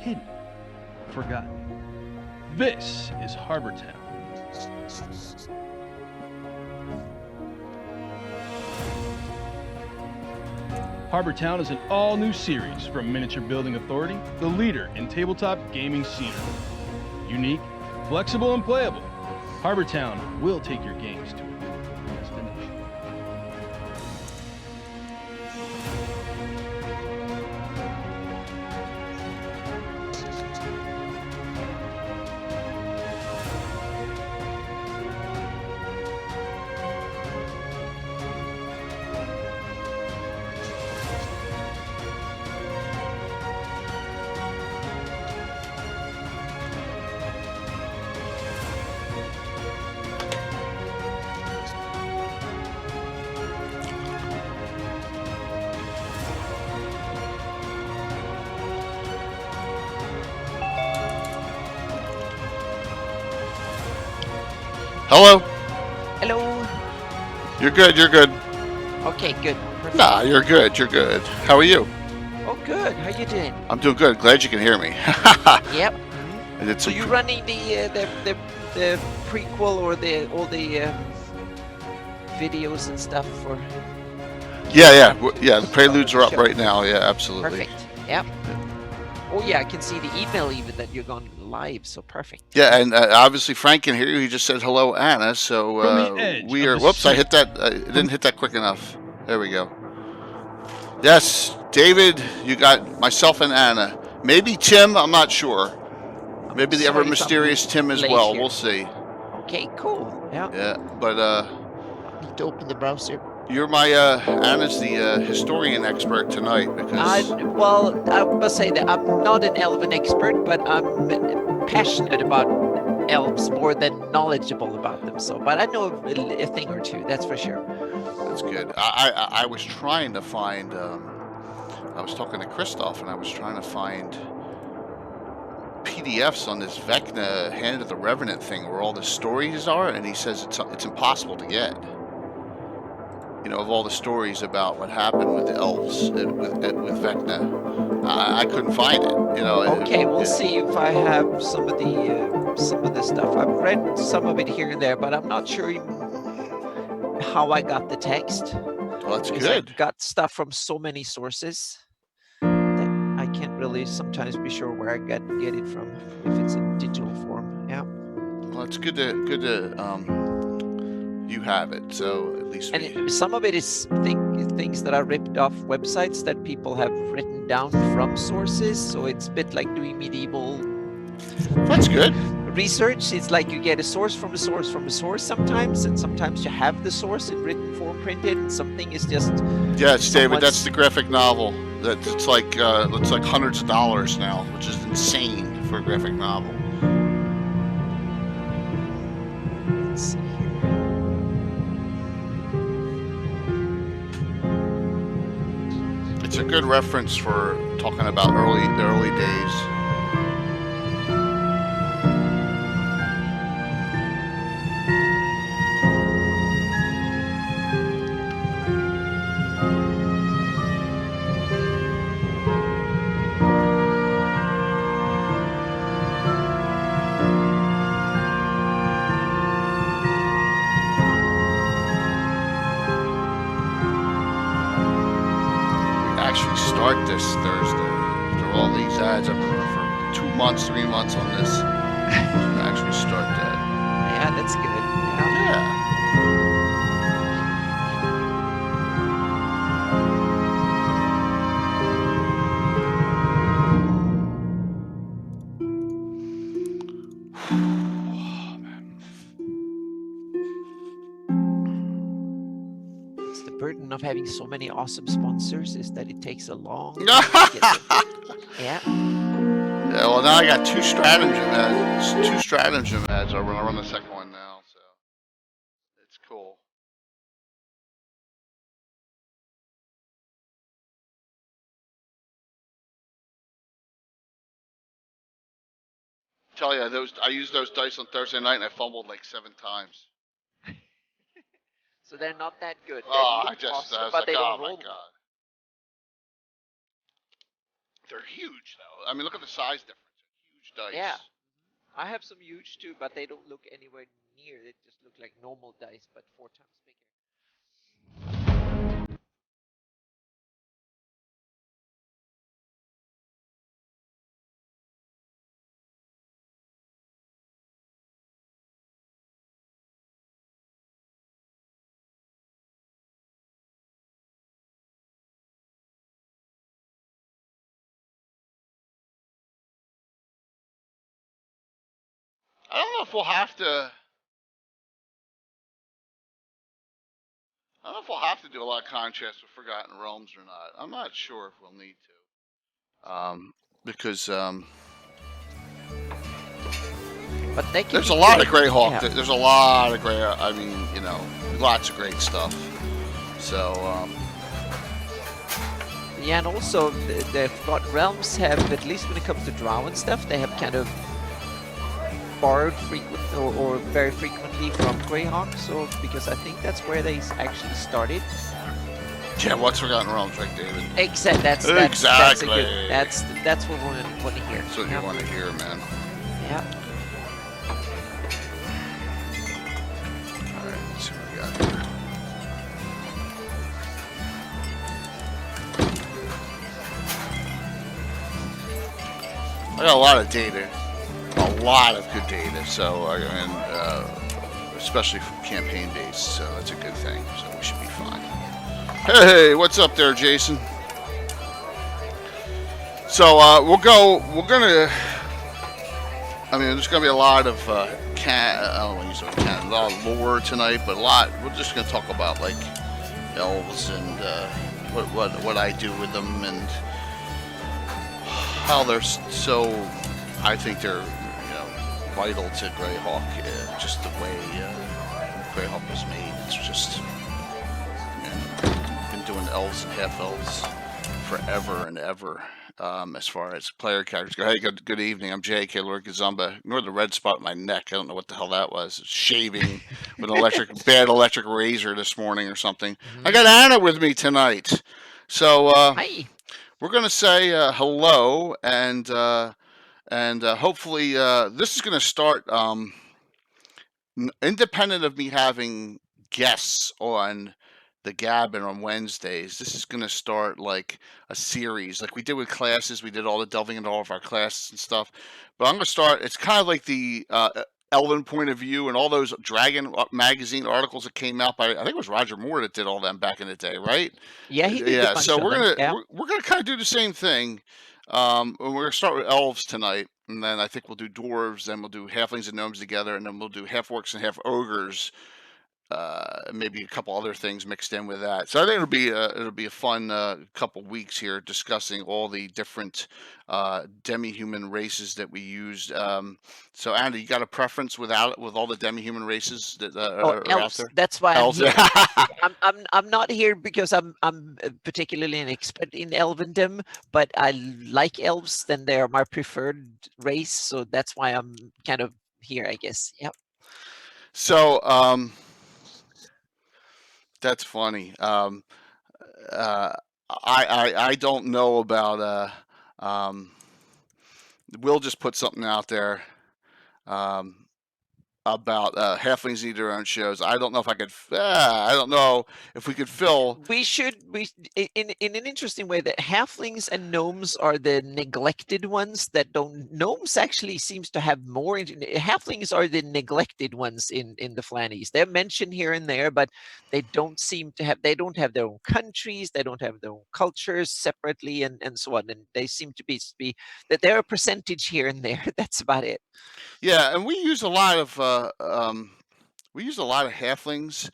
hidden, forgotten. This is Harbor Town. Harbor Town is an all-new series from Miniature Building Authority, the leader in tabletop gaming scenery. Unique, flexible, and playable, Harbor Town will take your games to a new destination. Hello. Hello. You're good. You're good. Okay, good. Perfect. Nah, you're good. You're good. How are you? Oh, good. How you doing? I'm doing good. Glad you can hear me. Yep. I did So some you're running the prequel or all the videos and stuff for? yeah. The preludes are up right now. Yeah, absolutely. Perfect. Yep. Oh yeah, I can see the email even that you're going live. So perfect. Yeah, and obviously Frank can hear you. He just said hello, Anna. So From the edge we of are. the Whoops! I sea. hit that. I didn't hit that quick enough. There we go. Yes, David. You got myself and Anna. Maybe Tim. I'm not sure. Maybe the ever Sorry if I'm mysterious Tim as late well. here. We'll see. Okay, cool. Yeah. Yeah, but I need to open the browser. you're my Anna's the historian expert tonight because Well, I must say that I'm not an Elven expert, but I'm passionate about elves more than knowledgeable about them. So, but I know a thing or two. That's for sure. that's good. I was trying to find. I was talking to Christoph, and I was trying to find PDFs on this Vecna Hand of the Revenant thing where all the stories are, and he says it's impossible to get. You know, of all the stories about what happened with the elves with Vecna, I couldn't find it. You know. Okay, we'll see if I have some of the stuff. I've read some of it here and there, but I'm not sure how I got the text. Well, that's Because good. I got stuff from so many sources that I can't really sometimes be sure where I get it from if it's in digital form. Yeah. Well, it's good to you have it. So at least And some of it is things that are ripped off websites that people have written down from sources. So it's a bit like doing medieval. That's good. Research. It's like you get a source from a source from a source sometimes, and sometimes you have the source in written form printed, and something is just. Yeah, it's David. That's the graphic novel. It's like hundreds of dollars now, which is insane for a graphic novel. Let's see here. It's a good reference for talking about the early days. Start this Thursday. After all these ads, I've been running for 2 months, 3 months on this. Actually start that. Yeah, that's good. Yeah. It's the burden of having so many awesome sponsors is that it takes a long time to get them. Yeah. Yeah, well, now I got 2 stratagem ads. 2 stratagem ads. I'm gonna run the second one now, so it's cool. Tell you, I used those dice on Thursday night and I fumbled like 7 times. So they're not that good. Oh, I look was awesome, but like, they oh don't my roll. god. They're huge though. I mean, look at the size difference. Huge dice. Yeah. I have some huge too, but they don't look anywhere near. They just look like normal dice, but 4 times bigger. I don't know if we'll have to. I don't know if we'll have to do a lot of contrasts with Forgotten Realms or not. I'm not sure if we'll need to. Because But they can there's be a lot good. of Greyhawk. Yeah. There's a lot of Grey. I mean, you know, lots of great stuff. So Yeah, and also the Forgotten Realms have, at least when it comes to Drow and stuff, they have kind of borrowed or very frequently from Greyhawk. So because I think that's where they actually started. yeah, what's Forgotten Realms, right, David? Exactly. That's a Exactly. good. That's what we want to hear. That's what you want to hear, man. Yeah. All right, let's see what we got here. I got a lot of data, a lot of good data. So especially from campaign based, so that's a good thing. So we should be fine. Hey, what's up there, Jason? So we're gonna. I mean, there's gonna be a lot of I don't want to use the word canon, a lot of lore tonight, but we're just gonna talk about like elves and what I do with them and how they're so. I think they're vital to Greyhawk, just the way Greyhawk was made. It's just been doing elves and half elves forever and ever. As far as player characters go. Hey, good evening. I'm J.K. Lord Gazumba. Ignore the red spot in my neck. I don't know what the hell that was. Shaving with an bad electric razor this morning or something. I got Anna with me tonight. So Hi. we're going to say hello and hopefully this is going to start independent of me having guests on the Gabbin on Wednesdays. This is going to start like a series like we did with classes. We did all the delving into all of our classes and stuff, but I'm going to start, it's kind of like the Elven point of view and all those Dragon magazine articles that came out by, I think it was Roger Moore that did all them back in the day, right? Yeah, he did a bunch So of we're them. gonna Yeah. we're gonna kind of do the same thing. We're gonna start with elves tonight, and then I think we'll do dwarves, then we'll do halflings and gnomes together, and then we'll do half orcs and half ogres. Maybe a couple other things mixed in with that. So I think it'll be a fun couple weeks here discussing all the different demi-human races that we used. So Andy, you got a preference with all the demi-human races that are out elves. there? That's why Elves. I'm here. I'm not here because I'm particularly an expert in Elvendom, but I like elves. Then they are my preferred race, so that's why I'm kind of here, I guess. Yep. So that's funny. I don't know about we'll just put something out there about halflings need their own shows. I don't know if I could. I don't know if we could fill. We in an interesting way that halflings and gnomes are the neglected ones that don't. Gnomes actually seems to have more. Halflings are the neglected ones in the Flannies. They're mentioned here and there, but they don't seem to have. They don't have their own countries. They don't have their own cultures separately, and so on. And they seem to be that they're a percentage here and there. That's about it. Yeah, and we use a lot of halflings.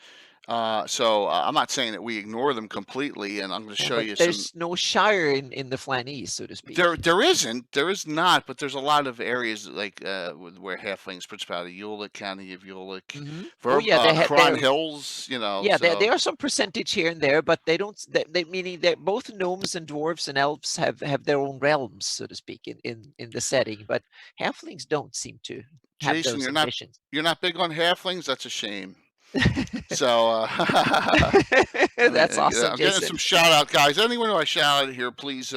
So I'm not saying that we ignore them completely, and I'm going to show you some. There's no shire in the Flannies, so to speak. There is not, but there's a lot of areas like where halflings, Principality, Ulick, County of Ulick, Cron Hills, Yeah, so. there are some percentage here and there, but they don't. Meaning that both gnomes and dwarves and elves have their own realms, so to speak, in the setting. But halflings don't seem to have Jason, those ambitions. You're not big on halflings. That's a shame. So That's awesome, I'm getting Jason. some shout out guys. Anyone who I shout out here, please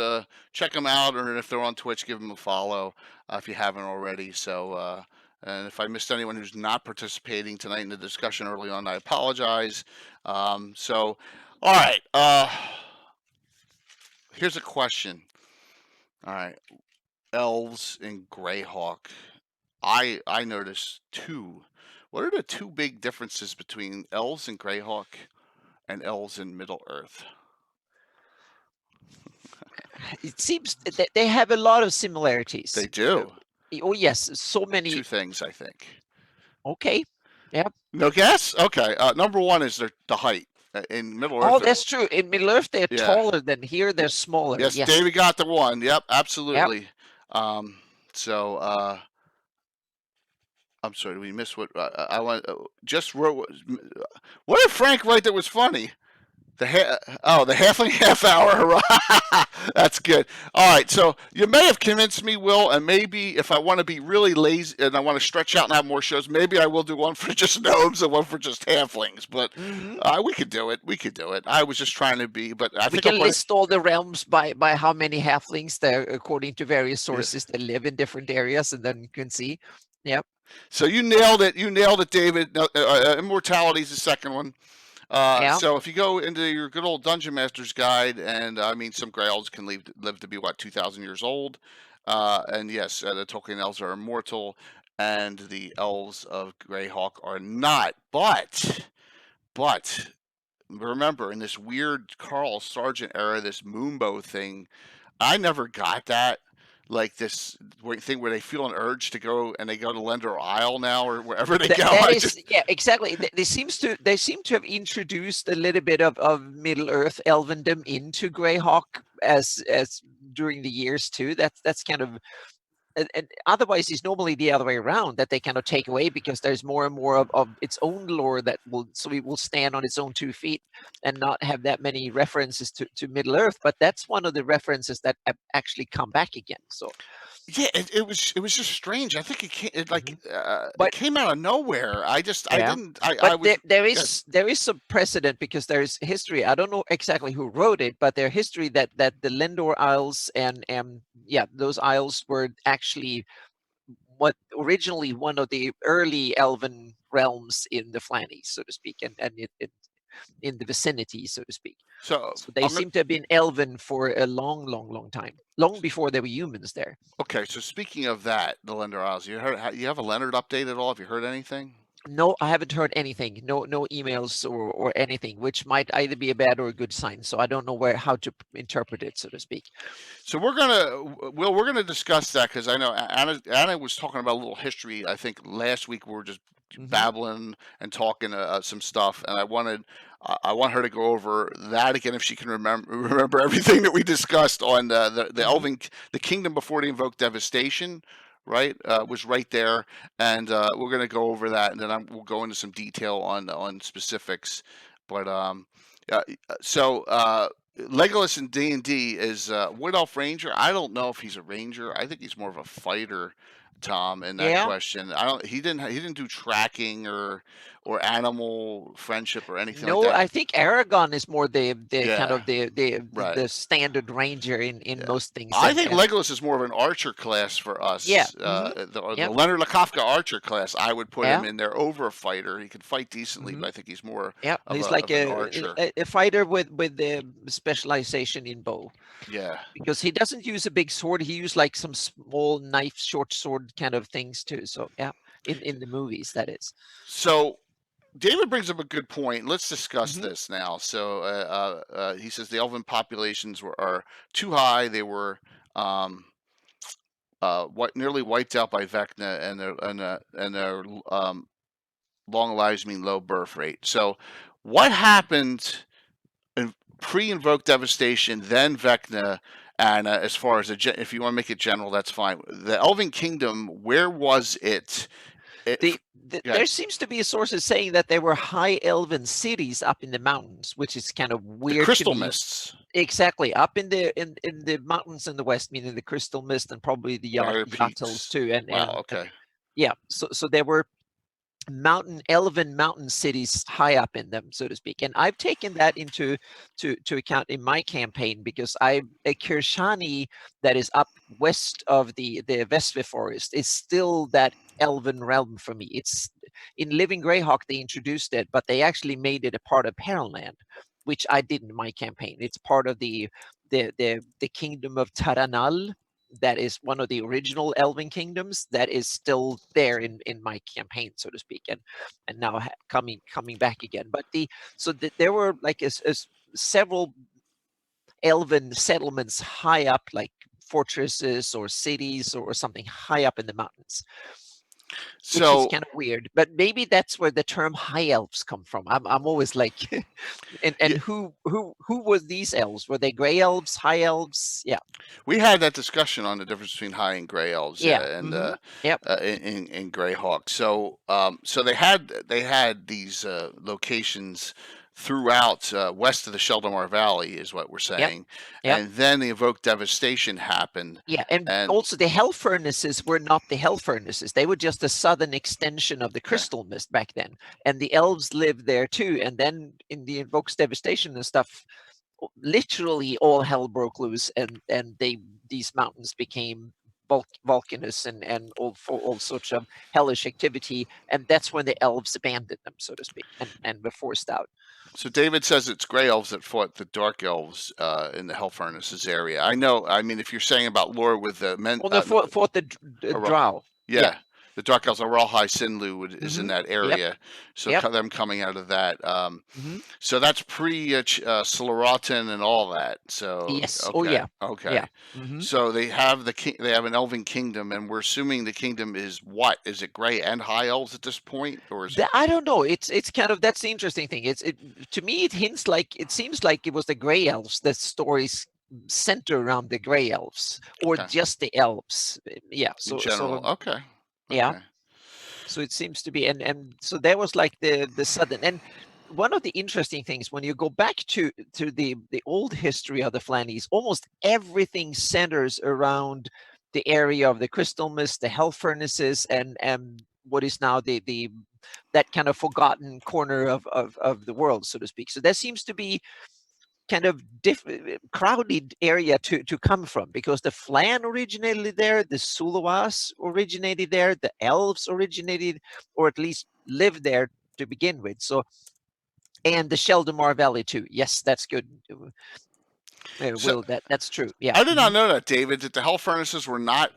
check them out, or if they're on Twitch, give them a follow if you haven't already. So and if I missed anyone who's not participating tonight in the discussion early on, I apologize. So all right, here's a question. All right, Elves and Greyhawk. I noticed two. What are the two big differences between Elves and Greyhawk and Elves in Middle Earth? It seems that they have a lot of similarities. They do. Oh yes, so many. Two things, I think. Okay. Yeah. No guess? Okay. Number one is the height. In Middle Earth. Oh, that's true. In Middle Earth, they're Yeah. taller than here. They're smaller. Yes, Yes. David got the one. Yep, absolutely. So I'm sorry, did we miss what I want? Just wrote. What did Frank write that was funny? The halfling half hour. That's good. All right, so you may have convinced me, Will, and maybe if I want to be really lazy and I want to stretch out and have more shows, maybe I will do one for just gnomes and one for just halflings. But we could do it. We could do it. I was just trying to be, but I We think can list all the realms by how many halflings there, according to various sources that live in different areas, and then you can see. Yep. So you nailed it. You nailed it, David. Immortality is the second one. So if you go into your good old Dungeon Master's Guide, and I mean, some Grey Elves can live to be, what, 2,000 years old? And yes, the Tolkien Elves are immortal, and the Elves of Greyhawk are not. But remember, in this weird Carl Sargent era, this Moonbow thing, I never got that. Like this thing where they feel an urge to go, and they go to Lender Isle now, or wherever they go. Yeah, exactly. They seem to have introduced a little bit of Middle Earth Elvendom into Greyhawk as during the years too. That's kind of. And otherwise, it's normally the other way around, that they kind of take away because there's more and more of its own lore that it will stand on its own 2 feet and not have that many references to Middle Earth. But that's one of the references that have actually come back again. So yeah, it was just strange. I think it came out of nowhere. There is some precedent because there is history. I don't know exactly who wrote it, but there's history that the Lendor Isles and those isles were actually what originally one of the early Elven realms in the Flannies, so to speak, and in the vicinity, so to speak. So they seem to have been Elven for a long time, long before there were humans there. Okay, so speaking of that, the Lender Isles, you have a Leonard update at all? Have you heard anything? No, I haven't heard anything. No emails or anything, which might either be a bad or a good sign. So I don't know how to interpret it, so to speak. So we're gonna discuss that, because I know Anna was talking about a little history. I think last week we were just babbling and talking some stuff, and I want her to go over that again if she can remember everything that we discussed on the Elven, the kingdom before they invoked devastation. Right, was right there, and we're going to go over that, and then we'll go into some detail on specifics. But so Legolas in D&D is Wood Elf Ranger. I don't know if he's a ranger. I think he's more of a fighter, Tom. In that question, he didn't do tracking or animal friendship or anything. No, like that. I think Aragon is more the kind of the standard ranger in most things. I think Legolas is more of an archer class for us. Yeah. The Leonard Lakofka archer class, I would put him in there over a fighter. He can fight decently, but I think he's more. Yeah, he's like an archer. A fighter with the specialization in bow. Yeah. Because he doesn't use a big sword. He used like some small knife, short sword kind of things too. So yeah, in the movies, that is. So David brings up a good point. Let's discuss this now. So he says the Elven populations are too high. They were nearly wiped out by Vecna, and their long lives mean low birth rate. So what happened in pre-invoked devastation, then Vecna, and as far as if you want to make it general, that's fine. The Elven Kingdom, where was it? There seems to be sources saying that there were high elven cities up in the mountains, which is kind of weird. The crystal mists. Exactly, up in the mountains in the west, meaning the crystal mist and probably the Yachtels too. And wow, okay. Yeah, so there were elven mountain cities high up in them, so to speak. And I've taken that into to account in my campaign, because a Kirshani that is up west of the Vestve forest is still that elven realm for me. It's in Living Greyhawk they introduced it, but they actually made it a part of Peril, which I did in my campaign. It's part of the kingdom of Taranal, that is one of the original Elven kingdoms that is still there in my campaign, so to speak, and now coming back again. But there were like several Elven settlements high up, like fortresses or cities or something high up in the mountains, which is So kind of weird. But maybe that's where the term high elves come from. I'm always like, and yeah, who were these elves? Were they gray elves, high elves? Yeah. we had that discussion on the difference between high and gray elves, Yeah. yeah, and Yep. in Greyhawk. So they had these locations throughout west of the Sheldamar Valley, is what we're Yep. saying, Yep. and then the Evoked Devastation happened, Yeah, and and also the hell furnaces were not the hell furnaces. They were just a southern extension of the okay, crystal mist back then. And the elves lived there too. And then in the Invokes Devastation and stuff, literally all hell broke loose, and these mountains became volcanous and all sorts of hellish activity. And that's when the elves abandoned them, so to speak, and were forced out. So David says it's Grey Elves that fought the Dark Elves in the Hell Furnaces area. I know. I mean, if you're saying about lore with the men, Oh no, fought the drow. Yeah. yeah, the Dark Elves, High Sinlu is in Mm-hmm. that Yep. area. So Yep. them coming out of that. Mm-hmm. So that's pre Solorotan and all that. So Yes. Oh okay, yeah. okay. Yeah. Mm-hmm. So they have they have an Elven kingdom, and we're assuming the kingdom is what? Is it Grey and High Elves at this point, or is it? I don't know. It's kind of, that's the interesting thing. To me it seems like it was the gray elves that stories center around the gray elves, or Okay, just the elves. Yeah. in So general. Okay, yeah. okay. So it seems to be, and so there was like the sudden. And one of the interesting things, when you go back to the old history of the Flannies, almost everything centers around the area of the crystal mist, the hell furnaces, and what is now the that kind of forgotten corner of the world, so to speak. So there seems to be kind of crowded area to come from, because the Flan originated there, the Suluas originated there, the Elves originated, or at least lived there to begin with. So, and the Sheldamar Valley too. Yes, that's good. So Will, that's true. Yeah. I did not know that, David, that the Hell Furnaces were not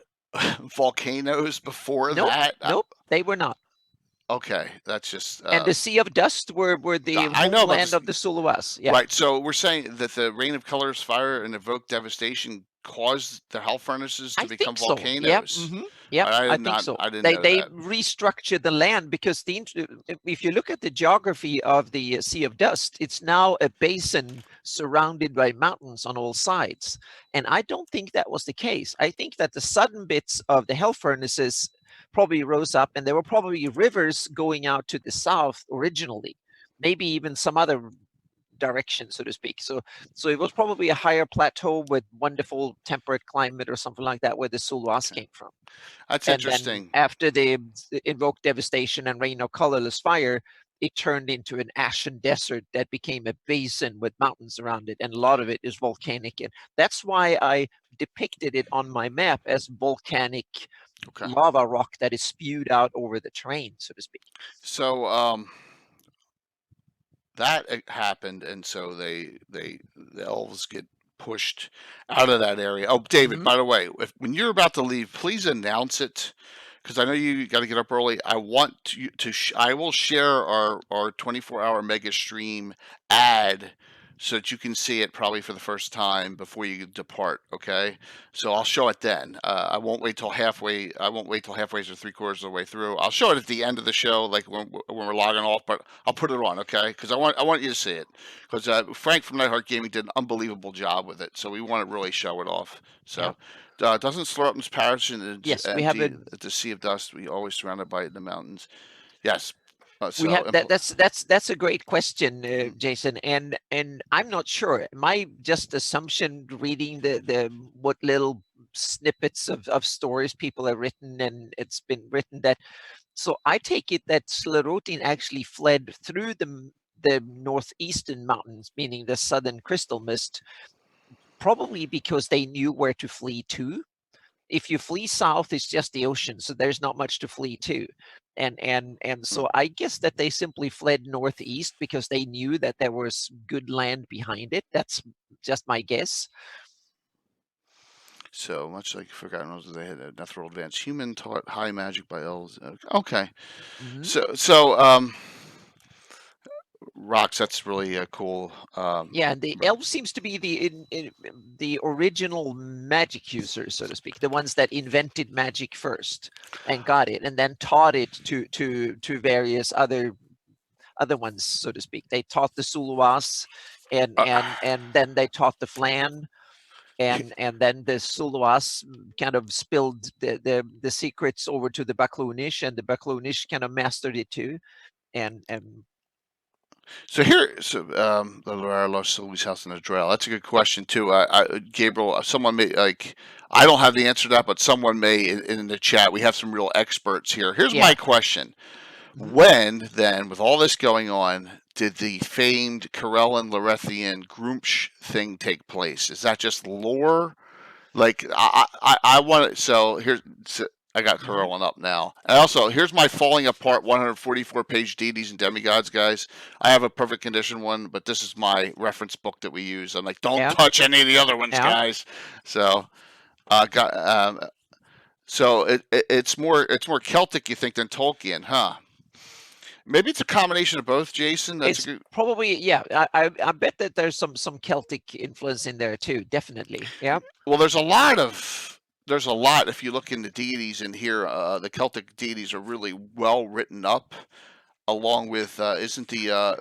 volcanoes before Nope. that. Nope. They were not. Okay, that's just. And the Sea of Dust were the I know about homeland this. of the Suluas. Yeah. Right. So we're saying that the Rain of Colors, Fire, and Evoke Devastation caused the Hell Furnaces to I become think so. Yep. volcanoes. Mm-hmm. Yep. I I did think not. so. I didn't know They that. restructured the land, because if you look at the geography of the Sea of Dust, it's now a basin surrounded by mountains on all sides. And I don't think that was the case. I think that the southern bits of the hell furnaces probably rose up, and there were probably rivers going out to the south originally, maybe even some other direction, so to speak. So it was probably a higher plateau with wonderful temperate climate or something like that, where the Suluas Okay, came from. that's And then interesting. after they invoked devastation and rain of colorless fire, it turned into an ashen desert that became a basin with mountains around it, and a lot of it is volcanic. And that's why I depicted it on my map as volcanic Okay. lava rock that is spewed out over the terrain, so to speak. So that happened, and so the elves get pushed out of that area. Oh, David, Mm-hmm. by the way, when you're about to leave, please announce it, because I know you got to get up early. I want to I will share our 24-hour mega stream ad so that you can see it probably for the first time before you depart. Okay, so I'll show it then. I won't wait till halfway. I won't wait till halfway or 3/4 of the way through. I'll show it at the end of the show, like when we're logging off. But I'll put it on, okay? Because I want you to see it. Because Frank from Nightheart Gaming did an unbelievable job with it, so we want to really show it off. So. Doesn't Slurpton's parish and Yes, we empty have a at the Sea of Dust? We always surrounded by it in the mountains. Yes. We have that's a great question, Jason, and I'm not sure. My just assumption, reading the what little snippets of stories people have written, and it's been written that. So I take it that Sclerotin actually fled through the northeastern mountains, meaning the southern crystal mist, probably because they knew where to flee to. If you flee south, it's just the ocean, so there's not much to flee to. And so I guess that they simply fled northeast because they knew that there was good land behind it. That's just my guess. So much like Forgotten, they had a natural advance. Human taught high magic by elves. Okay. Mm-hmm. So rocks. That's really cool. Yeah, and the elves seems to be the original magic users, so to speak, the ones that invented magic first and got it, and then taught it to various other ones, so to speak. They taught the Suluas, and then they taught the Flan, and then the Suluas kind of spilled the secrets over to the Baklunish, and the Baklunish kind of mastered it too, and So the Laura lost Sylvie's house in the Drell. That's a good question too. Gabriel, someone may like. I don't have the answer to that, but someone may in the chat. We have some real experts here. Here's my question: When then, with all this going on, did the famed Corellon and Gruumsh thing take place? Is that just lore? Like I want to. So here's. I got Corellon up now. And also, here's my falling apart 144 page deities and demigods, guys. I have a perfect condition one, but this is my reference book that we use. I'm like, don't touch any of the other ones, guys. So, it's more Celtic, you think, than Tolkien, huh? Maybe it's a combination of both, Jason. It's probably, yeah. I bet that there's some Celtic influence in there too. Definitely, yeah. Well, there's a lot. If you look into deities in here, the Celtic deities are really well written up. Along with isn't the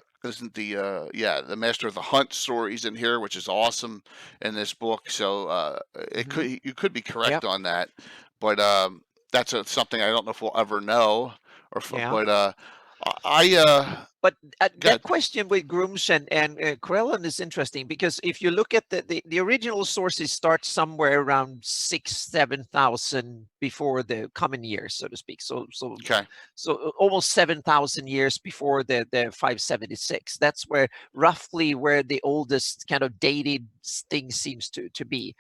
Master of the Hunt stories in here, which is awesome in this book. So you could be correct on that, but that's something I don't know if we'll ever know. But But that question with Gruumsh and Corellon is interesting, because if you look at the original sources start somewhere around 6,000-7,000 before the common years, so to speak. So almost 7,000 years before the 576. That's roughly where the oldest kind of dated thing seems to be.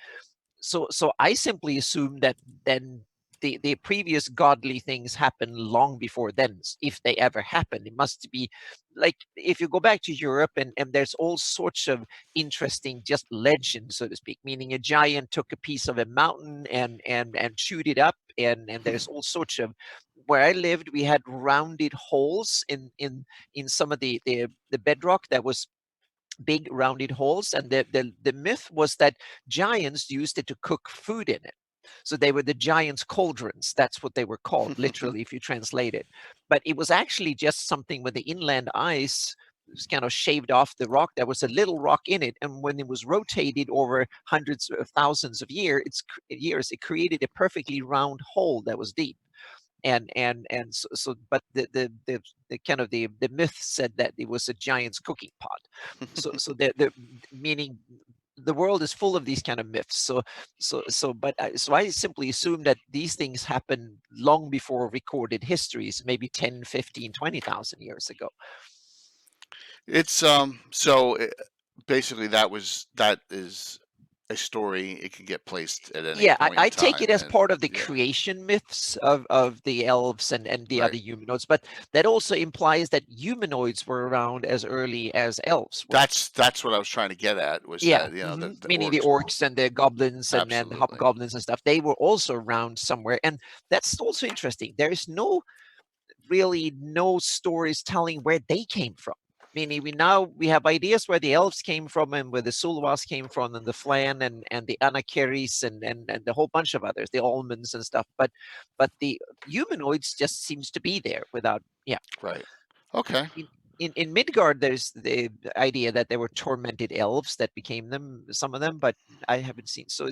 So I simply assume that then the previous godly things happened long before then, if they ever happened. It must be like, if you go back to Europe, and there's all sorts of interesting just legends, so to speak, meaning a giant took a piece of a mountain and chewed it up, and there's all sorts of, where I lived, we had rounded holes in some of the bedrock that was big rounded holes, and the myth was that giants used it to cook food in it. So they were the giants' cauldrons. That's what they were called, literally, if you translate it. But it was actually just something where the inland ice was kind of shaved off the rock. There was a little rock in it, and when it was rotated over hundreds of thousands of years, it created a perfectly round hole that was deep. And so but the kind of the myth said that it was a giant's cooking pot. So the meaning, the world is full of these kind of myths. So I simply assume that these things happened long before recorded histories, maybe 10, 15, 20,000 years ago. It's basically that is a story. It can get placed at any point I in take time, it as part of the creation myths of the elves and the other humanoids, but that also implies that humanoids were around as early as elves were. That's what I was trying to get at, was that, meaning the orcs and the goblins and hobgoblins and stuff, they were also around somewhere. And that's also interesting. There is really no stories telling where they came from. Meaning we have ideas where the elves came from, and where the Suluas came from, and the Flan and the Anakeris and the whole bunch of others, the Almonds and stuff. But the humanoids just seems to be there without, Right. Okay. In Midgard, there's the idea that there were tormented elves that became them, some of them, but I haven't seen. So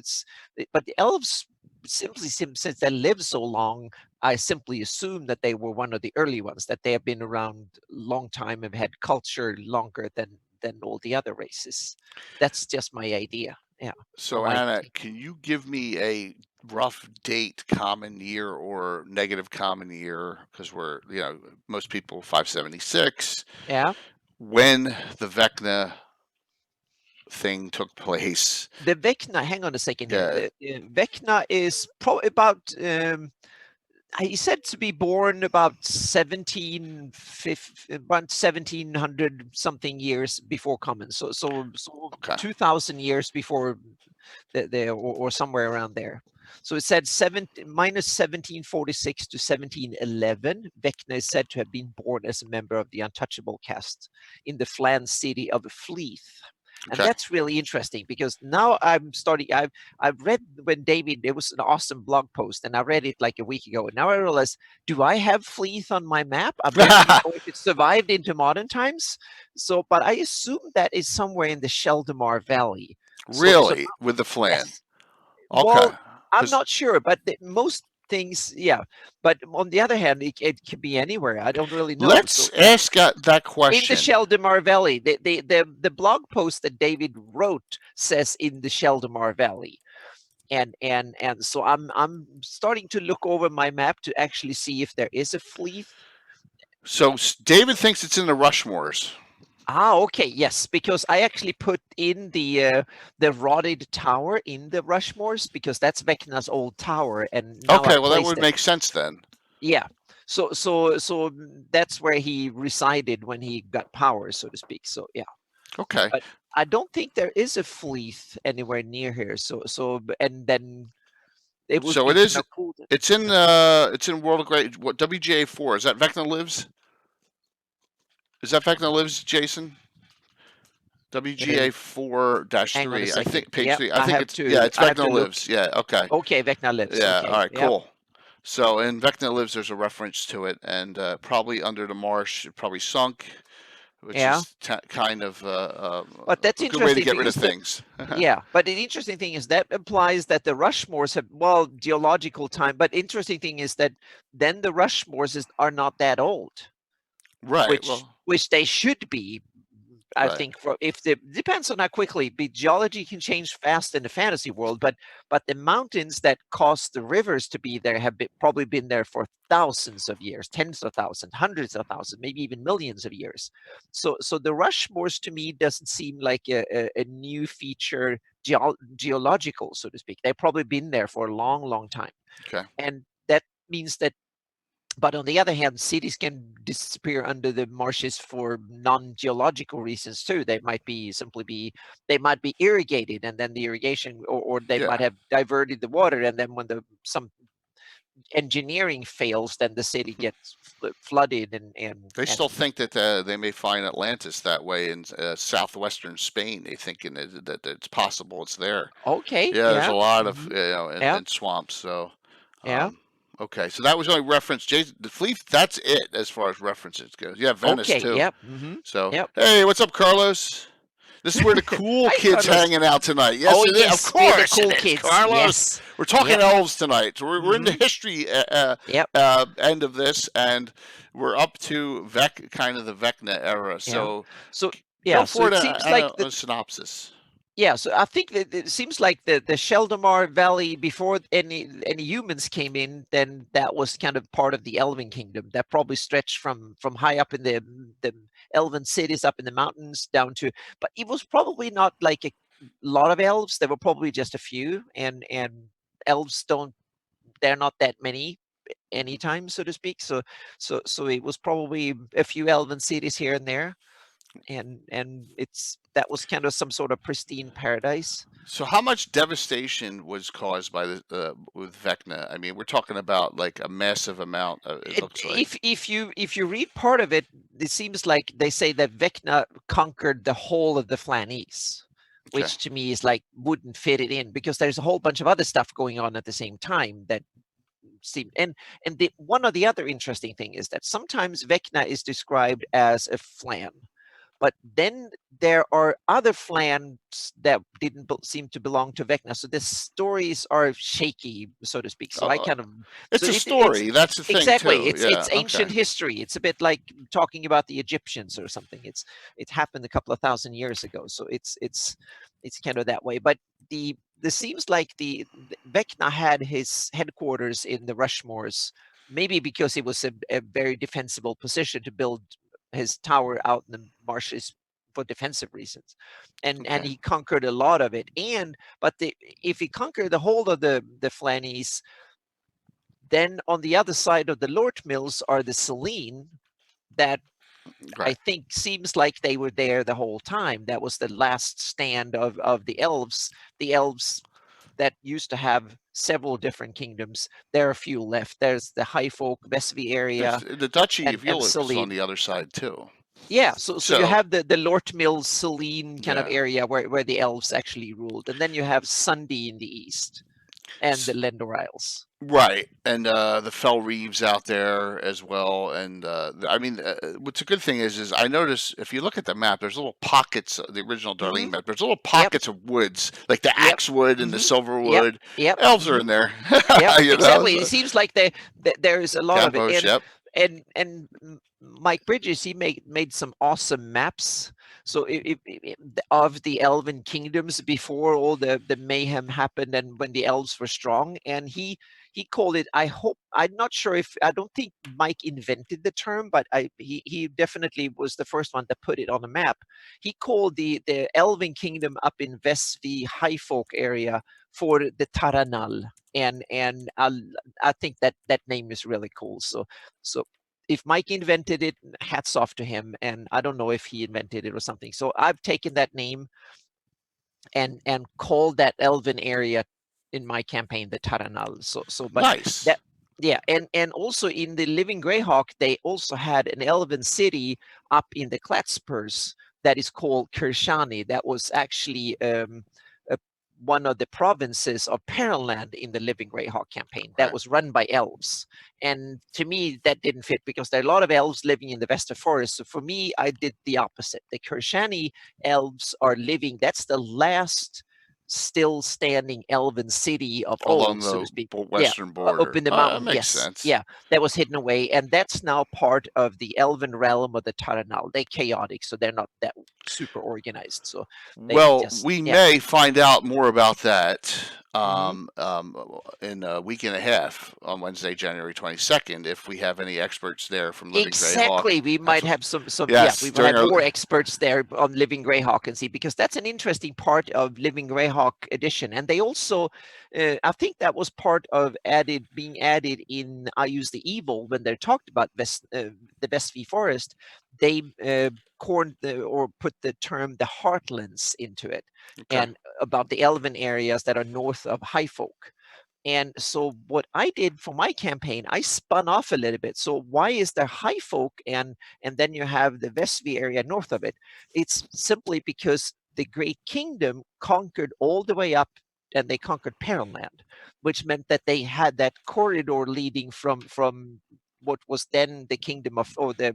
but the elves since they live so long, I simply assume that they were one of the early ones, that they have been around a long time and had culture longer than all the other races. That's just my idea. Yeah. So, Anna, can you give me a rough date, common year or negative common year? Because we're, most people 576. Yeah. When the Vecna thing took place. The Vecna, hang on a second here. Yeah. The Vecna is probably about, he's said to be born about 1700 something years before common. So Okay. 2000 years before or somewhere around there. So it said minus 1746 to 1711. Vecna is said to have been born as a member of the Untouchable caste in the Flan city of Fleeth. And Okay. that's really interesting because now I'm starting. I've read when David. It was an awesome blog post, and I read it like a week ago. And now I realize, do I have Fleeth on my map? I barely know if it survived into modern times. So, but I assume that is somewhere in the Sheldamar Valley. Really, with the Flan. Yes. Okay. Well, I'm not sure, but most things, yeah. But on the other hand, it could be anywhere. I don't really know. Let's ask that question. In the Sheldamar Valley, the blog post that David wrote says in the Sheldamar Valley, and so I'm starting to look over my map to actually see if there is a Fleeth. So David thinks it's in the Rushmores. Ah, okay, yes, because I actually put in the rotted tower in the Rushmores because that's Vecna's old tower, and now okay, well that would make sense then. Yeah, so that's where he resided when he got power, so to speak. So yeah. Okay. But I don't think there is a Fleeth anywhere near here. So and then it would. So be it is. Cool it's in World of Great. What WGA 4 is that? Vecna Lives. Is that Vecna Lives, Jason? WGA 4-3. I think page 3. I think it's it's Vecna Lives. Yeah. Okay. Okay, Vecna Lives. Yeah. Okay. All right. Cool. So in Vecna Lives, there's a reference to it, and probably under the marsh, it probably sunk, which is kind of but that's a good way to get rid of things. Yeah, but the interesting thing is that implies that the Rushmores have, geological time. But interesting thing is that then the Rushmores are not that old, right? Which they should be. I think depends on how quickly geology can change fast in the fantasy world, but the mountains that caused the rivers to be there have probably been there for thousands of years, tens of thousands, hundreds of thousands, maybe even millions of years. So the Rushmores to me doesn't seem like a new feature geological, so to speak. They've probably been there for a long, long time. Okay. And that means that. But on the other hand, cities can disappear under the marshes for non-geological reasons too. They might be irrigated, and then the irrigation, or they might have diverted the water, and then when some engineering fails, then the city gets flooded. And they still think that they may find Atlantis that way in southwestern Spain. They think that it's possible it's there. Okay. Yeah, there's a lot of in swamps. So okay, so that was only reference. Jason, the Fleet, that's it as far as references goes. Yeah, Venice too. Yep. So, hey, what's up, Carlos? This is where the cool kids hanging out tonight. Yes, it is. Of course, the cool kids. Carlos. Yes. We're talking elves tonight. So we're in the history end of this, and we're up to kind of the Vecna era. So go for it. Seems like a synopsis. Yeah, so I think that it seems like the Sheldamar Valley, before any humans came in, then that was kind of part of the Elven kingdom. That probably stretched from high up in the Elven cities up in the mountains down to, but it was probably not like a lot of elves. There were probably just a few, and elves they're not that many anytime, so to speak. So it was probably a few Elven cities here and there. And that was kind of some sort of pristine paradise. So how much devastation was caused by with Vecna? I mean, we're talking about like a massive amount. It looks like. If you read part of it, it seems like they say that Vecna conquered the whole of the Flanese, which to me is like wouldn't fit it in, because there's a whole bunch of other stuff going on at the same time that seem. And one of the other interesting thing is that sometimes Vecna is described as a flan. But then there are other clans that didn't seem to belong to Vecna. So the stories are shaky, so to speak. So I kind of It's so a it's story. That's the thing exactly too. Yeah. it's ancient history. It's a bit like talking about the Egyptians or something. It happened a couple of thousand years ago. So it's kind of that way. But this seems like the Vecna had his headquarters in the Rushmores, maybe because it was a very defensible position to build his tower out in the marshes for defensive reasons, and Okay. he conquered a lot of it. But if he conquered the whole of the Flanies, then on the other side of the Lort Mills are the Selene that I Right. think seems like they were there the whole time. That was the last stand of the elves. The elves that used to have several different kingdoms. There are a few left. There's the High Folk, Vesvi area, The Duchy of and Ulix is on Selene. the other side too. Yeah, so you So have the Lort Mills, Selene kind of yeah. area where the elves actually ruled, and then you have Sundi in the east and the Lendor Isles. Right, and the Fell Reeves out there as well, and I mean, what's a good thing is I notice if you look at the map, there's little pockets. The original Darlene map, there's little Yep. pockets of woods, like the Yep. Axewood and the Yep. Silverwood. Yep. Elves are in there. Yep. You know, Exactly. so- It seems like there's a lot of it, Campos, yep. and Mike Bridges, he made some awesome maps. So of the Elven kingdoms before all the mayhem happened and when the elves were strong, and he called it. I'm not sure if I don't think Mike invented the term, but he definitely was the first one to put it on the map. He called the Elven kingdom up in Vesvi High Folk area for the Taranal, and I think that name is really cool. So if Mike invented it, hats off to him. And I don't know if he invented it or something. So I've taken that name and called that Elven area in my campaign the Taranal. But Nice. that, yeah, and also in the Living Greyhawk, they also had an Elven city up in the Klatspurs that is called Kirshani. That was actually one of the provinces of Pearland in the Living Greyhawk campaign that was run by elves. And to me, that didn't fit because there are a lot of elves living in the Western Forest. So for me, I did the opposite. The Kirshani elves are living, that's the last still standing elven city of Along old, so to the speak. western border. Up in the That mountain. makes Yes. sense. Yeah. That was hidden away. And that's now part of the elven realm of the Taranal. They're chaotic, so they're not that super organized. So we may find out more about that in a week and a half on Wednesday, January 22nd, if we have any experts there from Living Greyhawk. Exactly, we might have some. Yes, we might have more experts there on Living Greyhawk and see, because that's an interesting part of Living Greyhawk edition. And they also, I think that was part of being added in I Use the Evil when they talked about the Vesvi Forest. They put the term the Heartlands into it, and about the elven areas that are north of High Folk. And so what I did for my campaign, I spun off a little bit. So why is there High Folk and then you have the Vesvi area north of it? It's simply because the Great Kingdom conquered all the way up, and they conquered Pearland, which meant that they had that corridor leading from what was then the kingdom of, or the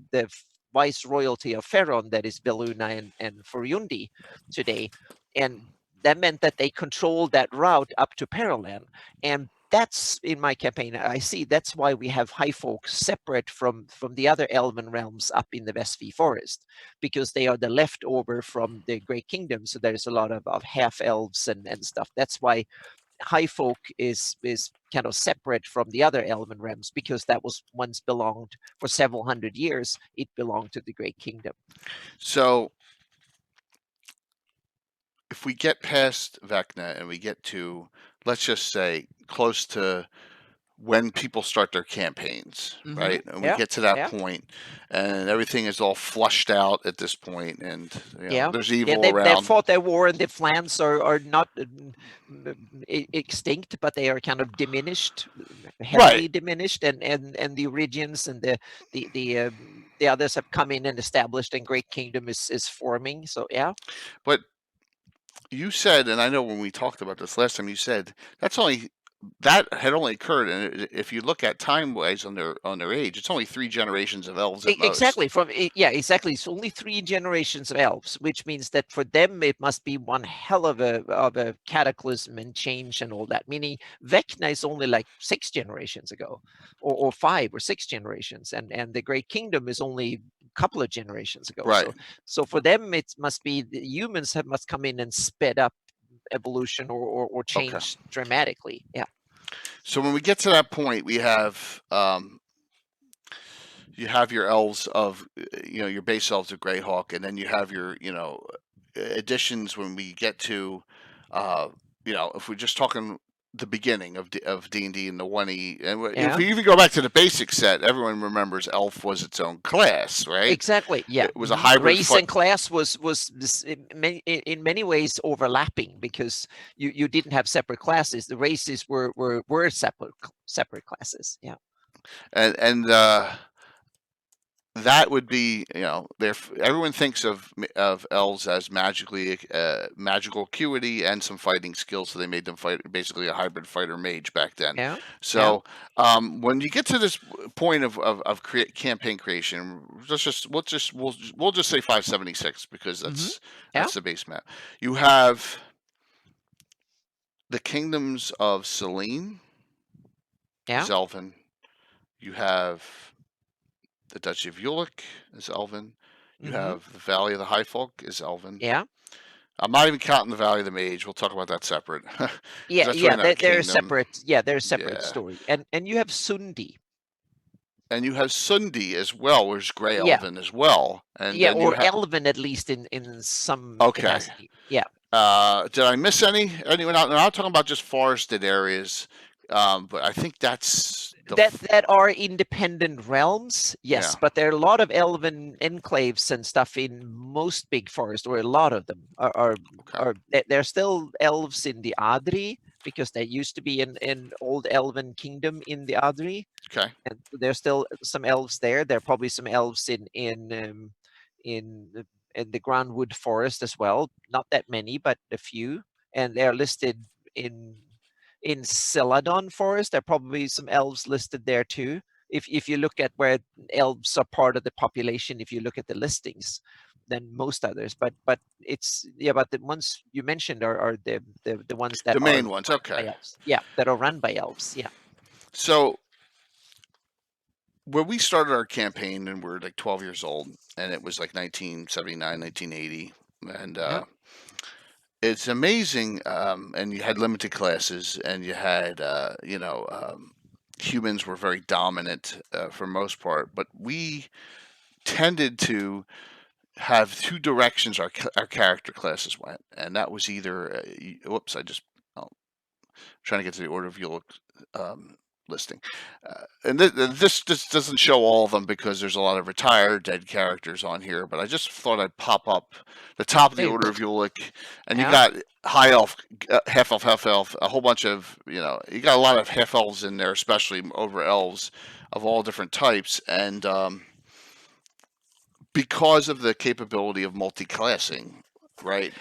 viceroyalty of Ferron, that is Beluna and Furyundi today. And that meant that they controlled that route up to Pearland. And that's in my campaign. I see that's why we have High Folk separate from the other elven realms up in the Vesvi Forest, because they are the leftover from the Great Kingdom. So there's a lot of half elves and stuff. That's why High Folk is kind of separate from the other elven realms, because that was once belonged for several hundred years. It belonged to the Great Kingdom. So if we get past Vecna and we get to, let's just say, close to when people start their campaigns, right? And we get to that point, and everything is all flushed out at this point, and there's evil around. They've fought their war, and the clans are not extinct, but they are kind of diminished, heavily diminished, and the Origians and the others have come in and established, and Great Kingdom is forming. So But you said, and I know when we talked about this last time, you said that's only that had only occurred, and if you look at time-wise on their age, it's only 3 generations of elves at most. Exactly. Exactly. It's only 3 generations of elves, which means that for them it must be one hell of a cataclysm and change and all that. Meaning Vecna is only like 6 generations ago, or 5 or 6 generations, and the Great Kingdom is only a couple of generations ago. Right. So for them it must be the humans must come in and sped up evolution or change dramatically. Yeah. So when we get to that point, we have you have your elves of your base elves of Greyhawk, and then you have your additions when we get to if we're just talking the beginning of D&D and the 1E, and if we even go back to the basic set, everyone remembers elf was its own class, right? Exactly. Yeah, it was a hybrid. Race and class was in many ways overlapping because you didn't have separate classes. The races were separate classes. Yeah, and that would be, everyone thinks of elves as magical acuity and some fighting skills, so they made them basically a hybrid fighter mage back then. Yeah. So when you get to this point of campaign creation, we'll just say 576 because that's the base map. You have the kingdoms of Sylvan, is Elven. You have the Duchy of Ulick is Elven. You have the Valley of the High Folk is Elven. Yeah. I'm not even counting the Valley of the Mage. We'll talk about that separate. They're separate. Yeah, they're a separate story. And you have Sundi. And you have Sundi as well, which is Grey Elven as well. And or Elven at least in some capacity. Yeah. Did I miss anyone out? I'm talking about just forested areas, but I think that's that are independent realms, yes, but there are a lot of elven enclaves and stuff in most big forests, or a lot of them are there's still elves in the Adri, because there used to be an old elven kingdom in the Adri. Okay. And there's still some elves there. There are probably some elves in the Groundwood Forest as well. Not that many, but a few, and they're listed in Celadon Forest. There are probably some elves listed there too. If you look at where elves are part of the population, if you look at the listings, than most others. But it's but the ones you mentioned are the ones that the main ones. Okay. Elves. Yeah, that are run by elves. Yeah. So when we started our campaign, and we're like 12 years old, and it was like 1979, 1980, and it's amazing, and you had limited classes, and you had, humans were very dominant for most part, but we tended to have 2 directions our character classes went, and that was either, trying to get to the order of your listing, and this doesn't show all of them because there's a lot of retired dead characters on here, but I just thought I'd pop up the top of the order of Ulick, and you got high elf, half elf, a whole bunch of, you got a lot of half elves in there, especially over elves of all different types, and because of the capability of multi-classing, right?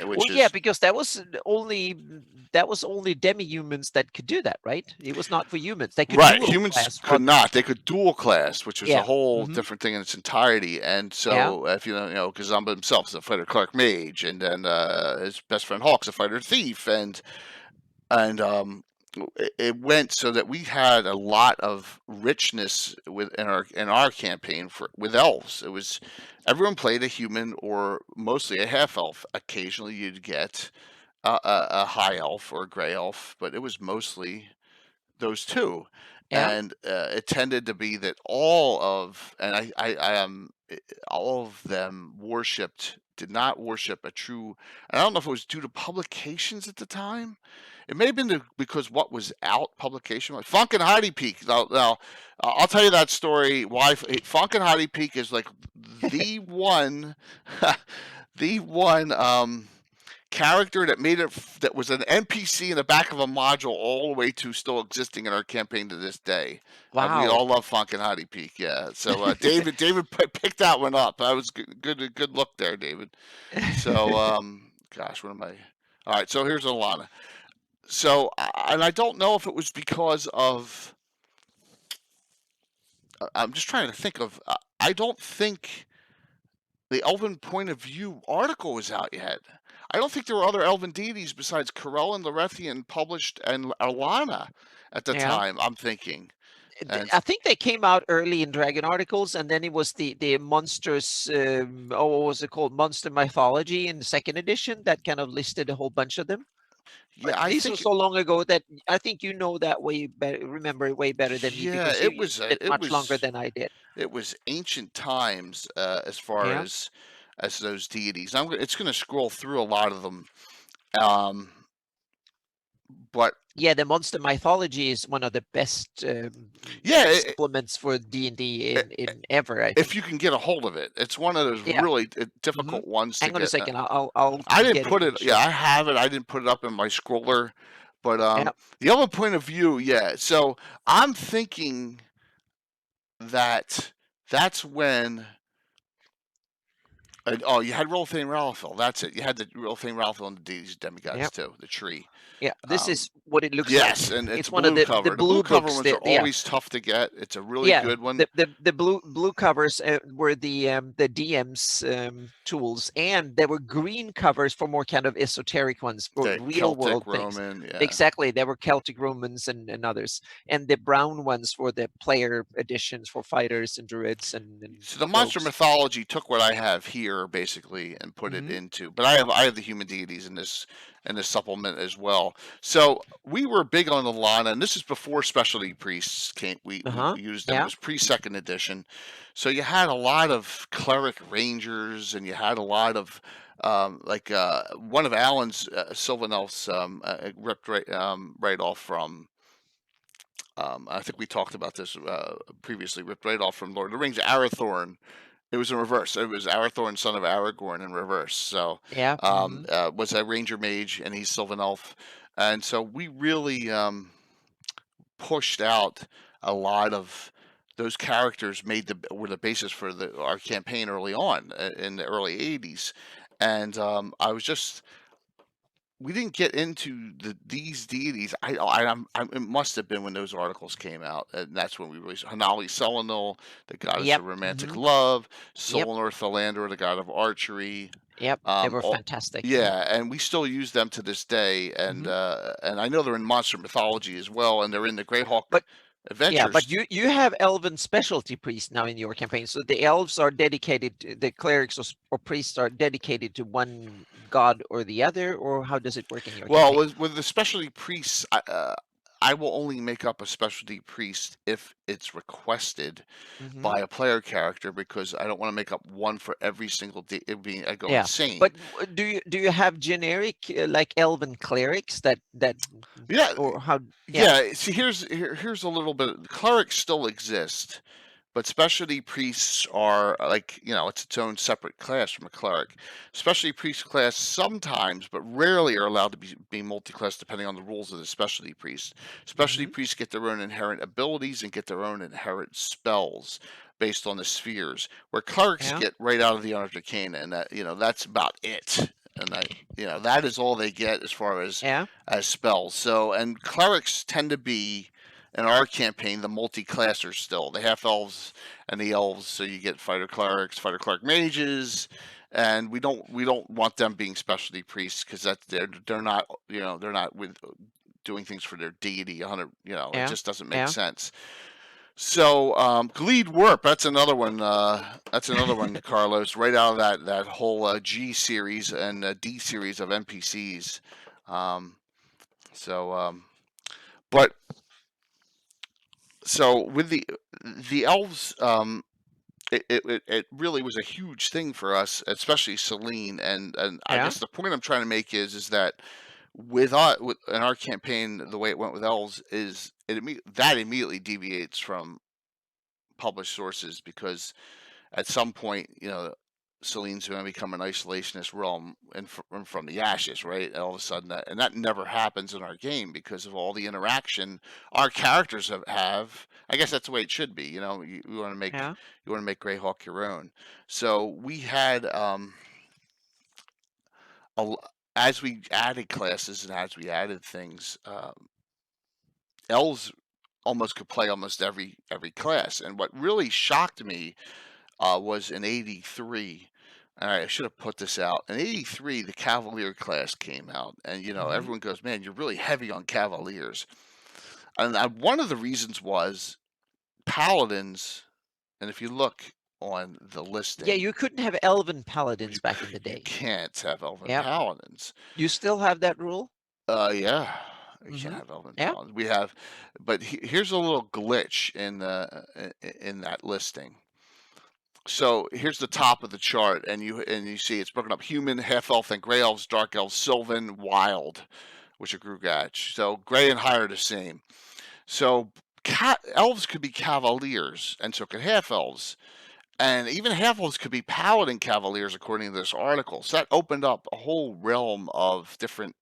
Because that was only demi-humans that could do that, right? It was not for humans. They could humans could not. They could dual class, which was a whole different thing in its entirety. And so, if Kazamba himself is a fighter cleric mage, and then his best friend Hawk's a fighter thief, and it went so that we had a lot of richness in our campaign with elves. It was everyone played a human or mostly a half elf. Occasionally, you'd get a high elf or a gray elf, but it was mostly those 2. And it tended to be that all of them did not worship a true. I don't know if it was due to publications at the time. It may have been because what was out publication, like Funk and Heidi Peak. Now, I'll tell you that story. Why Funk and Heidi Peak is like the one, character that was an NPC in the back of a module all the way to still existing in our campaign to this day. Wow. We all love Funk and Heidi Peak. Yeah. So David picked that one up. That was good look there, David. So gosh, what am I? All right. So here's Alana. So, and I don't know if it was because of. I'm just trying to think of. I don't think the Elven point of view article was out yet. I don't think there were other Elven deities besides Corellon, Larethian published, and Alana at the Yeah. time. I'm thinking. And I think they came out early in Dragon articles, and then it was the monsters. What was it called? Monster mythology in the second edition that kind of listed a whole bunch of them. But yeah, I these were think. so long ago that I think you know that way better, remember it way better than me Yeah, because you used it it much longer was than I did. it was ancient times as far Yeah. as those deities. It's going to scroll through a lot of them. Um, but Yeah, the monster mythology is one of the best yeah, supplements for D&D in ever, I if think. you can get a hold of it, it's one of those Yeah. really hmm difficult ones to Hang on a get. second. I'll I didn't get it put it. and Yeah, show. I have it. I didn't put it up in my scroller, but Yeah. the other point of view, yeah. So I'm thinking that that's when. Oh, you had Roleplaying Ralphil. That's it. You had the Roleplaying Ralphil and the deities, Yeah. demigods too. The tree. Yeah. This Um, is what it looks like. yes, and it's It's a one of blue the cover. The blue blue cover books. ones are Yeah. always tough to get. It's a really Yeah, good one. the blue covers were the DM's tools, and there were green covers for more kind of esoteric ones for The real Celtic world things. Roman, yeah. Exactly, there were Celtic Romans and others, and the brown ones for the player editions for fighters and druids and So the monster rogues. mythology took what I have here basically and put it hmm into, but I have the human deities in this supplement as well. So we were big on the Lana, and this is before specialty priests came. We Uh-huh. used them. It Yeah. was pre second edition, so you had a lot of cleric rangers, and you had a lot of one of Alan's Sylvan Elves ripped right off from. I think we talked about this previously. Ripped right off from Lord of the Rings. Arathorn. It was in reverse. It was Arathorn, son of Aragorn, in reverse. So Yeah. was a ranger mage, and he's Sylvan Elf. And so we really pushed out a lot of those characters. Were the basis for our campaign early on in the early '80s. And I was just we didn't get into these deities. It must have been when those articles came out, and that's when we released Hanali Selenil, the goddess Yep. of romantic hmm love, Yep. Solanor Philander, the god of archery. Yep. They were All, fantastic. yeah, and we still use them to this day, hmm and I know they're in monster mythology as well, and they're in the Greyhawk But yeah, but adventures. you have elven specialty priests now in your campaign. So the elves are dedicated, the clerics or priests are dedicated to one god or the other, or how does it work in your Well, campaign? with the specialty priests, I will only make up a specialty priest if it's requested hmm by a player character because I don't want to make up one for every single day. I go Yeah, insane. but do you have generic like elven clerics that Yeah, or how? Yeah. yeah. See, here's a little bit. Clerics still exist, but specialty priests are it's its own separate class from a cleric. Specialty priest class sometimes, but rarely, are allowed to be multi-class depending on the rules of the specialty priest. Specialty hmm priests get their own inherent abilities and get their own inherent spells based on the spheres, where clerics Yeah. get right out of the Arcana, and that's about it. And that is all they get as far Yeah. as spells. So, and clerics tend to be in our campaign the multi-classers still. The half elves and the elves, so you get fighter clerics, fighter cleric mages, and we don't want them being specialty priests because they're not they're not with doing things for their deity 100. It Yeah. just doesn't make Yeah. sense. So Gleed Warp, that's another one. Carlos, right out of that whole G series and D series of NPCs. Um, so, but so with the elves, it really was a huge thing for us, especially Celine. And I Yeah. guess the point I'm trying to make is that in our campaign, the way it went with elves is that immediately deviates from published sources because at some point, Celine's going to become an isolationist realm and from the ashes, right? All of a sudden, that never happens in our game because of all the interaction our characters have. I guess that's the way it should be. You want to make Yeah. Greyhawk your own. So we had as we added classes and as we added things, elves almost could play almost every class. And what really shocked me was in '83. All right, I should have put this out. In '83, the Cavalier class came out, and everyone goes, "Man, you're really heavy on Cavaliers." And one of the reasons was paladins. And if you look on the listing, Yeah, you couldn't have elven paladins you, back in the you day. can't have elven Yeah. paladins. You still have that rule? Yeah, you can't have elven Yeah. paladins. We have, but here's a little glitch in that listing. So here's the top of the chart, and you see it's broken up: human, half elf, and gray elves, dark elves, Sylvan, wild, which are Gruumsh. So gray and higher the same. So elves could be cavaliers, and so could half elves, and even half elves could be paladin cavaliers, according to this article. So that opened up a whole realm of different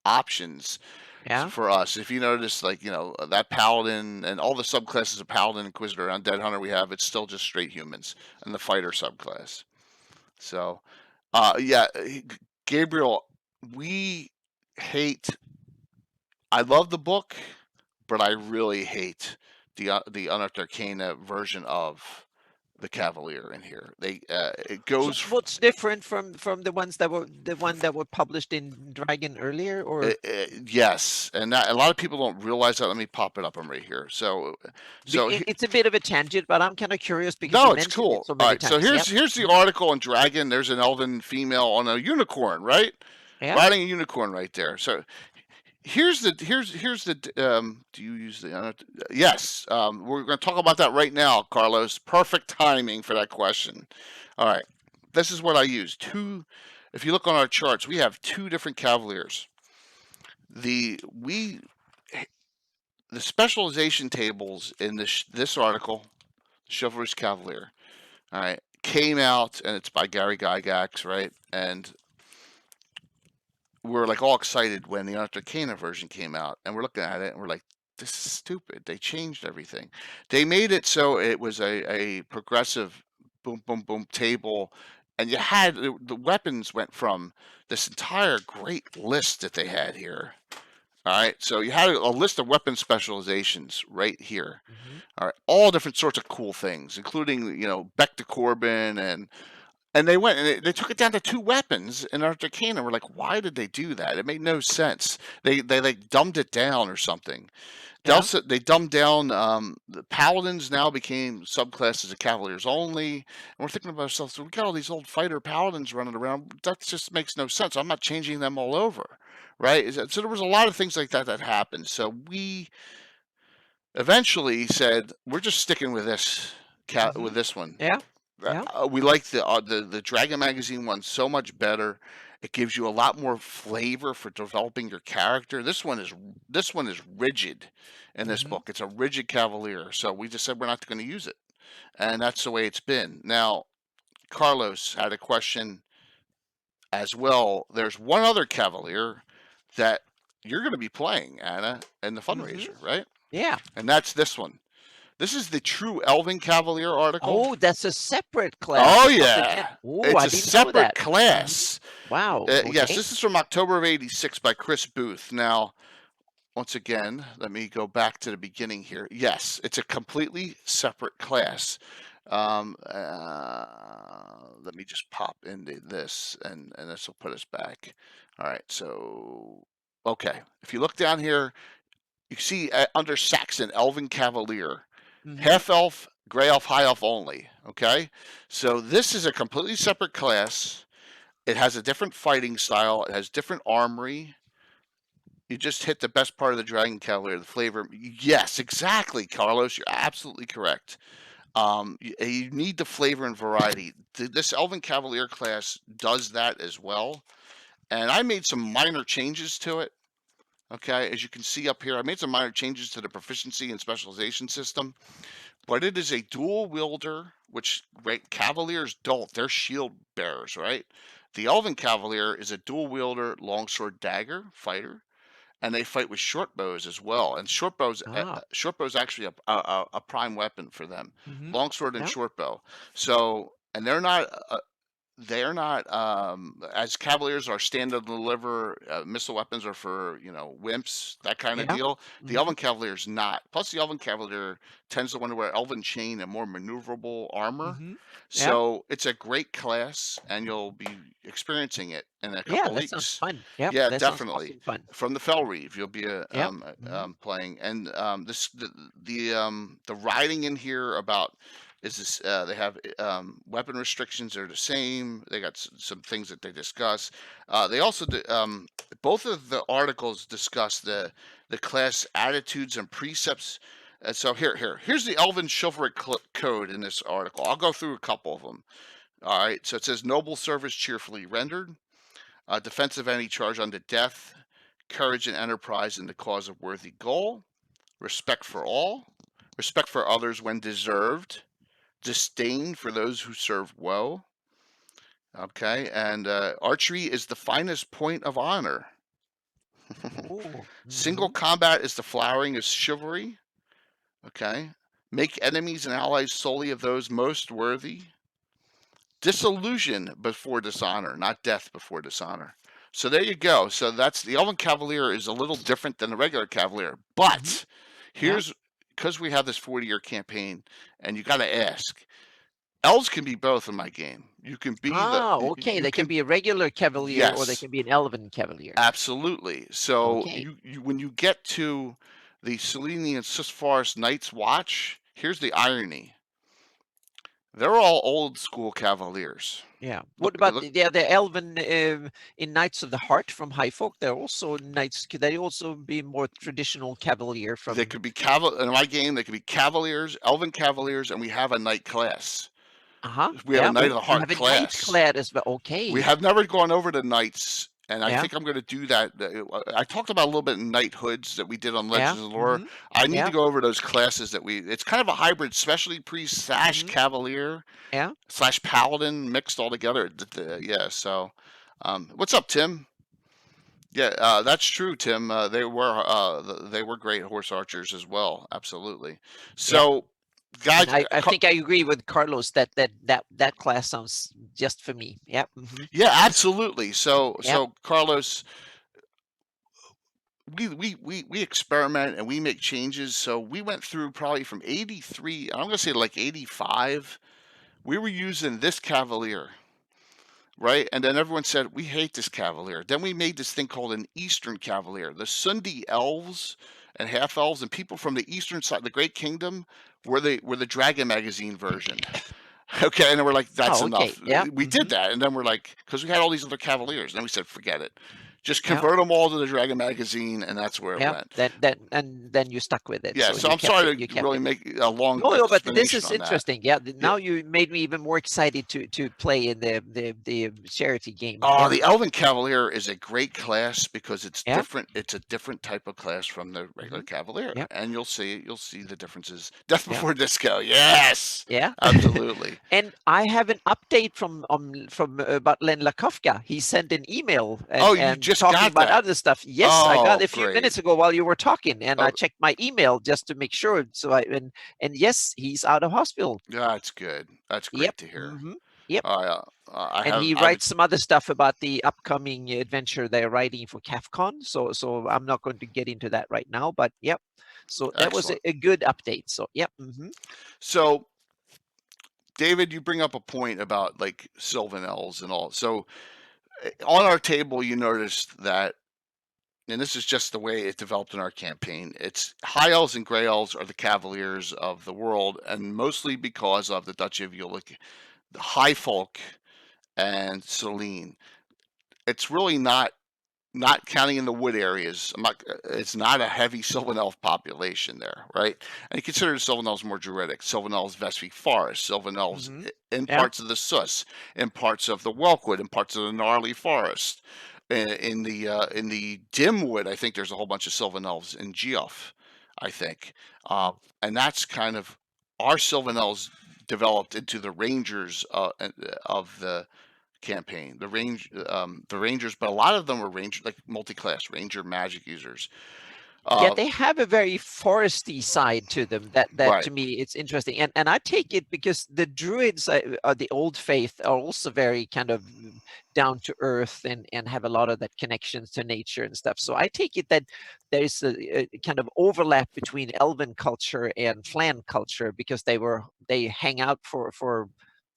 options Yeah. for us. If you notice, like, that paladin and all the subclasses of paladin, inquisitor, undead hunter we have, it's still just straight humans and the fighter subclass. So yeah, Gabriel, we hate I love the book, but I really hate the Unearthed Arcana version of the Cavalier in here. It goes What's different from the ones that were published in Dragon earlier, or yes, and a lot of people don't realize that. Let me pop it up. I'm right here. So it's a bit of a tangent, but I'm kind of curious because no, you it's mentioned cool. it so All many right, so times. here's the article on Dragon. There's an elven female on a unicorn, right? Yeah. Riding a unicorn right there. So here's the do you use the yes, we're going to talk about that right now, Carlos. Perfect timing for that question. All right, this is what I use. If you look on our charts, we have two different cavaliers. The specialization tables in this article, Chivalrous Cavalier, all right, came out, and it's by Gary Gygax, right? And we're like all excited when the Unearthed Arcana version came out, and we're looking at it and we're like, this is stupid. They changed everything. They made it so it was a progressive boom, boom, boom table, and you had the weapons went from this entire great list that they had here. All right, so you had a list of weapon specializations right here. All right, all different sorts of cool things, including Beck to Corbin, and they went and they took it down to two weapons in Arcana. We're like, why did they do that? It made no sense. They like dumbed it down or something. Yeah. They dumbed down. The paladins now became subclasses of cavaliers only, and we're thinking about ourselves. We got all these old fighter paladins running around. That just makes no sense. I'm not changing them all over, right? So there was a lot of things like that happened. So we eventually said we're just sticking with this with this one. Yeah. Yeah. We like the Dragon Magazine one so much better. It gives you a lot more flavor for developing your character. This one is rigid in this book. It's a rigid cavalier. So we just said we're not going to use it, and that's the way it's been. Now, Carlos had a question as well. There's one other cavalier that you're going to be playing, Anna, in the fundraiser, right? Yeah. And that's this one. This is the true Elven Cavalier article. Oh, that's a separate class. Oh, yeah. Ooh, It's a separate class. Wow. Okay. Yes, this is from October of '86 by Chris Booth. Now, once again, let me go back to the beginning here. Yes, it's a completely separate class. Let me just pop into this, and this will put us back. All right, so, okay. If you look down here, you see under Saxon, Elven Cavalier. Half elf, gray elf, high elf only. Okay, so this is a completely separate class. It has a different fighting style. It has different armory. You just hit the best part of the Dragon Cavalier, the flavor. Yes, exactly, Carlos. You're absolutely correct. You need the flavor and variety. This Elven Cavalier class does that as well. And I made some minor changes to it. Okay, as you can see up here, I made some minor changes to the proficiency and specialization system, but it is a dual wielder, which, right, Cavaliers don't. They're shield bearers, right? The Elven Cavalier is a dual wielder, longsword dagger fighter, and they fight with short bows as well. And short bows actually a prime weapon for them, longsword and short bow. So, and they're not they're not as Cavaliers are stand and deliver. Missile weapons are for wimps, that kind of Yeah. deal. The hmm Elven Cavalier's not. Plus, the Elven Cavalier tends to want to wear Elven chain and more maneuverable armor. hmm Yeah. So it's a great class, and you'll be experiencing it in a Yeah. couple That sounds weeks. fun. Yep. Yeah, That sounds definitely. awesome fun. From the Felreave, you'll be Yep. hmm playing, and the writing in here about is this they have weapon restrictions are the same. They got some things that they discuss. They also both of the articles discuss the class attitudes and precepts. So here's the Elven chivalric code in this article. I'll go through a couple of them. All right, so it says noble service cheerfully rendered, defense of any charge unto death, courage and enterprise in the cause of worthy goal, respect for all, respect for others when deserved, disdain for those who serve woe. Okay, and archery is the finest point of honor. Oh. Single combat is the flowering of chivalry. Okay, make enemies and allies solely of those most worthy. Disillusion before dishonor, not death before dishonor. So there you go. So that's the Elven Cavalier is a little different than the regular Cavalier. But Yeah. here's because we have this 40-year campaign, and you got to ask. Elves can be both in my game. You can be Okay. They can be a regular cavalier or they yes, can be an elven cavalier. absolutely. So Okay. you when you get to the Selenian Sisforest Night's Watch, here's the irony. They're all old school Cavaliers. Yeah. What Look, about look, the elven in Knights of the Heart from High Folk? They're also knights. Could they also be more traditional cavalier they from? could be in my game. They could be Cavaliers, Elven Cavaliers, and we have a Knight class. We have a Yeah. Knight of Oh, the you Heart have a knight class. clad as well. We Okay. have never gone over to Knights, and I Yeah. think I'm going to do that. I talked about a little bit in Knighthoods that we did on Yeah. Legends of Lore. hmm I need Yeah. to go over those classes that it's kind of a hybrid, specialty priest / hmm Cavalier Yeah. / Paladin mixed all together. Yeah. So, what's up, Tim? Yeah, that's true, Tim. They were great horse archers as well. Absolutely. Yeah. So, guys, And I think I agree with Carlos that class sounds just for me. Yeah. yeah, absolutely. So Yeah. Carlos, we experiment and we make changes. So we went through probably from 83, I'm gonna say like 85. We were using this Cavalier, right? And then everyone said we hate this Cavalier. Then we made this thing called an Eastern Cavalier. The Sundi elves and half elves and people from the eastern side, the Great Kingdom, were the Dragon magazine version. Okay, and then we're like, that's Oh, okay. enough. Yeah. We did that, and then we're like, because we had all these other Cavaliers, and then we said, forget it. Just Yeah. convert them all to the Dragon magazine, and that's where it Yeah. went. Then you stuck with it. Yeah, So so you I'm kept it. sorry You to kept really it. make a long No, but this explanation is on that. interesting. Yeah. Yeah. Now you made me even more excited to play in the charity game. Oh, Yeah. the Elven Cavalier is a great class because it's Yeah. different. It's a different type of class from the regular Cavalier, Yeah. and you'll see the differences. Death Yeah. before disco, yes, Yeah. absolutely. And I have an update from about Len Lakofka. He sent an email Oh, you and just talking got about that. other stuff. Yes, I got Oh, it a few great. minutes ago while you were talking, and I Oh, checked my email just to make sure. So and yes, he's out of hospital. that's good. That's Yep. great to hear. Yep. I And have he I've writes some other stuff about the upcoming adventure they're writing for CAFCON. So I'm not going to get into that right now, but yep. So that was excellent. a good update. So yep. So, David, you bring up a point about like Sylvan elves and all. So, on our table, you noticed that, and this is just the way it developed in our campaign. It's high elves and gray elves are the Cavaliers of the world, and mostly because of the Duchy of Ulick, the high folk, and Selene. It's really not counting in the wood areas. It's not a heavy Sylvan elf population there, right? And you consider the Sylvan elves more druidic. Sylvan elves Vestry Forest, Sylvan elves in Yeah. parts of the Sus, in parts of the Whelkwood, in parts of the Gnarly Forest. In the Dimwood, I think there's a whole bunch of Sylvan elves in Geoff, I think. And that's kind of our Sylvan elves developed into the Rangers of the campaign, the Rangers, but a lot of them were ranger, like multi-class ranger magic users. Yeah, Uh, they have a very foresty side to them. That right. to me, it's interesting, and I take it because the druids are the old faith are also very kind of down to earth and have a lot of that connections to nature and stuff. So I take it that there's a kind of overlap between Elven culture and Flan culture because they hang out for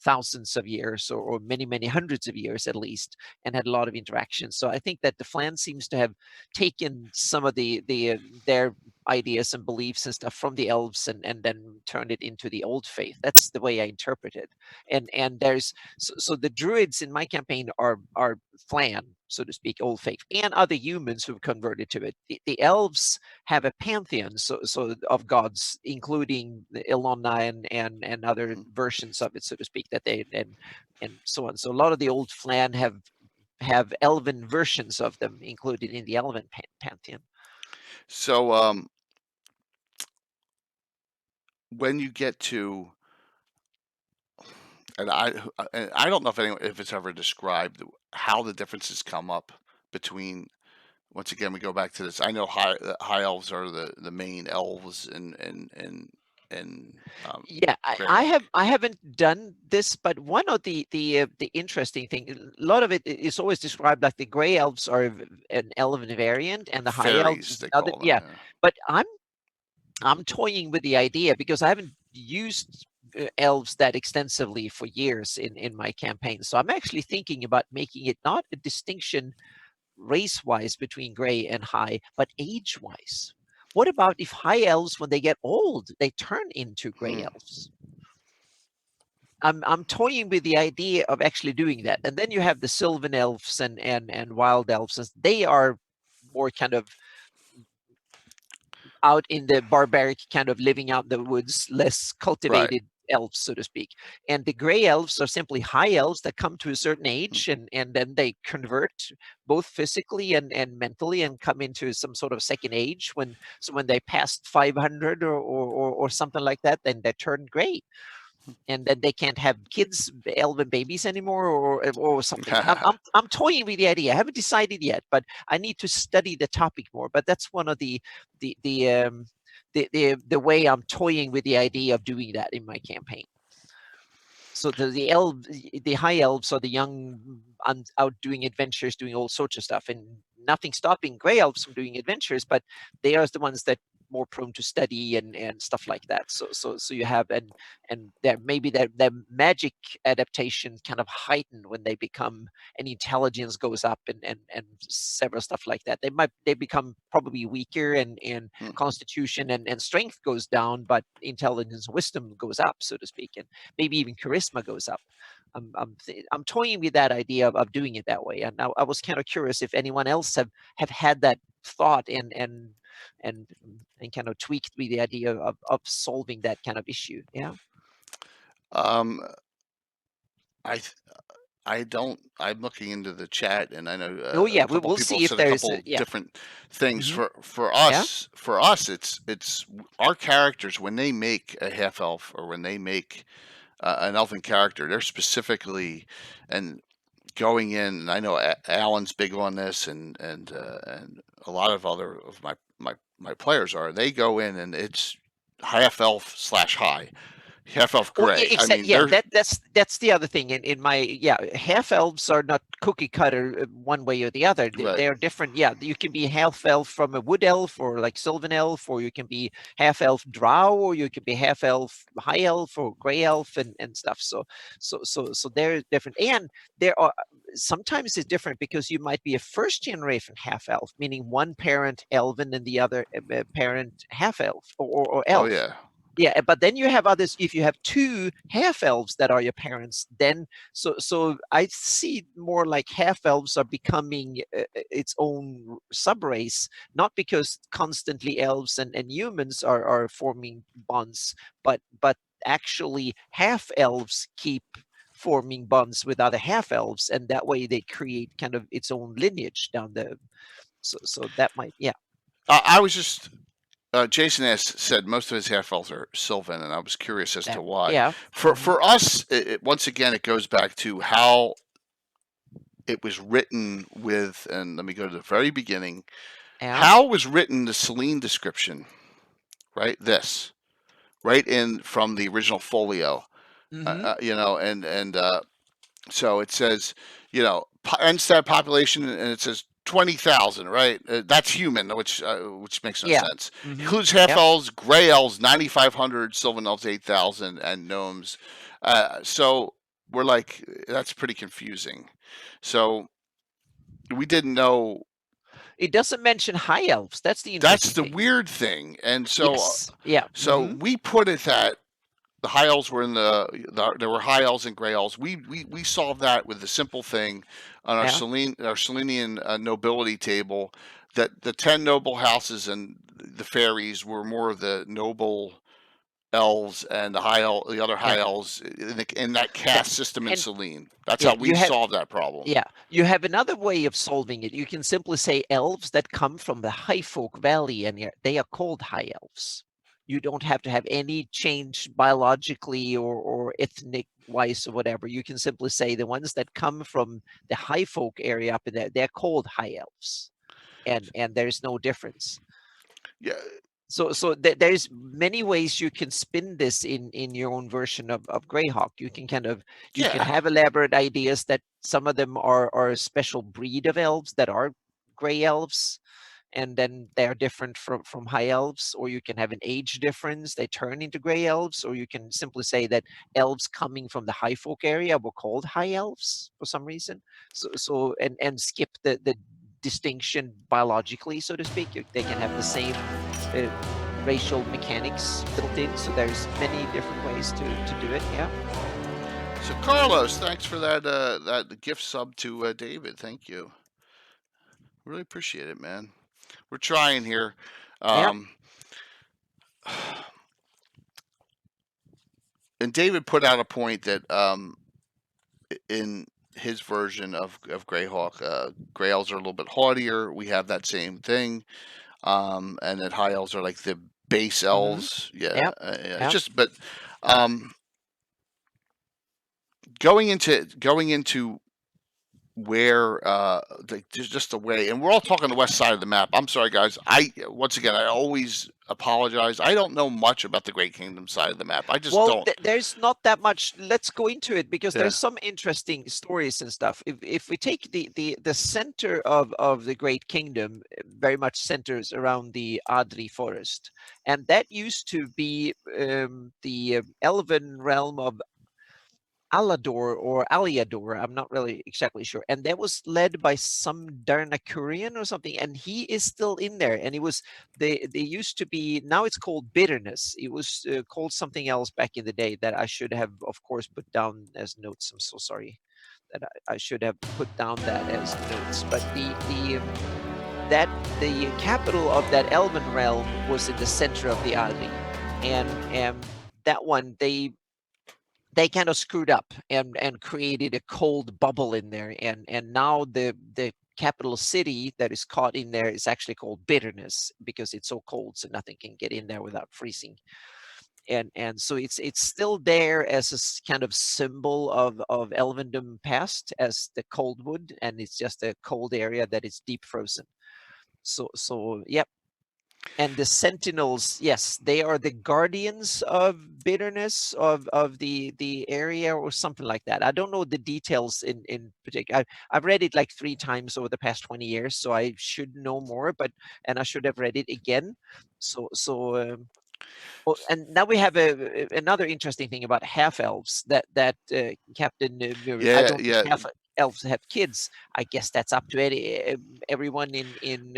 thousands of years or many hundreds of years at least and had a lot of interactions. So I think that the Flan seems to have taken some of their ideas and beliefs and stuff from the elves and then turned it into the old faith. That's the way I interpret it. And there's so the druids in my campaign are Flan, so to speak, old faith, and other humans who've converted to it. The elves have a pantheon so of gods, including the Ilona and other Mhm. versions of it, so to speak, that they and so on. So a lot of the old Flan have elven versions of them included in the elven pantheon. So when you get to, and I don't know if it's ever described how the differences come up between. Once again, we go back to this. I know high elves are the main elves in Yeah, Greyhawk. I haven't done this, but one of the interesting thing, a lot of it is always described like the gray elves are an elven variant, and the high elves Fairies, is they another. call them. Yeah, Yeah. but I'm toying with the idea because I haven't used elves that extensively for years in my campaign. So I'm actually thinking about making it not a distinction race-wise between gray and high, but age-wise. What about if high elves, when they get old, they turn into gray Hmm. elves? I'm toying with the idea of actually doing that. And then you have the Sylvan elves and wild elves, and they are more kind of out in the barbaric kind of living out in the woods, less Right. cultivated elves, so to speak. And the gray elves are simply high elves that come to a certain Hmm. age and then they convert both physically and mentally and come into some sort of second age when they passed 500 or something like that, then they turn gray and then they can't have kids, elven babies anymore, or something. I'm toying with the idea. I haven't decided yet, but I need to study the topic more. But that's one of the way I'm toying with the idea of doing that in my campaign. So the high elves are the young out doing adventures, doing all sorts of stuff, and nothing stopping gray elves from doing adventures, but they are the ones that more prone to study and stuff like that. So you have and that maybe their magic adaptation kind of heightened when they become and intelligence goes up and several stuff like that. They become probably weaker and Hmm. constitution and strength goes down, but intelligence and wisdom goes up, so to speak. And maybe even charisma goes up. I'm toying with that idea of doing it that way, and I was kind of curious if anyone else have had that thought and and kind of tweaked with the idea of solving that kind of issue. Yeah. Um, I th- I don't. I'm looking into the chat, and I know Oh a yeah, couple we'll people see have if said a there's couple yeah. different things. Hmm. For Yeah. us, it's our characters when they make a half elf or when they make an elven character, they're specifically and going in. And I know Alan's big on this, and a lot of other of my players are. They go in and it's half elf slash high, half elf Well, gray. I mean, yeah, they're that's the other thing in my yeah, half elves are not cookie cutter one way or the other. right. They are different. Yeah, you can be half elf from a wood elf or like Sylvan elf, or you can be half elf drow, or you can be half elf high elf or gray elf and stuff. So they're different, and there are sometimes it's different because you might be a first generation half elf, meaning one parent elven and the other parent half elf or Oh elf. yeah. Yeah, but then you have others. If you have two half elves that are your parents, then so I see more like half elves are becoming its own sub race, not because constantly elves and humans are forming bonds, but actually half elves keep forming bonds with other half elves, and that way they create kind of its own lineage down the. So that might yeah. I was just Jason said most of his half elves are Sylvan, and I was curious as to That why. yeah. For Hmm. for us, once again, it goes back to how it was written with, and let me go to the very beginning. Yeah. How was written the Selene description? Right, this right in from the original folio. Mm-hmm. So it says, NSTAT population, and it says 20,000, right? That's human, which makes no Yeah. sense. Mm-hmm. Includes half Yep. elves, gray elves 9,500, Sylvan elves 8,000, and gnomes. So we're like, that's pretty confusing. So we didn't know. It doesn't mention high elves. That's the That's interesting the thing. weird thing, and Yes. Yeah. so Mm-hmm. we put it that the high elves were there were high elves and gray elves. We solved that with the simple thing on our Yeah. Selenian nobility table, that the 10 noble houses and the fairies were more of the noble elves, and the other Yeah. high elves in that Yeah. caste system in And Selene. That's yeah, how we solved that problem. yeah, you have another way of solving it. You can simply say elves that come from the High Folk Valley, and they are called high elves. You don't have to have any change biologically or ethnic wise or whatever. You can simply say the ones that come from the High Folk area up in there, they're called high elves, and there's no difference. Yeah, So there's many ways you can spin this in your own version of Greyhawk. You can you can yeah. have elaborate ideas that some of them are a special breed of elves that are gray elves, and then they're different from high elves, or you can have an age difference, they turn into gray elves, or you can simply say that elves coming from the high folk area were called high elves for some reason. So and skip the distinction biologically, so to speak. They can have the same uh, racial mechanics built in, so there's many different ways to do it. Yeah. So Carlos, thanks for that gift sub to David. Thank you. Really appreciate it, man. We're trying here. Yeah. Um, and David put out a point that in his version of Greyhawk, Grey Elves are a little bit haughtier. We have that same thing, and that High Elves are like the base Mm-hmm. elves. Yeah, Yeah. yeah. It's Yeah. just, but um, going into where just the way, and we're all talking the west side of the map. I'm sorry, guys. I always apologize. I don't know much about the Great Kingdom side of the map. I just Well, don't. there's not that much. Let's go into it because Yeah. there's some interesting stories and stuff. If we take the center of the Great Kingdom, very much centers around the Adri forest, and that used to be the Elven realm of Alador or Aliador, I'm not really exactly sure. And that was led by some Darnakurian or something, and he is still in there. And it was they used to be, now it's called bitterness. It was called something else back in the day that I should have, of course, put down as notes. I'm so sorry that I should have put down that as notes. But that the capital of that Elven realm was in the center of the Adri, and that one they kind of screwed up and created a cold bubble in there, and now the capital city that is caught in there is actually called bitterness because it's so cold, so nothing can get in there without freezing. And so it's still there as a kind of symbol of Elvendom past as the cold wood, and it's just a cold area that is deep frozen. So yep. And the sentinels, yes, they are the guardians of bitterness of the area or something like that. I don't know the details in particular. I've read it like 3 times over the past 20 years, so I should know more, and I should have read it again. And now we have another interesting thing about half elves that Captain I Yeah, don't think yeah. half elves have kids. I guess that's up to everyone in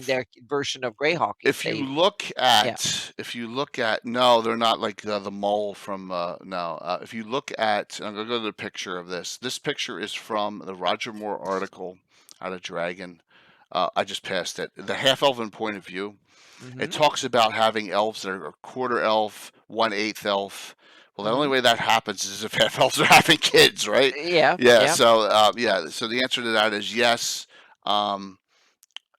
their version of Greyhawk if If you they. look Yeah. at, no, they're not like the mole from no. If you look at, I'm gonna go to the picture of this. This picture is from the Roger Moore article out of Dragon. I just passed it. The half elven point of view. It Mm-hmm. talks about having elves that are a quarter elf, 1/8 elf. Well, the only Mm-hmm. way that happens is if half elves are having kids, right? Yeah. Yeah. Yeah. So yeah. So the answer to that is yes. Um,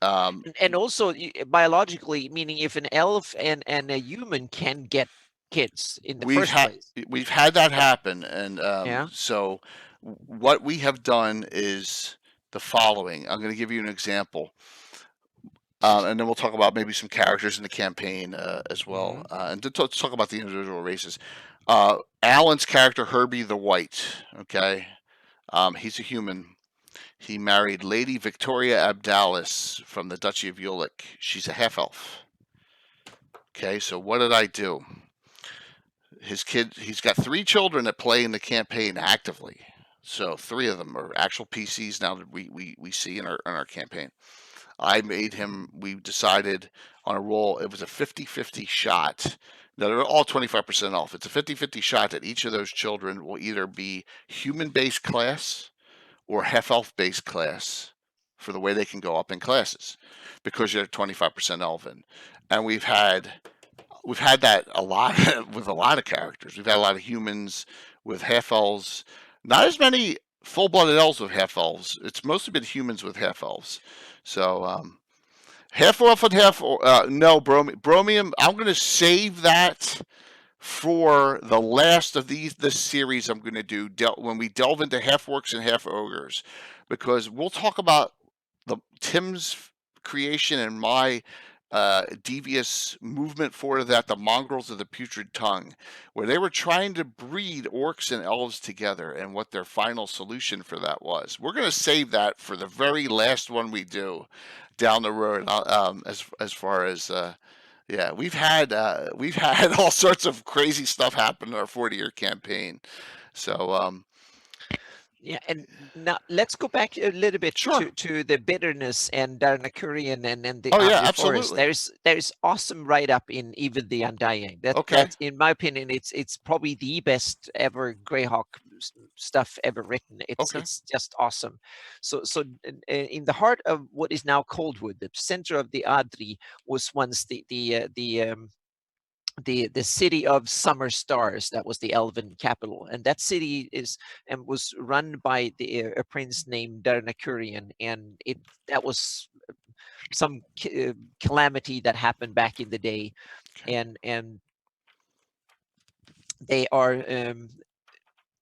um, And also biologically, meaning if an elf and a human can get kids in the we've first had place. we've had that Yeah. happen, and Yeah. so what we have done is the following. I'm going to give you an example. And then we'll talk about maybe some characters in the campaign as well, and to talk about the individual races. Alan's character, Herbie the White. Okay, he's a human. He married Lady Victoria Abdalis from the Duchy of Ulick. She's a half elf. Okay, so what did I do? He's got 3 children that play in the campaign actively. So 3 of them are actual PCs now that we see in our campaign. We decided on a roll, it was a 50-50 shot. Now, they're all 25% off. It's a 50-50 shot that each of those children will either be human-based class or half-elf-based class for the way they can go up in classes because they're 25% elven. And we've had that a lot with a lot of characters. We've had a lot of humans with half-elves. Not as many full-blooded elves with half-elves. It's mostly been humans with half-elves. So, half elf and half no bromium. I'm going to save that for the last of this series. I'm going to do when we delve into half orcs and half ogres, because we'll talk about Tim's creation and my devious movement for that, the mongrels of the putrid tongue, where they were trying to breed orcs and elves together and what their final solution for that was. We're going to save that for the very last one we do down the road. As far as yeah, we've had all sorts of crazy stuff happen in our 40-year campaign. So Yeah, and now let's go back a little bit Sure. to the bitterness and Darnakurian and the Oh, yeah, Ugly Forest. absolutely. There's awesome write up in Even the Undying. Okay. That's in my opinion, it's probably the best ever Greyhawk stuff ever written. Okay. It's just awesome. So in the heart of what is now Coldwood, the center of the Adri, was once the city of summer stars. That was the Elven capital, and that city was run by a prince named Darnakurian, and that was some calamity that happened back in the day. Okay. And they are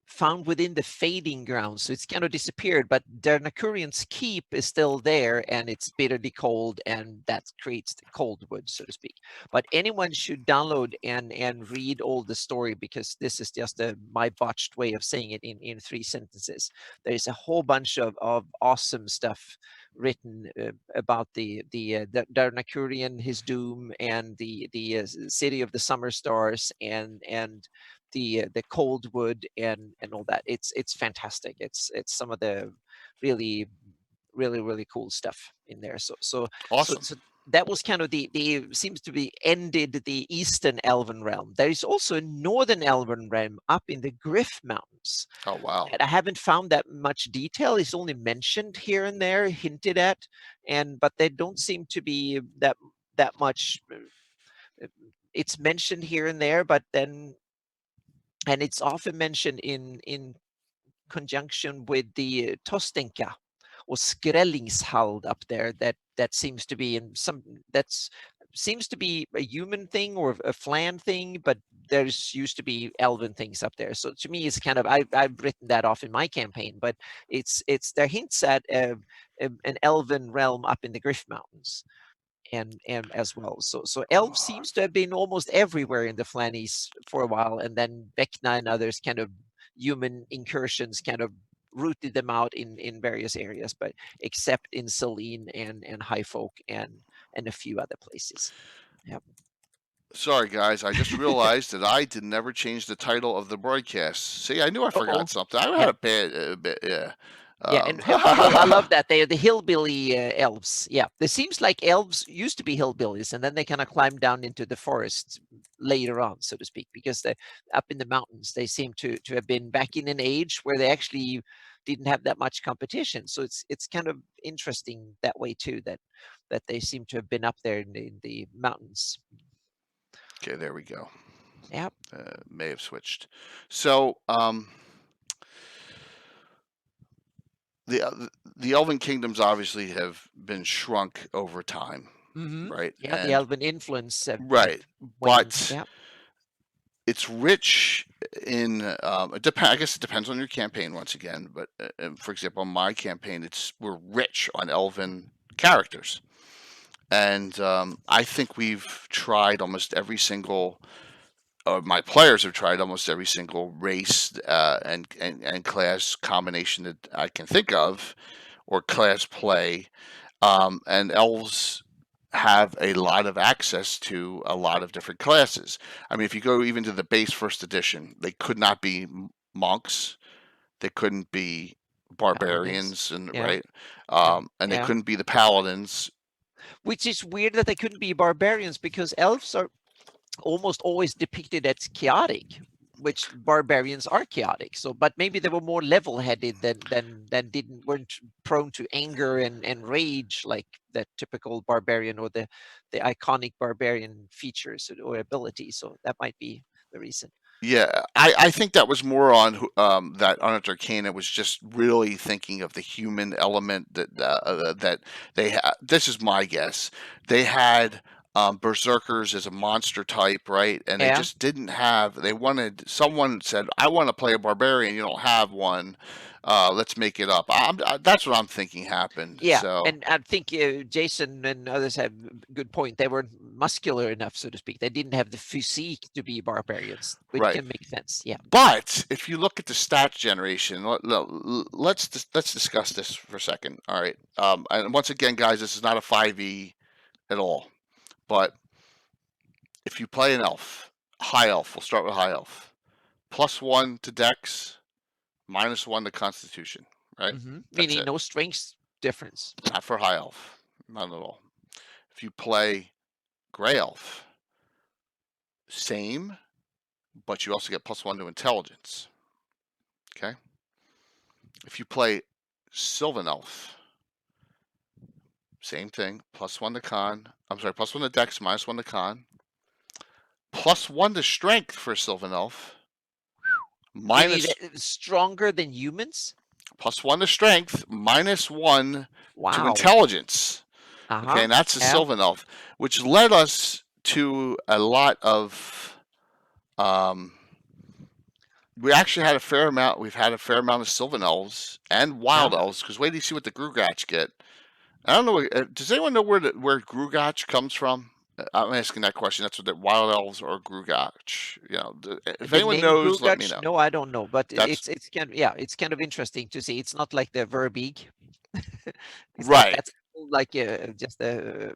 found within the fading ground, so it's kind of disappeared, but Darnakurian's keep is still there, and it's bitterly cold, and that creates the cold wood, so to speak. But anyone should download and read all the story, because this is just my botched way of saying it in 3 sentences. There's a whole bunch of awesome stuff written about the Darnakurian, his doom, and the city of the summer stars, and the cold wood and all that. It's fantastic. It's some of the really cool stuff in there. So Awesome. that was kind of the seems to be ended the eastern Elven realm. There is also a northern Elven realm up in the Griff Mountains. Oh, wow. And I haven't found that much detail. It's only mentioned here and there, hinted at, but they don't seem to be that much. It's mentioned here and there, but then, and it's often mentioned in conjunction with the Tostenka or Skrellingshald up there. That seems to be seems to be a human thing or a Flan thing, but there's used to be Elven things up there. So to me, it's kind of I've written that off in my campaign, but it's there hints at an Elven realm up in the Griff Mountains. And as well. So Elves seems to have been almost everywhere in the Flannies for a while, and then Vecna and others kind of human incursions kind of rooted them out in various areas, but except in Selene and High Folk and a few other places. Yep. Sorry, guys. I just realized that I did never change the title of the broadcast. See, I knew I forgot something. I had a bit, yeah. Yeah, and I love that they are the hillbilly elves. Yeah, it seems like elves used to be hillbillies, and then they kind of climbed down into the forest later on, so to speak, because up in the mountains they seem to have been back in an age where they actually didn't have that much competition. So it's kind of interesting that way too, that they seem to have been up there in the mountains. Okay, there we go. Yep. May have switched. So, the Elven kingdoms obviously have been shrunk over time, right? Yeah, the Elven influence. Right, but yeah. it's rich in. I guess it depends on your campaign once again. But for example, on my campaign, we're rich on Elven characters, And I think we've tried almost every single, or my players have tried almost every single race and class combination that I can think of, or class play. And elves have a lot of access to a lot of different classes. I mean, if you go even to the base first edition, they could not be monks, they couldn't be Paladins. barbarians, and Yeah. right, and they Yeah. couldn't be the paladins. Which is weird that they couldn't be barbarians, because elves are almost always depicted as chaotic, which barbarians are chaotic. So, but maybe they were more level-headed than weren't prone to anger and rage like the typical barbarian, or the iconic barbarian features or abilities. So that might be the reason. Yeah, I think that was more on that Onyx Arcana was just really thinking of the human element that they had. This is my guess. They had berserkers as a monster type, right? And they Yeah. just didn't have. They wanted someone said, "I want to play a barbarian. You don't have one. Let's make it up." That's what I'm thinking happened. Yeah, So and I think Jason and others have a good point. They weren't muscular enough, so to speak. They didn't have the physique to be barbarians, which right. can make sense. Yeah. But if you look at the stats generation, let's discuss this for a second. All right. And once again, guys, this is not a 5e at all. But if you play an elf, high elf, we'll start with high elf. +1 to Dex, -1 to Constitution. Right. That's Meaning it. no strength difference. Not for high elf. Not at all. If you play gray elf, same, but you also get +1 to intelligence. Okay. If you play Sylvan elf, same thing, +1 to con. I'm sorry, +1 to Dex, -1 to con. +1 to strength for Sylvan elf. Meaning Minus stronger than humans. +1 to strength, -1 to Wow. intelligence. Okay, and that's a Yeah. Sylvan elf, which led us to a lot of. We actually had a fair amount. We've had a fair amount of Sylvan elves and wild elves. Because wait till you see what the Gruumsh get. I don't know. Does anyone know where Gruumsh comes from? I'm asking that question. That's what the wild elves or Gruumsh. You know, if The anyone name knows, let me Gruumsh? know. No, I don't know, but That's it's kind of, yeah, it's kind of interesting to see. It's not like the Verbeeg. It's not right. that like just a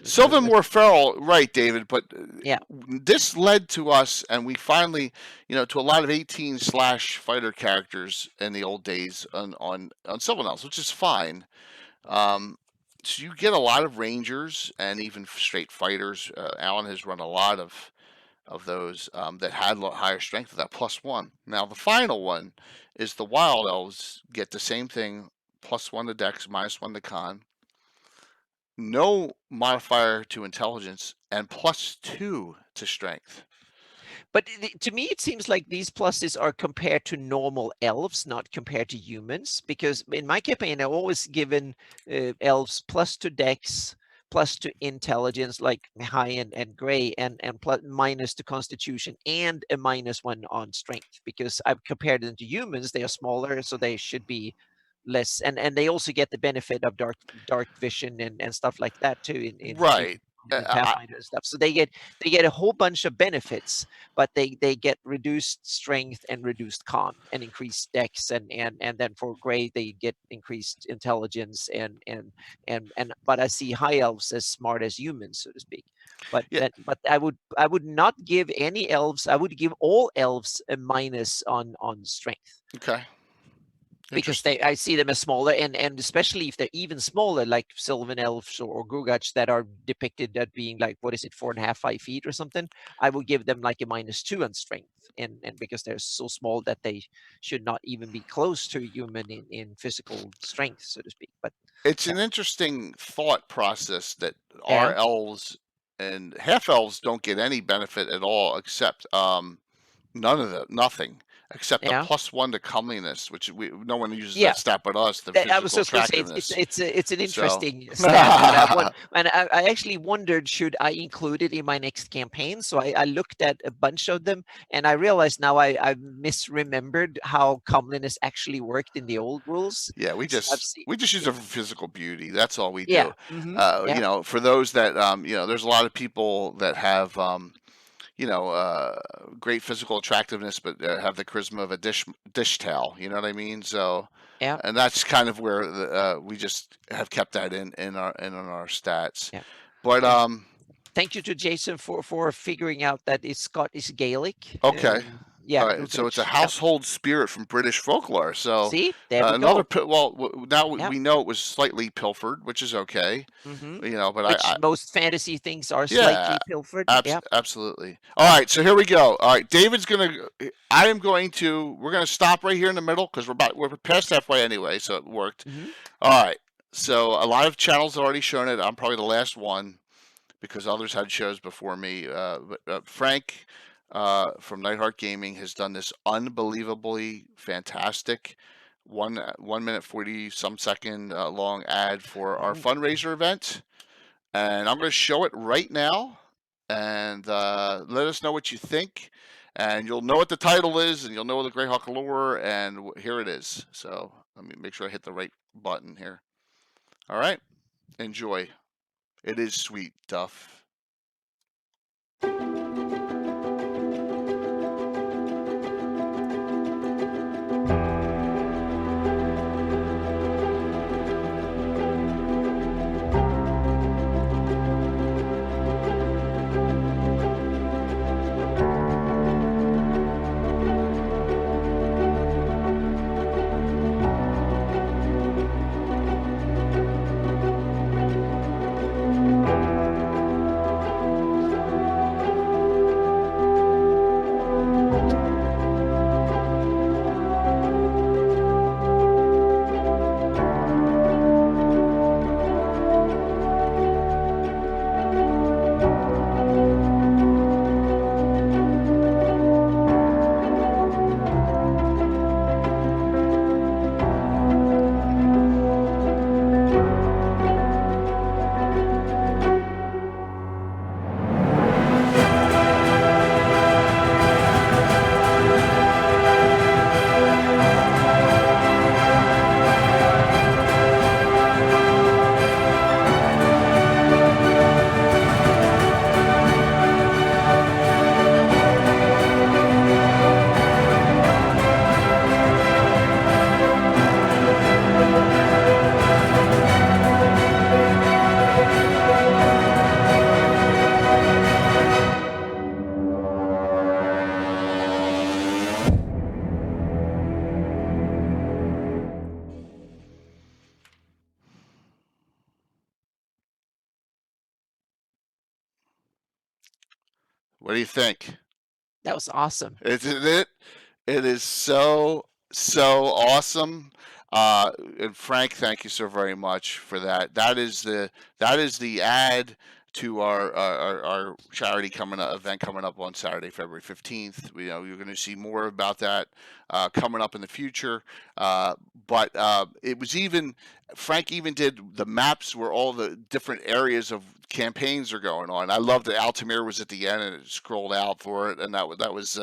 Sylvan more feral, right, David? But yeah. this led to us, and we finally, to a lot of 18/fighter characters in the old days on Sylvan elves, which is fine. So you get a lot of rangers and even straight fighters. Alan has run a lot of those that had higher strength with that +1. Now the final one is the wild elves get the same thing, +1 to Dex, -1 to con, no modifier to intelligence, and +2 to strength. But to me, it seems like these pluses are compared to normal elves, not compared to humans. Because in my campaign, I've always given elves +2 Dex, +2 intelligence, like high and gray, and -2 to constitution, and a -1 on strength. Because I've compared them to humans, they are smaller, so they should be less, and they also get the benefit of dark vision and stuff like that too in Right. Pathfinder and stuff. So they get a whole bunch of benefits, but they get reduced strength and reduced con and increased dex, and then for gray they get increased intelligence and but I see high elves as smart as humans, so to speak. But Yeah. but I would not give any elves. I would give all elves a minus on strength, Okay. because Interesting. I see them as smaller, and especially if they're even smaller, like Sylvan elves or Gruumsh that are depicted as being like, what is it, 4.5, 5 feet or something, I would give them like a -2 on strength, and because they're so small that they should not even be close to human in physical strength, so to speak. But It's yeah. an interesting thought process that our Yeah. elves and half elves don't get any benefit at all, except nothing. except the Yeah. +1 to comeliness, which no one uses Yeah. that stat but us. The I was physical just going to say attractiveness. it's an So- interesting stat, and I actually wondered, should I include it in my next campaign? So I looked at a bunch of them, and I realized now I misremembered how comeliness actually worked in the old rules. Yeah, we So I've just seen, use it for physical beauty. That's all we yeah, do. yeah, You know, for those that you know, there's a lot of people that have you know, great physical attractiveness, but have the charisma of a dish towel. You know what I mean? So, yeah, and that's kind of where we just have kept that in our stats. yeah. But Thank you to Jason for figuring out that it's Scottish Gaelic. okay. Yeah, All right, so it's a which, yeah. household spirit from British folklore. So See, there we another go. now Yeah. we know it was slightly pilfered, which is okay. Mm-hmm. You know, but Which I most fantasy things are yeah, slightly pilfered. Yeah. absolutely. All right, so here we go. All right, David's gonna. I am going to. We're gonna stop right here in the middle because we're past halfway anyway, so it worked. Mm-hmm. All right, so a lot of channels have already shown it. I'm probably the last one because others had shows before me. But Frank from Nightheart Gaming has done this unbelievably fantastic 1 minute 40 some second long ad for our fundraiser event, and I'm going to show it right now, and let us know what you think, and you'll know what the title is, and you'll know the Greyhawk lore, and here it is. So let me make sure I hit the right button here. All right, enjoy. It is sweet, Duff. What do you think? That was awesome. Isn't it? It is so awesome. And Frank, thank you so very much for that. That is the ad to our charity event coming up on Saturday, February 15th. You know, you're going to see more about that coming up in the future. But it was even Frank even did the maps where all the different areas of campaigns are going on. I love that Altamir was at the end and it scrolled out for it, and that was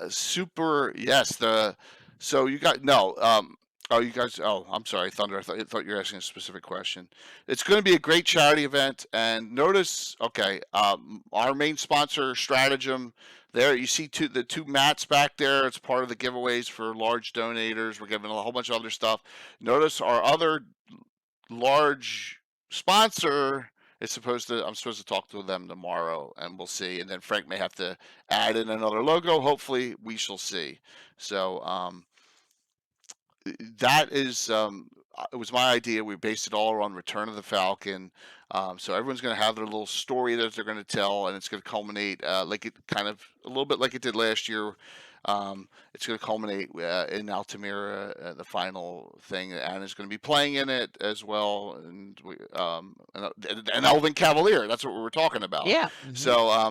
super. Yes, so you got no. Oh, you guys. Oh, I'm sorry, Thunder. I thought you were asking a specific question. It's going to be a great charity event, and notice. Okay, our main sponsor, Stratagem. There, you see the two mats back there. It's part of the giveaways for large donators. We're giving a whole bunch of other stuff. Notice our other large sponsor is I'm supposed to talk to them tomorrow, and we'll see. And then Frank may have to add in another logo. Hopefully, we shall see. So that is it was my idea. We based it all around Return of the Falcon. So everyone's going to have their little story that they're going to tell, and it's going to culminate like it kind of a little bit like it did last year It's going to culminate in Altamira, the final thing. Anna's going to be playing in it as well, and an Elven Cavalier. That's what we were talking about. Yeah. So, I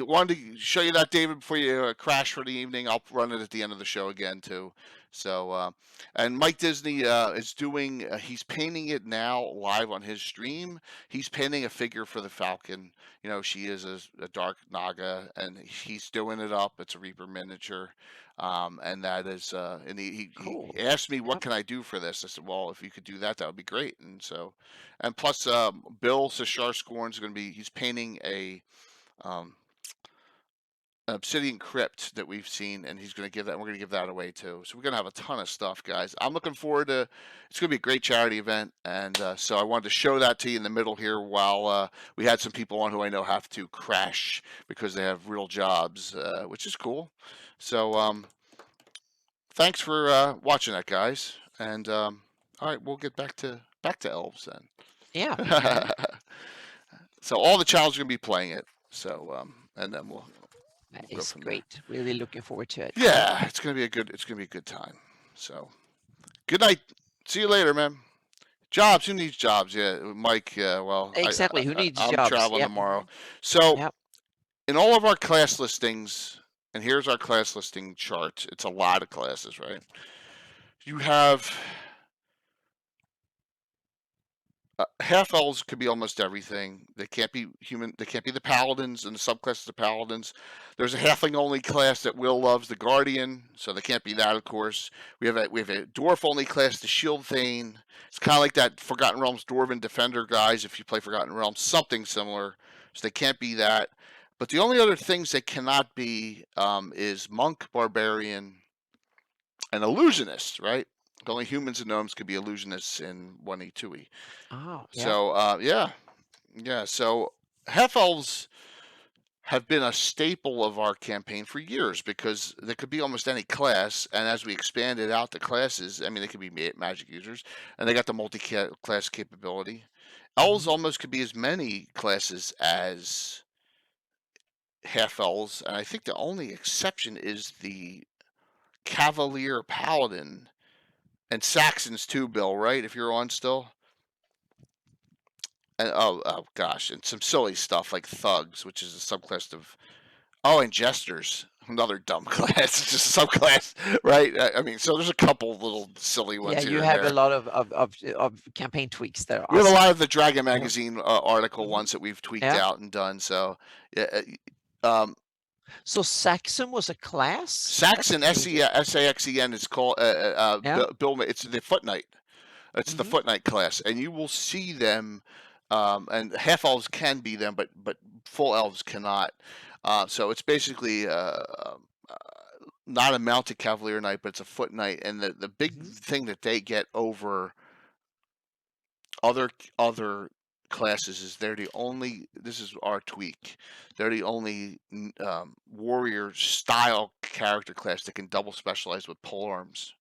wanted to show you that, David, before you crash for the evening. I'll run it at the end of the show again too. So, and Mike Disney is doing. He's painting it now live on his stream. He's painting a figure for the Falcon. You know, she is a dark Naga, and he's doing it up. It's a Reaper miniature, and that is. And Cool. he asked me, "What can I do for this?" I said, "Well, if you could do that, that would be great." And so, and plus, Bill Sashar Scorn is going to be. He's painting a. Obsidian crypt that we've seen, and he's going to give that. We're going to give that away too. So we're going to have a ton of stuff, guys. I'm looking forward to. It's going to be a great charity event, and so I wanted to show that to you in the middle here while we had some people on who I know have to crash because they have real jobs, which is cool. So thanks for watching that, guys. And all right, we'll get back to Elves then. Yeah. So all the child's going to be playing it. So and then we'll. It's great. Really looking forward to it. Yeah, it's gonna be a good time. So, good night. See you later, man. Jobs. Who needs jobs? Yeah, Mike. Well, Exactly. Who needs I'm jobs? traveling Yep. tomorrow. So, Yep. in all of our class listings, and here's our class listing chart. It's a lot of classes, right? You have half elves could be almost everything. They can't be human. They can't be the paladins and the subclasses of paladins. There's a halfling only class that Will loves, the guardian, so they can't be that, of course. We have a dwarf only class, the shield thane. It's kind of like that Forgotten Realms dwarven defender guys. If you play Forgotten Realms, something similar. So they can't be that. But the only other things they cannot be is monk, barbarian, and illusionist, right? Only humans and gnomes could be illusionists in 1E, 2E. Oh, yeah. So yeah. So half elves have been a staple of our campaign for years because they could be almost any class, and as we expanded out the classes, I mean, they could be magic users, and they got the multi-class capability. Elves almost could be as many classes as half elves, and I think the only exception is the cavalier paladin. And Saxons too, Bill, right? If you're on still. And oh gosh, and some silly stuff like thugs, which is a subclass of. Oh, and jesters, another dumb class. It's just a subclass, right? I mean, so there's a couple little silly ones. Yeah, here you and have there. a lot of campaign tweaks there. We have a Awesome. lot of the Dragon Magazine article ones that we've tweaked Yeah. out and done. So, yeah. So Saxon was a class. Saxon, SAXEN is called. Bill, it's the Foot Knight. It's the Foot Knight class, and you will see them. And half elves can be them, but full elves cannot. So it's basically not a mounted cavalier knight, but it's a foot knight. And the big thing that they get over other classes is they're the only. This is our tweak. They're the only warrior style character class that can double specialize with pole arms.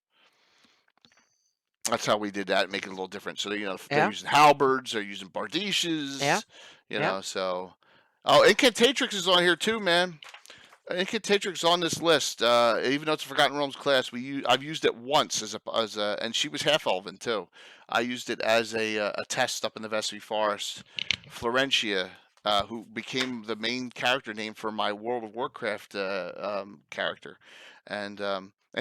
That's how we did that, make it a little different. So they're using halberds, they're using bardishes, so. Oh, Incantatrix is on here too, man. Incantatrix on this list, even though it's a Forgotten Realms class. I've used it once as a, and she was half elven too. I used it as a test up in the Vespi Forest. Florentia, who became the main character name for my World of Warcraft character, and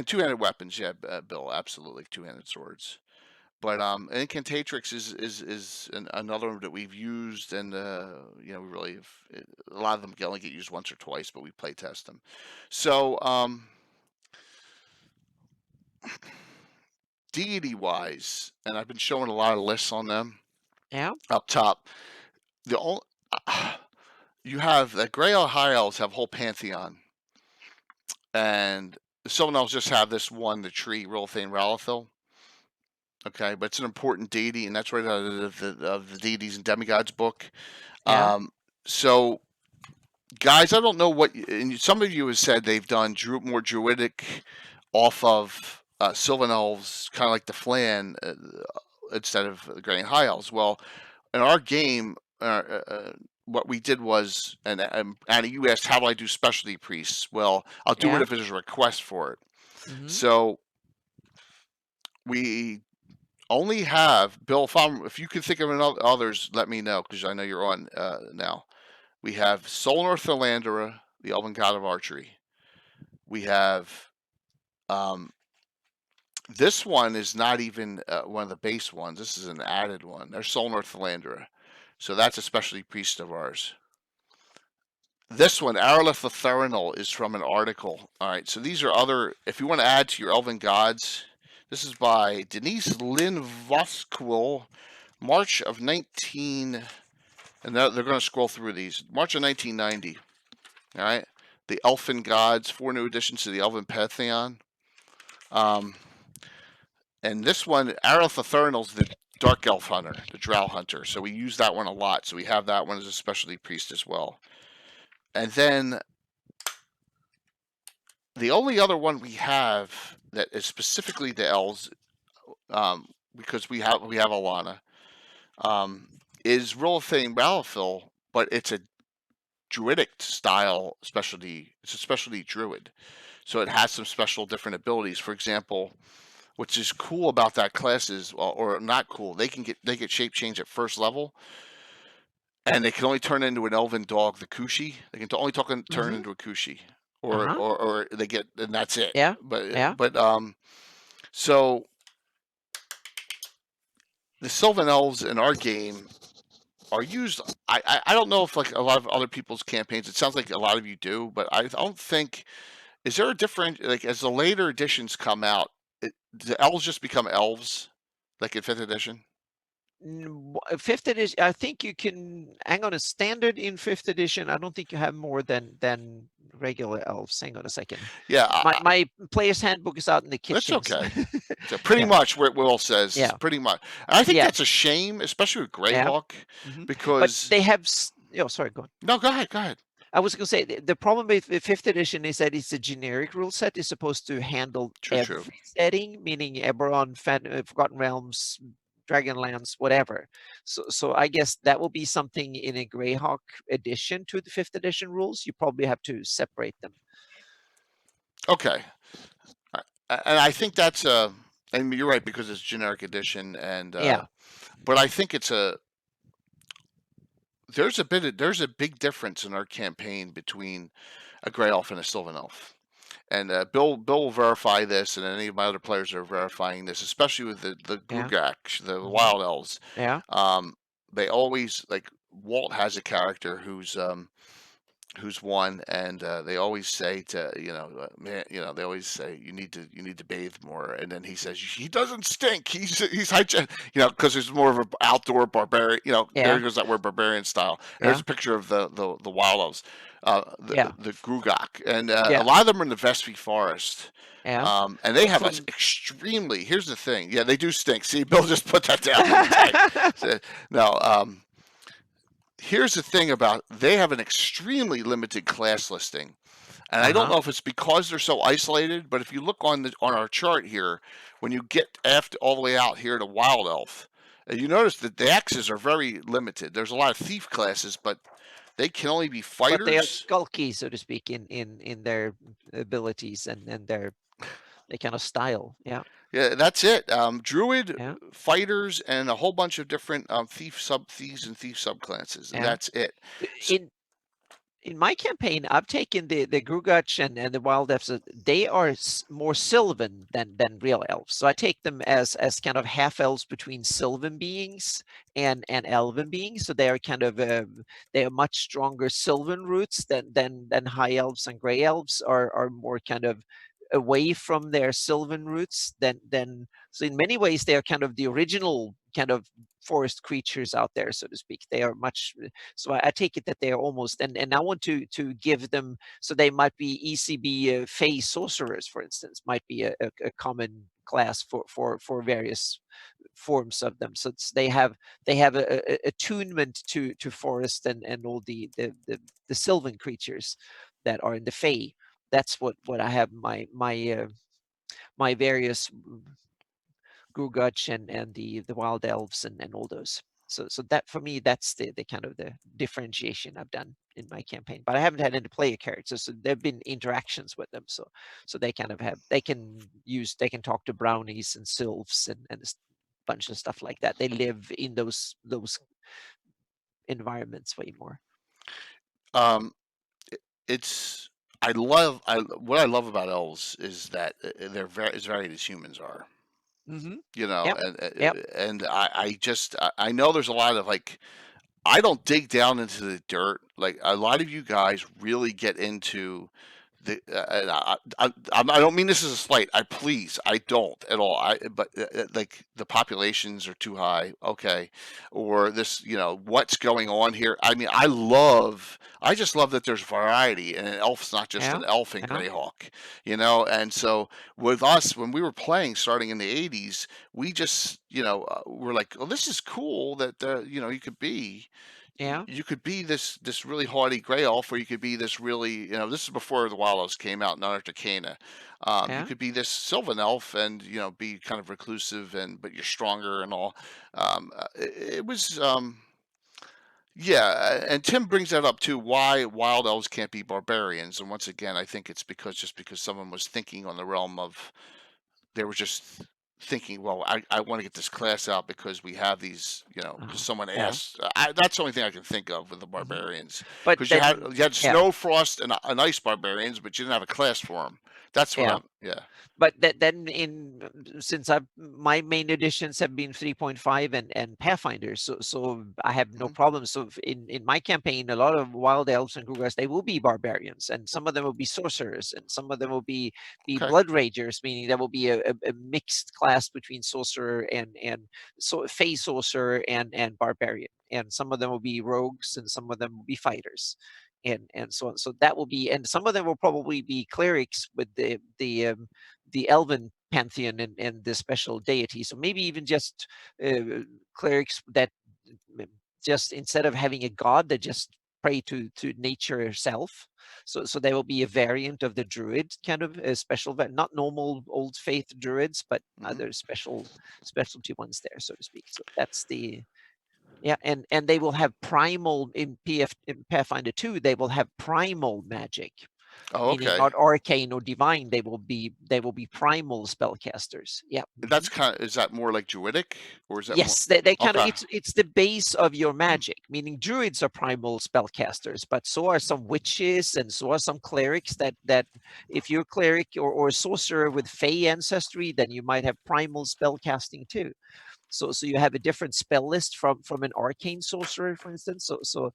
two-handed weapons, yeah, Bill, absolutely, two-handed swords. But Incantatrix is another one that we've used, and we really have, a lot of them only get used once or twice, but we play test them. So deity-wise, and I've been showing a lot of lists on them. Yeah. Up top, you have the Greyhawk High Elves have a whole pantheon, and the Sylvan Elves just have this one, the tree, Rolthane Ralathil. Okay, but it's an important deity, and that's right out of the deities and demigods book. Yeah. So, guys, I don't know what, and some of you have said they've done more druidic off of Sylvan Elves, kind of like the Flan, instead of the Greyhawk High Elves. Well, in our game, what we did was, and Annie, you asked how do I do specialty priests? Well, I'll do it if there's a request for it. So we only have Bill. If you can think of others, let me know because I know you're on now. We have Sol Northalandera, the Elven god of archery. We have this one is not even one of the base ones. This is an added one. There's Sol Northalandera. So that's a specialty priest of ours. This one, Aralith the Taranal, is from an article. All right, so these are other, if you want to add to your Elven Gods, this is by Denise Lynn Vosquil, March of 19, and they're going to scroll through these, March of 1990. All right, the Elfin Gods, 4 new additions to the Elven Pantheon. And this one, Aralith the Taranal, is the Dark Elf Hunter, the Drow Hunter. So we use that one a lot. So we have that one as a specialty priest as well. And then the only other one we have that is specifically the elves, because we have Alana, is Roleplaying Balafil, but it's a druidic style specialty. It's a specialty druid, so it has some special different abilities. For example, which is cool about that class is, or not cool, they get shape change at first level. And they can only turn into an elven dog, the Kushi. They can only turn into a Kushi, or they get, and that's it. Yeah. But so the Sylvan elves in our game are used. I don't know if like a lot of other people's campaigns. It sounds like a lot of you do, but I don't think. Is there a different, like, as the later editions come out, do elves just become elves, like in 5th edition? 5th edition, I think you can hang on a standard in 5th edition. I don't think you have more than regular elves. Hang on a second. Yeah, my player's handbook is out in the kitchen. That's okay. So pretty much what Will says. Yeah. Pretty much. And I think that's a shame, especially with Greyhawk, because but they have. Oh, sorry. Go on. No, go ahead. Go ahead. I was going to say the problem with the 5th edition is that it's a generic rule set. It's supposed to handle every setting, meaning Eberron, Forgotten Realms, Dragonlance, whatever. So I guess that will be something in a Greyhawk addition to the 5th edition rules. You probably have to separate them. Okay. And I think that's and you're right because it's generic edition, and but I think it's there's a big difference in our campaign between a Grey Elf and a Sylvan Elf. And Bill will verify this, and any of my other players are verifying this, especially with the Grugak, the Wild Elves. Yeah. They always, like, Walt has a character who's one, and they always say to they always say you need to bathe more, and then he says he doesn't stink. He's hygienic, because there's more of an outdoor barbarian. There goes that word barbarian style. There's a picture of the Wild Elves. The Grugak, and a lot of them are in the Vestry Forest. And they have an extremely. Here's the thing. Yeah, they do stink. See, Bill just put that down. No, here's the thing about they have an extremely limited class listing, and I don't know if it's because they're so isolated. But if you look on our chart here, when you get all the way out here to Wild Elf, you notice that the X's are very limited. There's a lot of thief classes, but they can only be fighters. But they are skulky, so to speak, in their abilities and their kind of style. Yeah. Yeah, that's it. Druid, fighters, and a whole bunch of different thieves and thief subclasses, and that's it. In my campaign, I've taken the Grugach and the Wild Elves. They are more Sylvan than real elves. So I take them as kind of half elves between Sylvan beings and Elven beings. So they are kind of they are much stronger Sylvan roots than High Elves and Grey Elves are more kind of away from their Sylvan roots than so in many ways they are kind of the original kind of forest creatures out there, so to speak. They are much, so I take it that they are almost, and I want to give them, so they might be ECB Fey sorcerers, for instance, might be a common class for various forms of them. So they have a attunement to forest and all the Sylvan creatures that are in the Fey. That's what I have my various Grugach and the Wild Elves and all those. So that for me, that's the kind of the differentiation I've done in my campaign. But I haven't had any player characters, so there've been interactions with them. So they kind of have they can talk to brownies and sylphs and a bunch of stuff like that. They live in those environments way more. It's what I love about elves is that they're as varied as humans are. Mm-hmm. You know, Yep. Yep. and I know there's a lot of like I don't dig down into the dirt. Like a lot of you guys really get into the. And I don't mean this as a slight. I don't at all. But like the populations are too high. Okay, or this, what's going on here? I mean, I just love that there's variety, and an elf's not just Yeah. an elf in Yeah. Greyhawk, And so with us, when we were playing, starting in the '80s, we just, we're like, oh, this is cool that you could be. Yeah. You could be this really haughty gray elf, or you could be this really, this is before the Wild Elves came out in Arcticana. You Yeah. could be this Sylvan elf and be kind of reclusive but you're stronger and all. It was yeah, and Tim brings that up too. Why wild elves can't be barbarians? And once again, I think it's because someone was thinking on the realm of they were just thinking, well, I want to get this class out because we have these, because someone Yeah. asked. That's the only thing I can think of with the Mm-hmm. barbarians, But because then, you had yeah. snow, frost, and ice barbarians, but you didn't have a class for them. That's what Yeah. yeah. But then since my main editions have been 3.5 and Pathfinder, so I have no Mhm. problem. So in my campaign, a lot of wild elves and Grugas, they will be barbarians, and some of them will be sorcerers, and some of them will be Okay. blood ragers, meaning there will be a mixed class between sorcerer and so fey sorcerer and barbarian, and some of them will be rogues, and some of them will be fighters. And so on. So that will be, and some of them will probably be clerics with the Elven pantheon and the special deity. So maybe even just clerics that just instead of having a god, they just pray to nature herself. So there will be a variant of the druid, kind of a special, not normal old faith druids, but Mhm. other specialty ones there, so to speak. So that's the yeah, and they will have primal in Pathfinder 2. They will have primal magic, Oh, meaning okay. not arcane or divine. They will be primal spellcasters. Yeah. That's is that more like druidic, or is that more? Yes, they kind of Okay. it's the base of your magic, meaning druids are primal spellcasters, but so are some witches and so are some clerics that if you're a cleric or a sorcerer with fey ancestry, then you might have primal spellcasting too. So you have a different spell list from an arcane sorcerer, for instance. So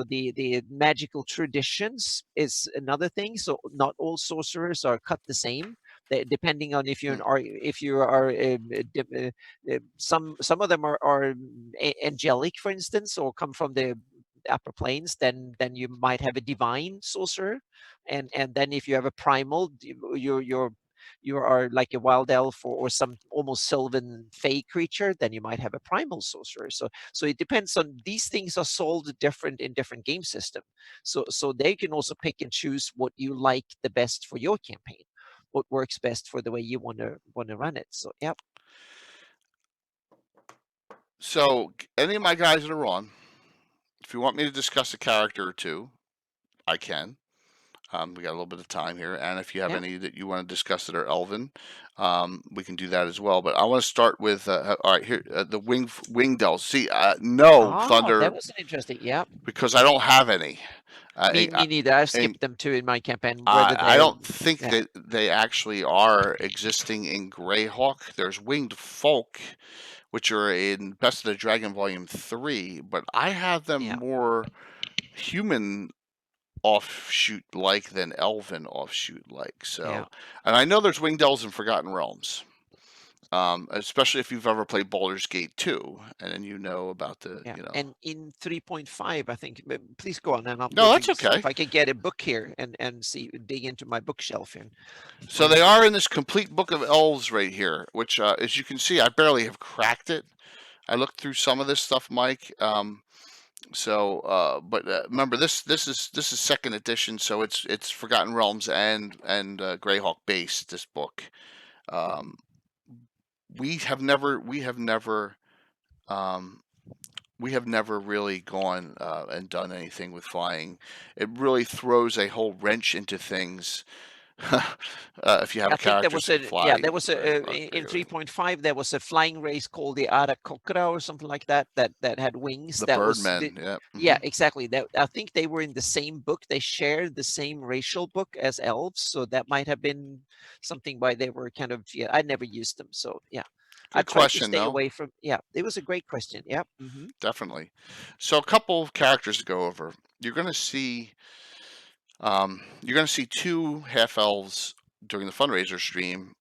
the magical traditions is another thing. So not all sorcerers are cut the same. Depending on if you're Hmm. if you are some of them are angelic, for instance, or come from the upper planes, then you might have a divine sorcerer, and then if you have a primal, you are like a wild elf or some almost sylvan fey creature, then you might have a primal sorcerer. So it depends on, these things are solved different in different game system. So they can also pick and choose what you like the best for your campaign, what works best for the way you want to run it. So yeah. So any of my guys that are on, if you want me to discuss a character or two, I can. We got a little bit of time here, and if you have Yeah. any that you want to discuss that are Elven, we can do that as well. But I want to start with all right here, the winged elves. See, no Oh, thunder that was an interesting. Yeah. because I don't have any. Me neither. I've And skipped them too in my campaign, whether I they're don't think yeah. that they actually are existing in Greyhawk. There's winged folk, which are in Best of the Dragon Volume 3, but I have them Yeah. more human offshoot like than elven offshoot like. Yeah. So, and I know there's winged elves in Forgotten Realms, especially if you've ever played Baldur's Gate 2, and then you know about the, Yeah, and in 3.5, I think. Please go on, and I'm No, that's looking to see okay. if I can get a book here and see, dig into my bookshelf and So find they it. are in this complete book of elves right here, which, as you can see, I barely have cracked it. I looked through some of this stuff, Mike. But remember, this is second edition, so it's Forgotten Realms and Greyhawk based. This book, um, we have never um, we have never really gone and done anything with flying. It really throws a whole wrench into things. If you have I a think there character was that can a yeah, fly there was very in regularly. 3.5 there was a flying race called the Arakokra or something like that that had wings. The That was Birdmen, yeah. yeah, exactly. That I think they were in the same book. They shared the same racial book as elves, so that might have been something why they were kind of yeah. I never used them, so yeah. I Good tried to question, stay though. away from yeah. It was a great question. Yeah. Definitely. So a couple of characters to go over. You're going to see two half elves during the fundraiser stream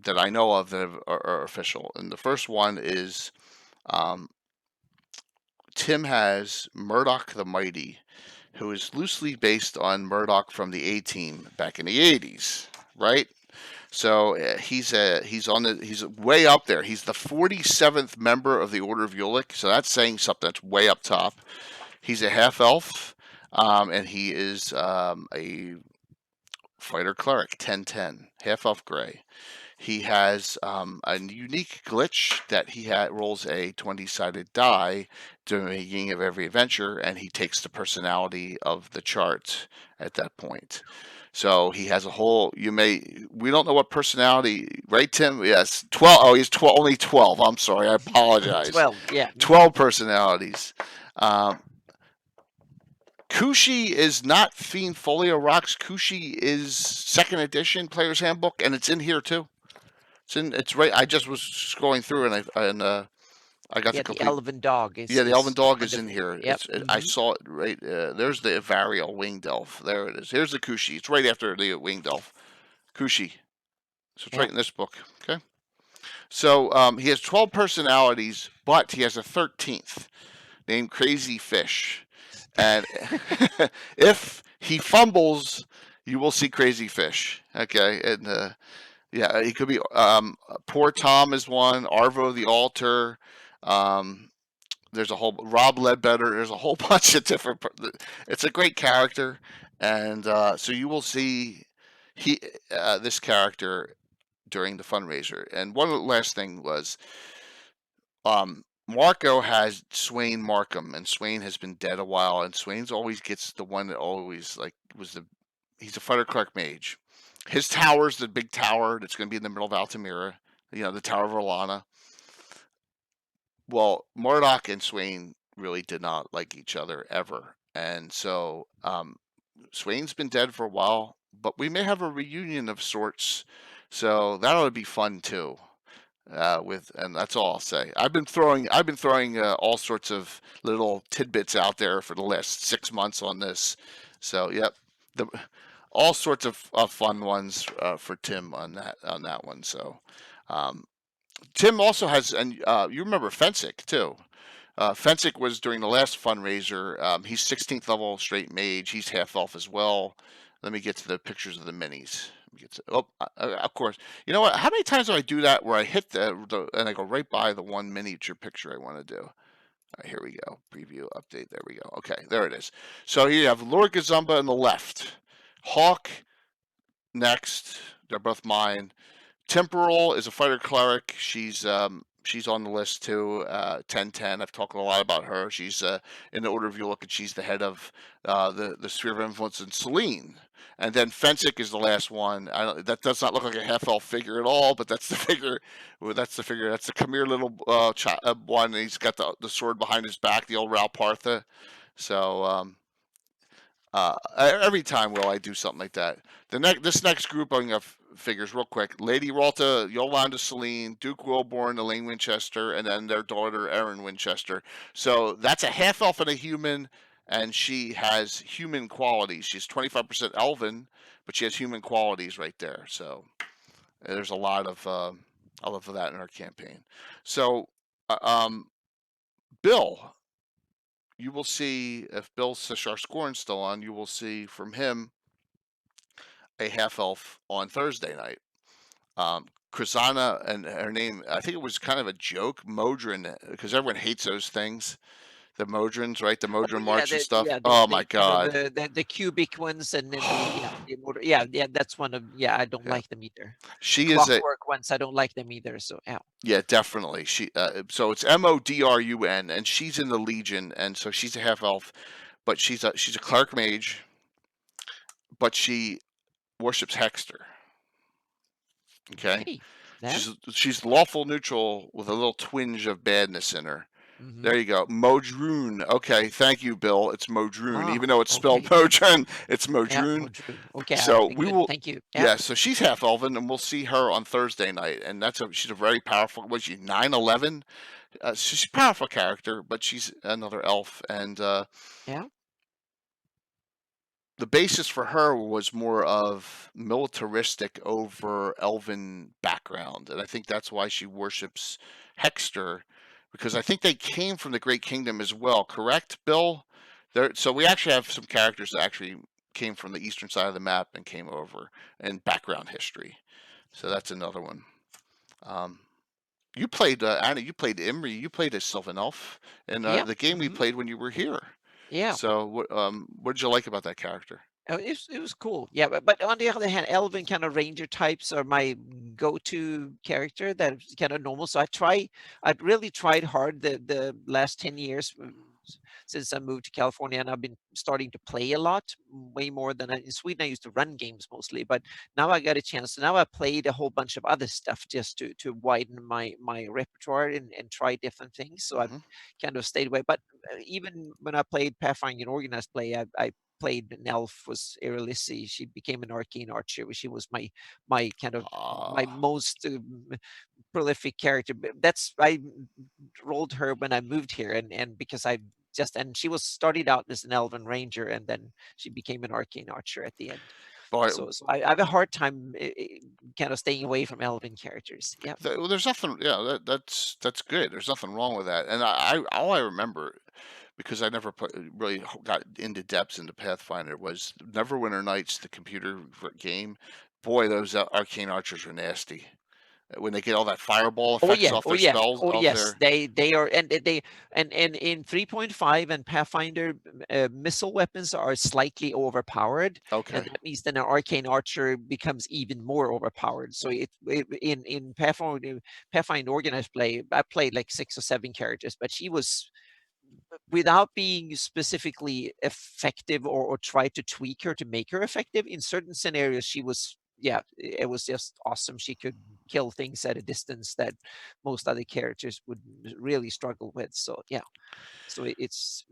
that I know of that are official. And the first one is um, Tim has Murdoch the Mighty, who is loosely based on Murdoch from the A Team back in the 80s, right? So he's way up there. He's the 47th member of the Order of Ulick, so that's saying something. That's way up top. He's a half elf, and he is a fighter cleric, 10/10, half elf gray. He has a unique glitch that he rolls a 20-sided die during the beginning of every adventure, and he takes the personality of the chart at that point. So he has a whole. We don't know what personality, right, Tim? Yes, 12. Oh, he's 12. Only 12. I'm sorry. I apologize. 12. Yeah. 12 personalities. Kushi is not Fiend Folio Rocks. Kushi is second edition Player's Handbook, and it's in here too. It's right. I just was scrolling through, and I got Yeah, the the complete. elven dog is Yeah, the Elven Dog is in wonderful. here. Yep. I saw it right. There's the Varial Winged Elf. There it is. Here's the Kushi. It's right after the Winged Elf. Kushi. So it's right Yep. in this book. Okay. So he has 12 personalities, but he has a 13th named Crazy Fish. And if he fumbles, you will see Crazy Fish. Okay. And yeah, he could be. Poor Tom is one. Arvo the Altar. There's a whole Rob Ledbetter. There's a whole bunch of different. It's a great character, and so you will see this character during the fundraiser. And one last thing was, Marco has Swain Markham, and Swain has been dead a while, and Swain's always gets the one that always he's a fighter cleric mage. His tower's the big tower that's going to be in the middle of Altamira, the Tower of Orlana. Well, Murdoch and Swain really did not like each other ever, and so Swain's been dead for a while, but we may have a reunion of sorts, so that ought to be fun too. And that's all I'll say. I've been throwing all sorts of little tidbits out there for the last 6 months on this. So yep, all sorts of fun ones for Tim on that one. So Tim also has, and you remember Fensick too. Fensick was during the last fundraiser. He's 16th level straight mage. He's half elf as well. Let me get to the pictures of the minis. Of course. You know what? How many times do I do that where I hit and I go right by the one miniature picture I want to do? All right, here we go. Preview, update. There we go. Okay, there it is. So here you have Lord Gazumba on the left. Hawk next. They're both mine. Temporal is a fighter cleric. She's on the list too. 10/10. I've talked a lot about her. She's in the order of you look, and she's the head of the sphere of influence in Selene. And then Fensick is the last one. That does not look like a half elf figure at all, but that's the figure. That's the figure. That's the Khmer little one. He's got the sword behind his back, the old Ralpartha. So every time will I do something like that. This next grouping of figures, real quick: Lady Ralta, Yolanda Selene, Duke Wilborn, Elaine Winchester, and then their daughter Erin Winchester. So that's a half elf and a human, and she has human qualities. She's 25% Elven, but she has human qualities right there. So there's a lot of that in our campaign. So Bill, you will see if Bill Sisharscorn's still on. You will see from him a half elf on Thursday night. Krisana, and her name, I think it was kind of a joke, Modrin, because everyone hates those things. The Modrons, right? The Oh, Modron yeah, March and stuff. Oh my kind of God. the cubic ones, and then the motor. Yeah, that's one of I don't Yeah. like them either. The She is a clockwork ones, I don't like them either. So yeah. Yeah, definitely. So it's Modrun, and she's in the Legion, and so she's a half elf, but she's a cleric mage, but she worships Hexter. Okay, Okay. Yeah. she's lawful neutral with a little twinge of badness in her. There you go, Modrun. Okay, thank you, Bill. It's Modrun, Ah, even though it's spelled okay. Modrun. It's Yeah, Modrun. Modrun. Okay, So we good. will. Thank you. Yeah. Yeah, so she's half elven, and we'll see her on Thursday night, and she's a very powerful. Was she 9/11? She's a powerful character, but she's another elf, and Yeah. the basis for her was more of militaristic over elven background, and I think that's why she worships Hexter, because I think they came from the Great Kingdom as well. Correct, Bill? So we actually have some characters that actually came from the eastern side of the map and came over in background history. So that's another one. You played Anna. You played Imri. You played a Sylvan elf in Yeah. the game we played when you were here. Yeah. So what did you like about that character? It was cool. Yeah, but on the other hand, Elven kind of ranger types are my go-to character. That's kind of normal. So I'd really tried hard the last 10 years since I moved to California, and I've been starting to play a lot, way more than in Sweden. I used to run games mostly, but now I got a chance. So now I played a whole bunch of other stuff just to widen my repertoire and try different things. So I Hmm. kind of stayed away. But even when I played Pathfinder and organized play, I played an elf, was Erelisi. She became an arcane archer. She was my kind of my most prolific character. That's I rolled her when I moved here, and because and she was started out as an elven ranger, and then she became an arcane archer at the end. Boy, So I have a hard time kind of staying away from elven characters. Yeah. well, there's nothing. Yeah, that's good. There's nothing wrong with that. And all I remember, because I never really got into depths into Pathfinder, was Neverwinter Nights, the computer game. Boy, those arcane archers are nasty. When they get all that fireball Oh effects yeah, off oh their yeah, spells, oh off yes. their. They are, and in 3.5 and Pathfinder, missile weapons are slightly overpowered, and Okay. that means then an arcane archer becomes even more overpowered. So in Pathfinder organized play, I played like 6 or 7 characters, but she was, without being specifically effective or try to tweak her to make her effective, in certain scenarios she was, yeah, it was just awesome. She could kill things at a distance that most other characters would really struggle with. So yeah, so it's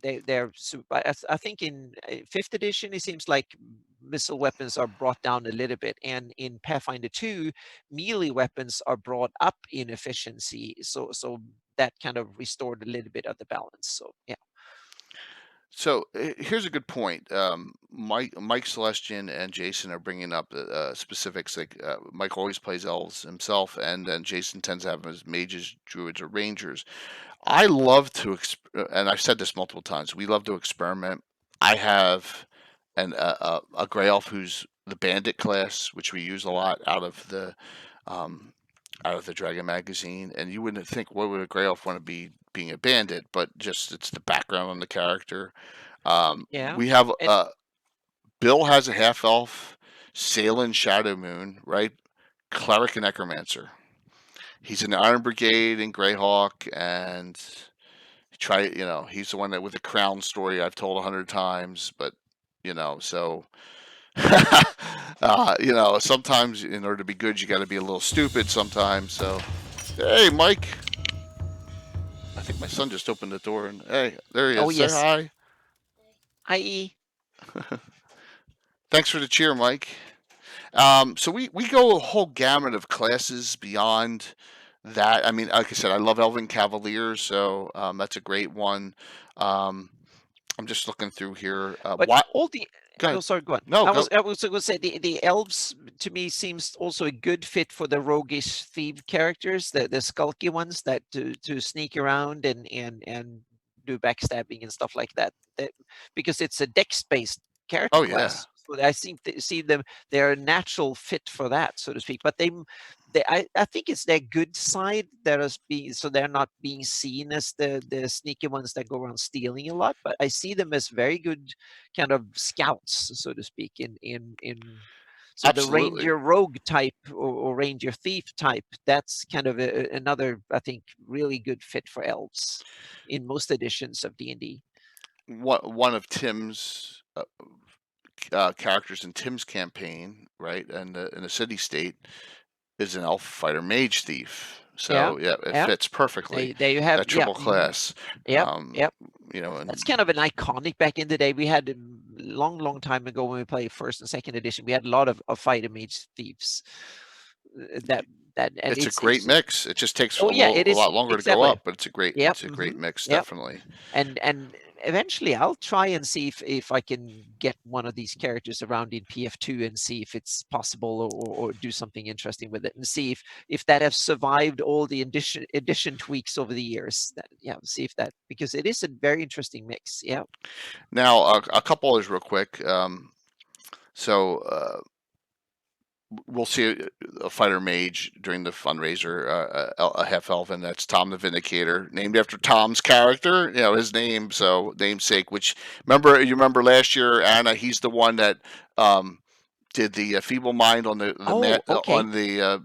they're super. I think in 5th edition it seems like missile weapons are brought down a little bit, and in Pathfinder 2 melee weapons are brought up in efficiency, so that kind of restored a little bit of the balance. So yeah. So here's a good point. Mike Celestian and Jason are bringing up specifics. Like Mike always plays elves himself, and then Jason tends to have them as mages, druids, or rangers. I love to, and I've said this multiple times. We love to experiment. I have a gray elf who's the bandit class, which we use a lot um, out of the Dragon magazine. And you wouldn't think, what would a gray elf want to be being a bandit? But just it's the background on the character. Yeah. We have And Bill has a half elf, Salen Shadow Moon, right? Cleric and Necromancer. He's in the Iron Brigade in Greyhawk, and he's the one that with the crown story I've told 100 times, but so sometimes in order to be good, you got to be a little stupid sometimes. So, hey, Mike, I think my son just opened the door, and hey, there he is. oh Say yes, hi. i.e. Thanks for the cheer, Mike. So we go a whole gamut of classes beyond that. I mean, like I said, I love Elven Cavaliers, so that's a great one. Um, I'm just looking through here. But What? all the Go ahead. oh, sorry, go on. No, go. I was going to say the elves to me seems also a good fit for the roguish thief characters, the skulky ones that to sneak around and do backstabbing and stuff like that. Because it's a dex-based character Oh yeah. class. So I seem to see them, they're a natural fit for that, so to speak. But I think it's their good side that is being, so they're not being seen as the sneaky ones that go around stealing a lot, but I see them as very good kind of scouts, so to speak, in so the Absolutely. ranger rogue type or ranger thief type, that's kind of another, I think, really good fit for elves in most editions of D&D. One of Tim's characters in Tim's campaign, right, and in the city state, is an elf fighter mage thief. So yeah, it fits perfectly. There you have, That triple class. Yep. You know, and That's kind of an iconic back in the day. We had long time ago when we played first and second edition. We had a lot of fighter mage thieves. That and it's a great mix. It just takes it is, a lot longer to go up, but it's a great mix, definitely. And eventually I'll try and see if I can get one of these characters around in PF2 and see if it's possible, or do something interesting with it, and see if that has survived all the edition tweaks over the years. See if that, because it is a very interesting mix. Yeah. Now a couple is real quick. We'll see a fighter mage during the fundraiser, a half elven. That's Tom the Vindicator, named after Tom's character, his name, so namesake. Which you remember last year, Anna? He's the one that did the feeble mind on the on the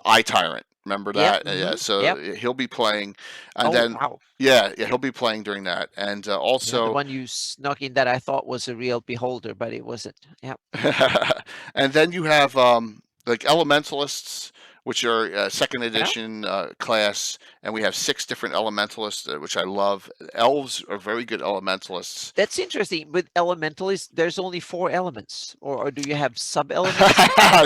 eye tyrant. Remember that? Yeah. So he'll be playing, and he'll be playing during that, and also the one you snuck in that I thought was a real beholder, but it wasn't. Yeah. And then you have like elementalists, which are second edition class, and we have 6 different elementalists, which I love. Elves are very good elementalists. That's interesting. With elementalists, there's only 4 elements, or do you have sub-elements?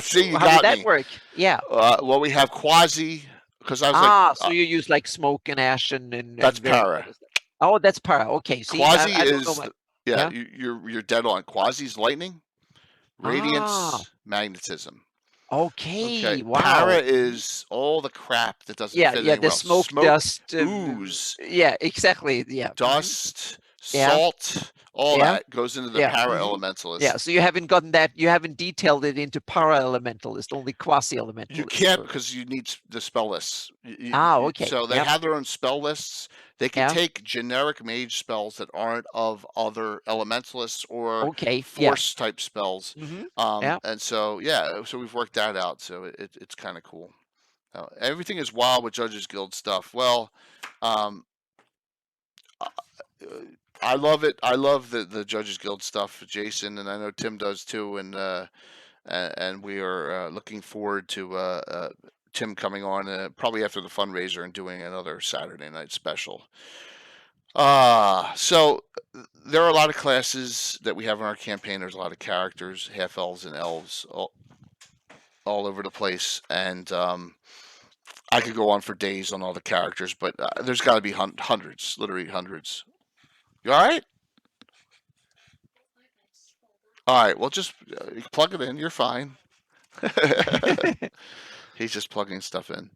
See, you How got did that me. work? Yeah. Well, we have quasi, because I was so you use like smoke and ash and that's para. Oh, that's para. Okay. See, quasi is you're dead on. Quasi's lightning, radiance, magnetism. Okay. Wow. Para is all the crap that doesn't fit the well. smoke, dust, ooze. Yeah, exactly. Yeah. Dust, salt, all that goes into the para elementalist. Yeah, so you haven't gotten that, you haven't detailed it into para elementalist, only quasi elementalist. You can't, because you need the spell lists. Okay. So they have their own spell lists. They can take generic mage spells that aren't of other elementalists or force type spells. And so so we've worked that out. So it's kind of cool. Everything is wild with Judges Guild stuff. Well, I love it. I love the Judges Guild stuff, Jason, and I know Tim does too. And we are looking forward to Tim coming on probably after the fundraiser and doing another Saturday night special. So there are a lot of classes that we have in our campaign. There's a lot of characters, half elves and elves, all over the place, and I could go on for days on all the characters, but there's got to be hundreds, literally hundreds. You all right? All right. Well, just plug it in. You're fine. He's just plugging stuff in.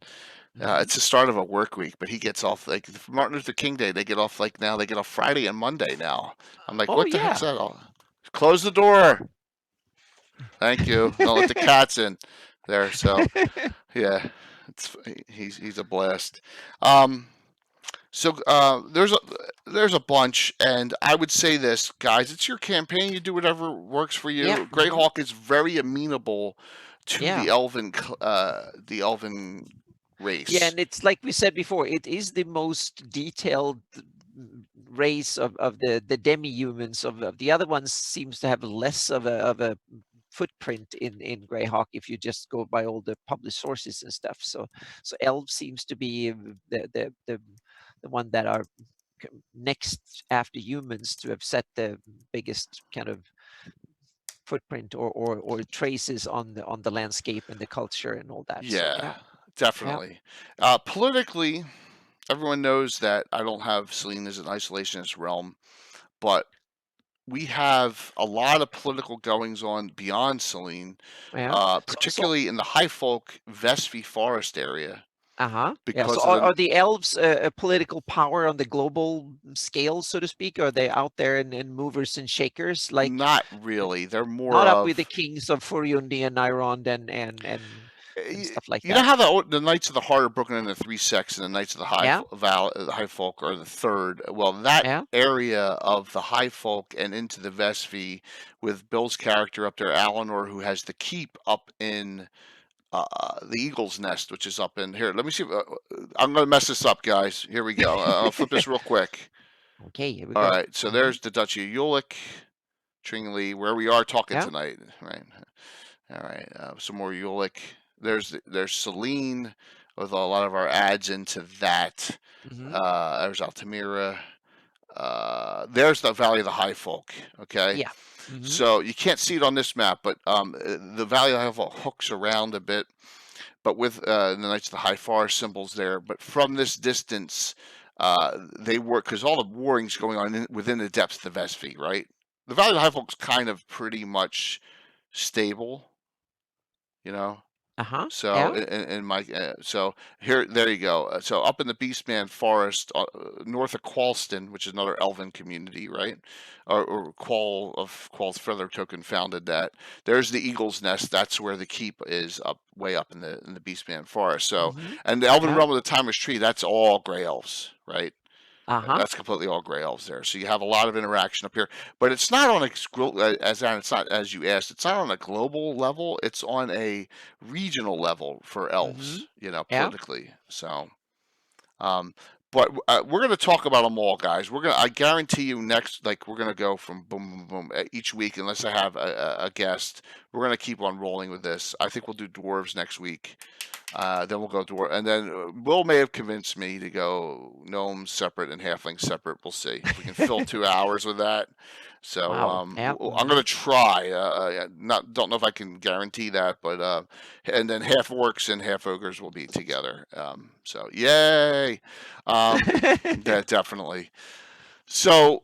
It's the start of a work week, but he gets off like Martin Luther King Day. They get off they get off Friday and Monday now. I'm like, what the heck's that all? Close the door. Thank you. Don't let the cats in there. So yeah, he's a blast. So there's a bunch, and I would say this, guys. It's your campaign. You do whatever works for you. Yeah. Greyhawk is very amenable to the elven race. Yeah, and it's like we said before, it is the most detailed race of the demi-humans. Of the other ones seems to have less of a footprint in Greyhawk if you just go by all the published sources and stuff. So Elves seems to be the one that are next after humans to have set the biggest kind of footprint or traces on the landscape and the culture and all that. Yeah, definitely. Politically, everyone knows that I don't have Selene as an isolationist realm, but we have a lot of political goings on beyond Selene, particularly in the High Folk Vespi Forest area. Because are the elves a political power on the global scale, so to speak? Are they out there and movers and shakers? Like, not really. They're more not up with the kings of Furyundi and Nyrond and and stuff like You know that. how the Knights of the Heart are broken into 3 sects, and the Knights of the Yeah, the High Folk are the third. Well, that yeah. area of the High Folk and into the Vesvi, with Bill's character up there, Alanor, who has the keep up in the Eagle's Nest, which is up in here. Let me see. I'm going to mess this up, guys. Here we go. I'll flip this real quick. Okay, here we All go. right, so there's the Duchy of Ulick, Tringley, where we are talking Yeah. tonight, right? All right, some more Ulick. There's Selene with a lot of our ads into that. There's Altamira. There's the Valley of the High Folk. Okay. Yeah. So you can't see it on this map, but the Valley of the High Folk hooks around a bit, but with the Knights of the High Forest symbols there. But from this distance, they work because all the warring's going on within the depths of the Vesvi, right? The Valley of the High Folk's kind of pretty much stable, you know. So Yeah. in my so here there you go. So up in the Beastman Forest, north of Qualston, which is another Elven community, right? Or Qual's Feather Token founded that. There's the Eagle's Nest. That's where the keep is, up way up in the Beastman Forest. So and the Elven Realm of the Timeless Tree. That's all Grey Elves, right? That's completely all Grey Elves there. So you have a lot of interaction up here, but it's not on it's not, as you asked, it's not on a global level. It's on a regional level for elves, you know, Yeah. politically. So, but we're going to talk about them all, guys. I guarantee you next, like we're going to go from boom, boom, boom each week, unless I have a guest. We're going to keep on rolling with this. I think we'll do dwarves next week. Then we'll go dwarf, and then Will may have convinced me to go gnomes separate and halflings separate. We'll see if we can fill 2 hours with that. So Wow. I'm going to try. Don't know if I can guarantee that, but and then half orcs and half ogres will be together. So yay! Yeah, definitely. So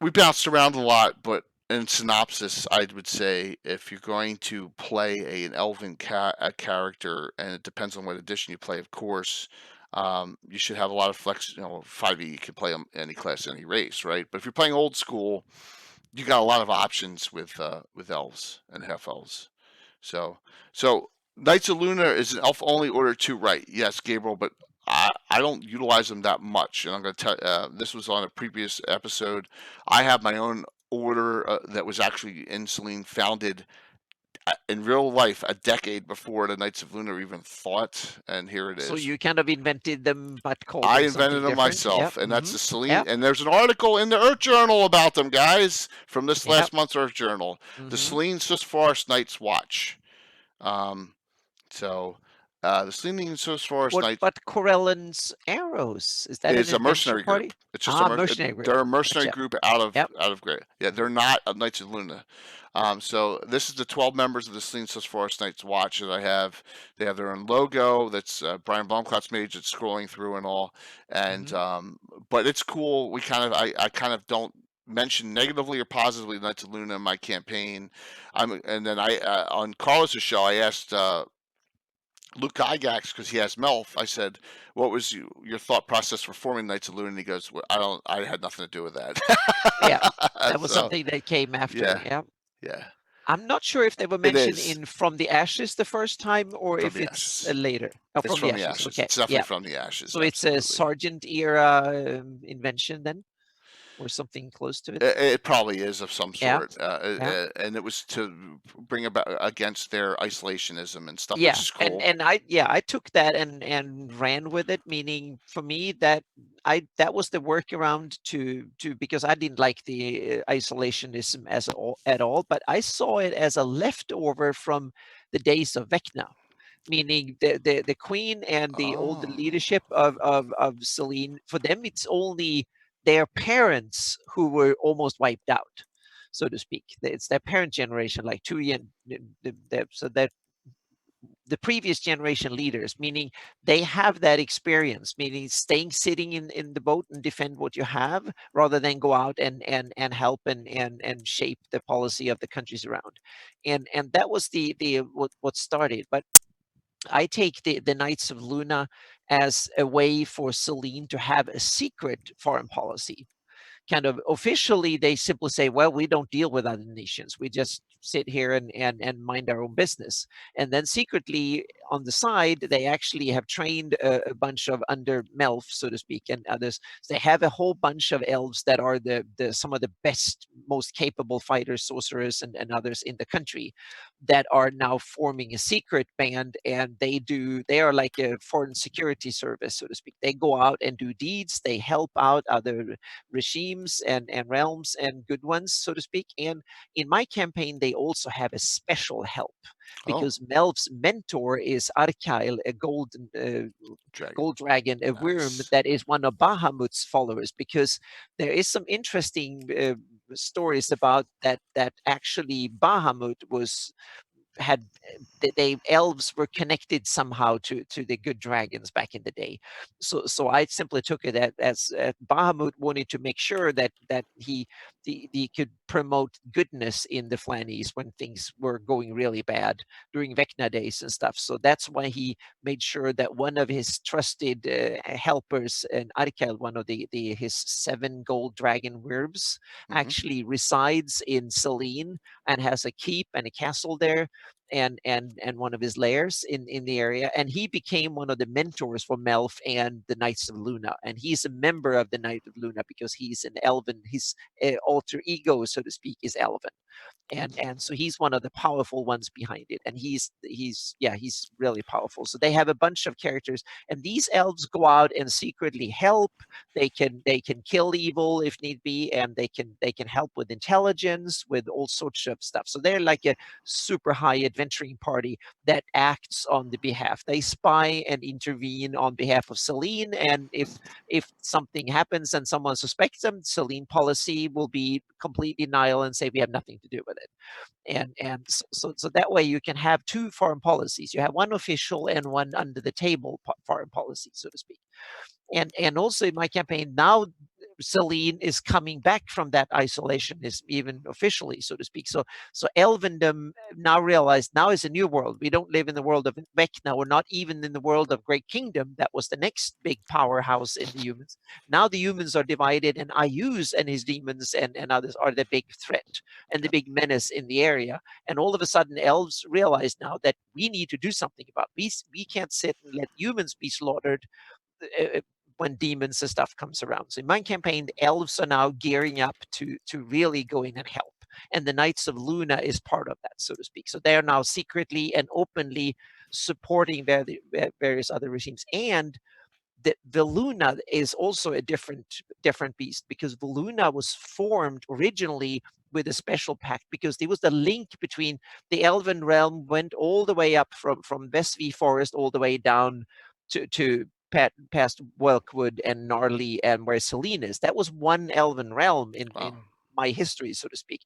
we bounced around a lot, but in synopsis, I would say if you're going to play an elven character, and it depends on what edition you play, of course, you should have a lot of flex. 5e, you can play any class, any race, right? But if you're playing old school, you got a lot of options with elves and half elves. So Knights of Luna is an elf only order too, right? Yes, Gabriel, but I don't utilize them that much. And I'm going to tell this was on a previous episode. I have my own order that was actually in Selene, founded in real life a decade before the Knights of Luna even thought, and here it is. So you kind of invented them, but called I them invented something them different? myself, Yep. and that's the Selene. And there's an article in the Earth Journal about them, guys, from this last month's Earth Journal. The Selene Swiss Forest Knights Watch. The Selene Swiss Forest Knights. But Corellon's arrows, is that a mercenary party? group. It's just a mercenary group. They're a mercenary group out of Grey. Yeah, they're not Knights of Luna. So this is the 12 members of the Selene Swiss Forest Knights Watch that I have. They have their own logo. That's Brian Blomklotz's made. It's scrolling through and all. And but it's cool. I kind of don't mention negatively or positively Knights of Luna in my campaign. And then on Carlos's show, I asked Luke Gygax, because he has Melf. I said, "What was your thought process for forming Knights of Luna?" And he goes, well, I had nothing to do with that." Yeah, that was something that came after. Yeah. I'm not sure if they were mentioned in From the Ashes the first time, or if it's later. Oh, it's from the Ashes. Okay. It's definitely from the Ashes. So it's a Sergeant era invention then, or something close to it. It probably is of some sort, and it was to bring about against their isolationism and stuff, which is cool. And I took that and ran with it. Meaning for me that was the workaround to because I didn't like the isolationism at all, but I saw it as a leftover from the days of Vecna. Meaning the queen and the old leadership of Selene, for them it's only their parents who were almost wiped out, so to speak. It's their parent generation, like so that the previous generation leaders, meaning they have that experience, meaning sitting in the boat and defend what you have, rather than go out and help and shape the policy of the countries around. And that was what started. But I take the Knights of Luna as a way for Selene to have a secret foreign policy. Kind of officially, they simply say, well, we don't deal with other nations. We just sit here and mind our own business. And then secretly, on the side, they actually have trained a bunch of under melf, so to speak, and others. They have a whole bunch of elves that are some of the best, most capable fighters, sorcerers, and others in the country, that are now forming a secret band, and they are like a foreign security service, so to speak. They go out and do deeds. They help out other regimes and realms and good ones, so to speak. And in my campaign, they also have a special help, Oh, because Melv's mentor is Arkail, a golden dragon. gold dragon, a worm Nice. that is one of Bahamut's followers. Because there is some interesting stories about that actually Bahamut had they elves were connected somehow to the good dragons back in the day. So I simply took it as Bahamut wanted to make sure that he could promote goodness in the Flannies when things were going really bad during Vecna days and stuff. So that's why he made sure that one of his trusted helpers, and Arkel, one of his 7 gold dragon worms, Hmm. actually resides in Selene and has a keep and a castle there, and one of his lairs in the area. And he became one of the mentors for Melf and the Knights of Luna. And he's a member of the Knight of Luna because he's an elven. His alter ego, so to speak, is elven. And so he's one of the powerful ones behind it, and he's really powerful. So they have a bunch of characters, and these elves go out and secretly help. They can kill evil if need be, and they can help with intelligence, with all sorts of stuff. So they're like a super high adventuring party that acts on the behalf. They spy and intervene on behalf of Selene, and if something happens and someone suspects them, Selene policy will be complete denial and say we have nothing to do with it. And so that way you can have 2 foreign policies. You have one official and one under the table foreign policy, so to speak. And also in my campaign now, Selene is coming back from that isolation, is even officially, so to speak. So Elvendom now realized now is a new world. We don't live in the world of Vecna, or not even in the world of Great Kingdom. That was the next big powerhouse in the humans. Now the humans are divided, and Ayuz and his demons and others are the big threat and the big menace in the area. And all of a sudden, elves realize now that we need to do something about this. We can't sit and let humans be slaughtered when demons and stuff comes around. So in my campaign, the elves are now gearing up to really go in and help. And the Knights of Luna is part of that, so to speak. So they are now secretly and openly supporting various other regimes. And the Luna is also a different beast, because the Luna was formed originally with a special pact, because there was the link between the Elven realm went all the way up from Vestvi Forest all the way down to past Welkwood and Gnarly and where Selene is. That was one Elven realm Wow. in my history, so to speak.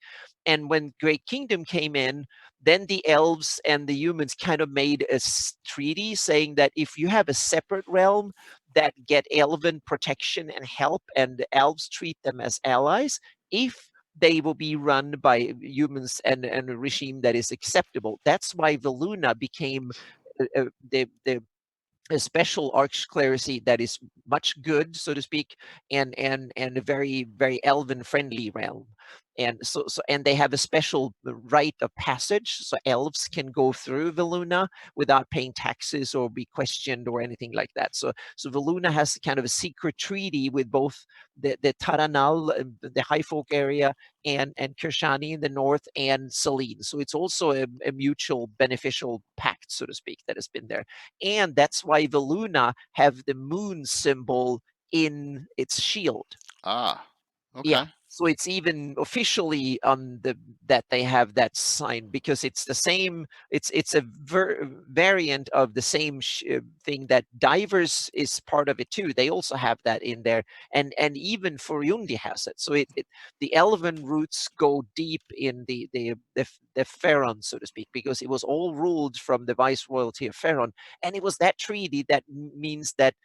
And when Great Kingdom came in, then the elves and the humans kind of made a treaty saying that if you have a separate realm that get elven protection and help, and the elves treat them as allies, if they will be run by humans and a regime that is acceptable. That's why Veluna became the a special archclerisy that is much good, so to speak, and a very elven friendly realm. And they have a special rite of passage, so elves can go through Veluna without paying taxes or be questioned or anything like that. So Veluna has kind of a secret treaty with both the Taranal, the High Folk area, and Kirshani in the north, and Selene. So it's also a mutual beneficial pact, so to speak, that has been there. And that's why the Luna have the moon symbol in its shield. Ah. Yeah. Okay. So it's even officially on that they have that sign, because it's the same. It's a variant of the same thing that divers is part of it too. They also have that in there, and even Furyundi has it. So the elven roots go deep in the Ferron, so to speak, because it was all ruled from the viceroyalty of Ferron, and it was that treaty that means that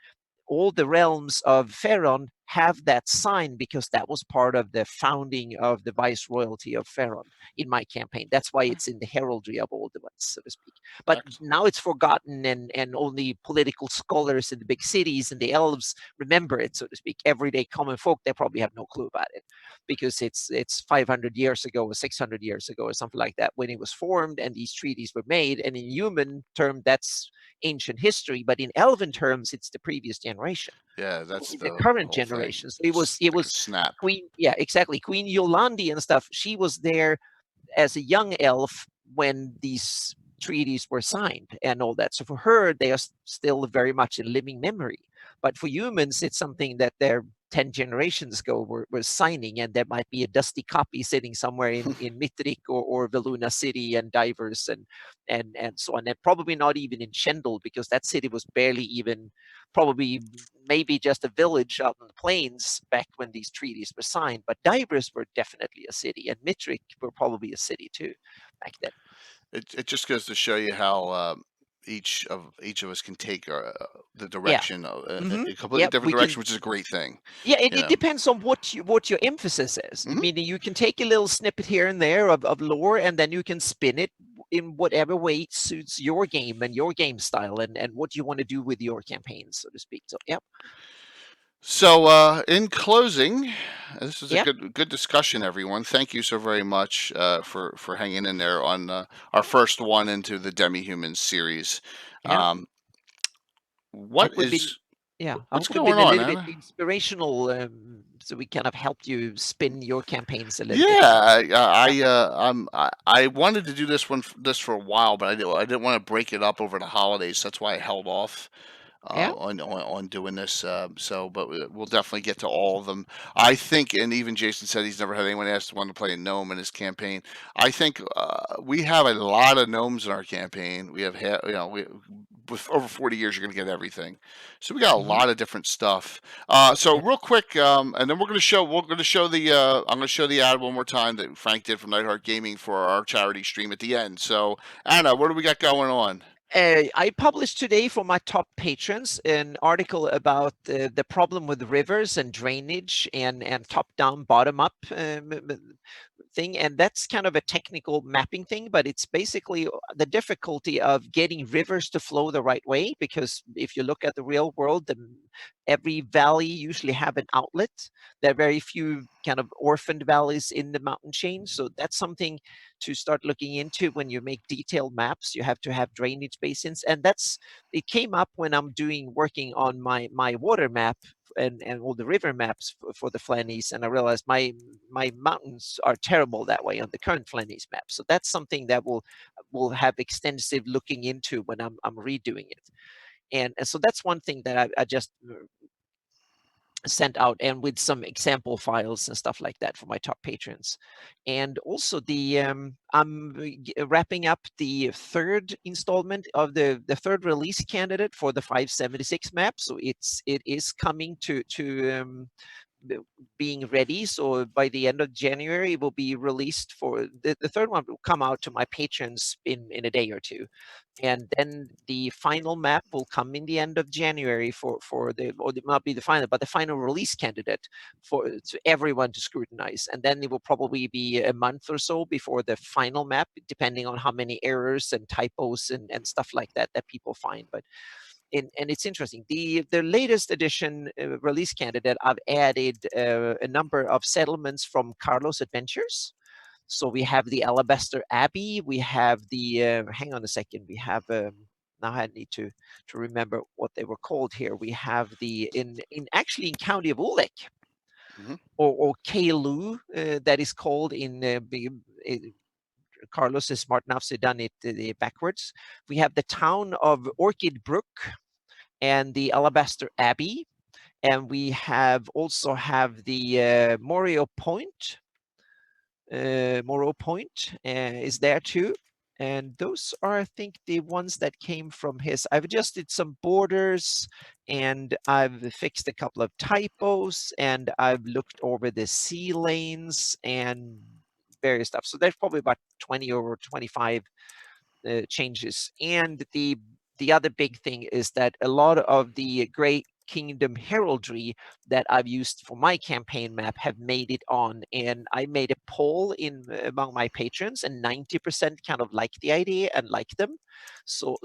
all the realms of Ferron have that sign because that was part of the founding of the viceroyalty of Faron in my campaign. That's why it's in the heraldry of all the ones, so to speak. But Excellent. now it's forgotten, and only political scholars in the big cities and the elves remember it, so to speak. Everyday common folk, they probably have no clue about it because it's 500 years ago or 600 years ago or something like that when it was formed and these treaties were made. And in human term, that's ancient history, but in elven terms, it's the previous generation. Yeah, that's The the current whole thing. generations. It It's like a was snap. Queen, yeah, exactly. Queen Yolandi and stuff. She was there as a young elf when these treaties were signed and all that. So for her, they are still very much a living memory. But for humans, it's something that they're 10 generations ago were signing, and there might be a dusty copy sitting somewhere in Mitrik or Veluna City and Divers and so on. And probably not even in Shendel, because that city was barely even, probably maybe just a village out in the plains back when these treaties were signed. But Divers were definitely a city, and Mitrik were probably a city too back then. It just goes to show you how each of us can take the Yeah. direction, Hmm. a completely Yep. different We direction, can. which is a great thing. Yeah, You it know. depends on what your emphasis is. Hmm. Meaning you can take a little snippet here and there of lore, and then you can spin it in whatever way suits your game and your game style and what you want to do with your campaigns, so to speak. So yeah. So, in closing, this is a Yeah. good discussion, everyone. Thank you so very much for hanging in there on our first one into the Demi-Human series. Yeah. Um, I what hope we've been, is yeah, I what's hope we've going been a on, little bit Anna? inspirational, so we kind of helped you spin your campaigns a little Yeah, bit. Yeah. I wanted to do this for a while, but I didn't want to break it up over the holidays. That's why I held off Yeah. on doing this. But we'll definitely get to all of them. I think, and even Jason said he's never had anyone ask to want to play a gnome in his campaign. I think we have a lot of gnomes in our campaign. We have, with over 40 years, you're going to get everything. So we got a Hmm. lot of different stuff. So Yeah. real quick, and then we're going to show the I'm going to show the ad one more time that Frank did from Nightheart Gaming for our charity stream at the end. So Anna, what do we got going on? I published today for my top patrons an article about the problem with rivers and drainage and top-down, bottom-up thing, and that's kind of a technical mapping thing, but it's basically the difficulty of getting rivers to flow the right way, because if you look at the real world, every valley usually have an outlet. There are very few kind of orphaned valleys in the mountain chain, so that's something to start looking into when you make detailed maps. You have to have drainage basins, and it came up when I'm working on my water map and all the river maps for the Flanies, and I realized my mountains are terrible that way on the current Flanies map. So that's something that will have extensive looking into when I'm redoing it. And so that's one thing that I just sent out, and with some example files and stuff like that for my top patrons. And also I'm wrapping up the third installment of the third release candidate for the 576 map. So it is coming to being ready. So by the end of January, it will be released. For the third one will come out to my patrons in a day or two. And then the final map will come in the end of January or it might be the final, but the final release candidate to everyone to scrutinize. And then it will probably be a month or so before the final map, depending on how many errors and typos and stuff like that people find. But and it's interesting. The latest edition release candidate, I've added a number of settlements from Carlos Adventures. So we have the Alabaster Abbey. We have the hang on a second. We have now I need to remember what they were called here. We have the actually in County of Ulick, Mhm. or Kalu, that is called in. Carlos is smart enough to done it backwards. We have the town of Orchid Brook and the Alabaster Abbey, and we have also have the Morio Point. Moreau Point is there too. And those are, I think, the ones that came from his. I've adjusted some borders, and I've fixed a couple of typos, and I've looked over the sea lanes and various stuff. So there's probably about 20 or 25 changes. And the other big thing is that a lot of the Kingdom heraldry that I've used for my campaign map have made it on, and I made a poll among my patrons, and 90% kind of like the idea and like them. So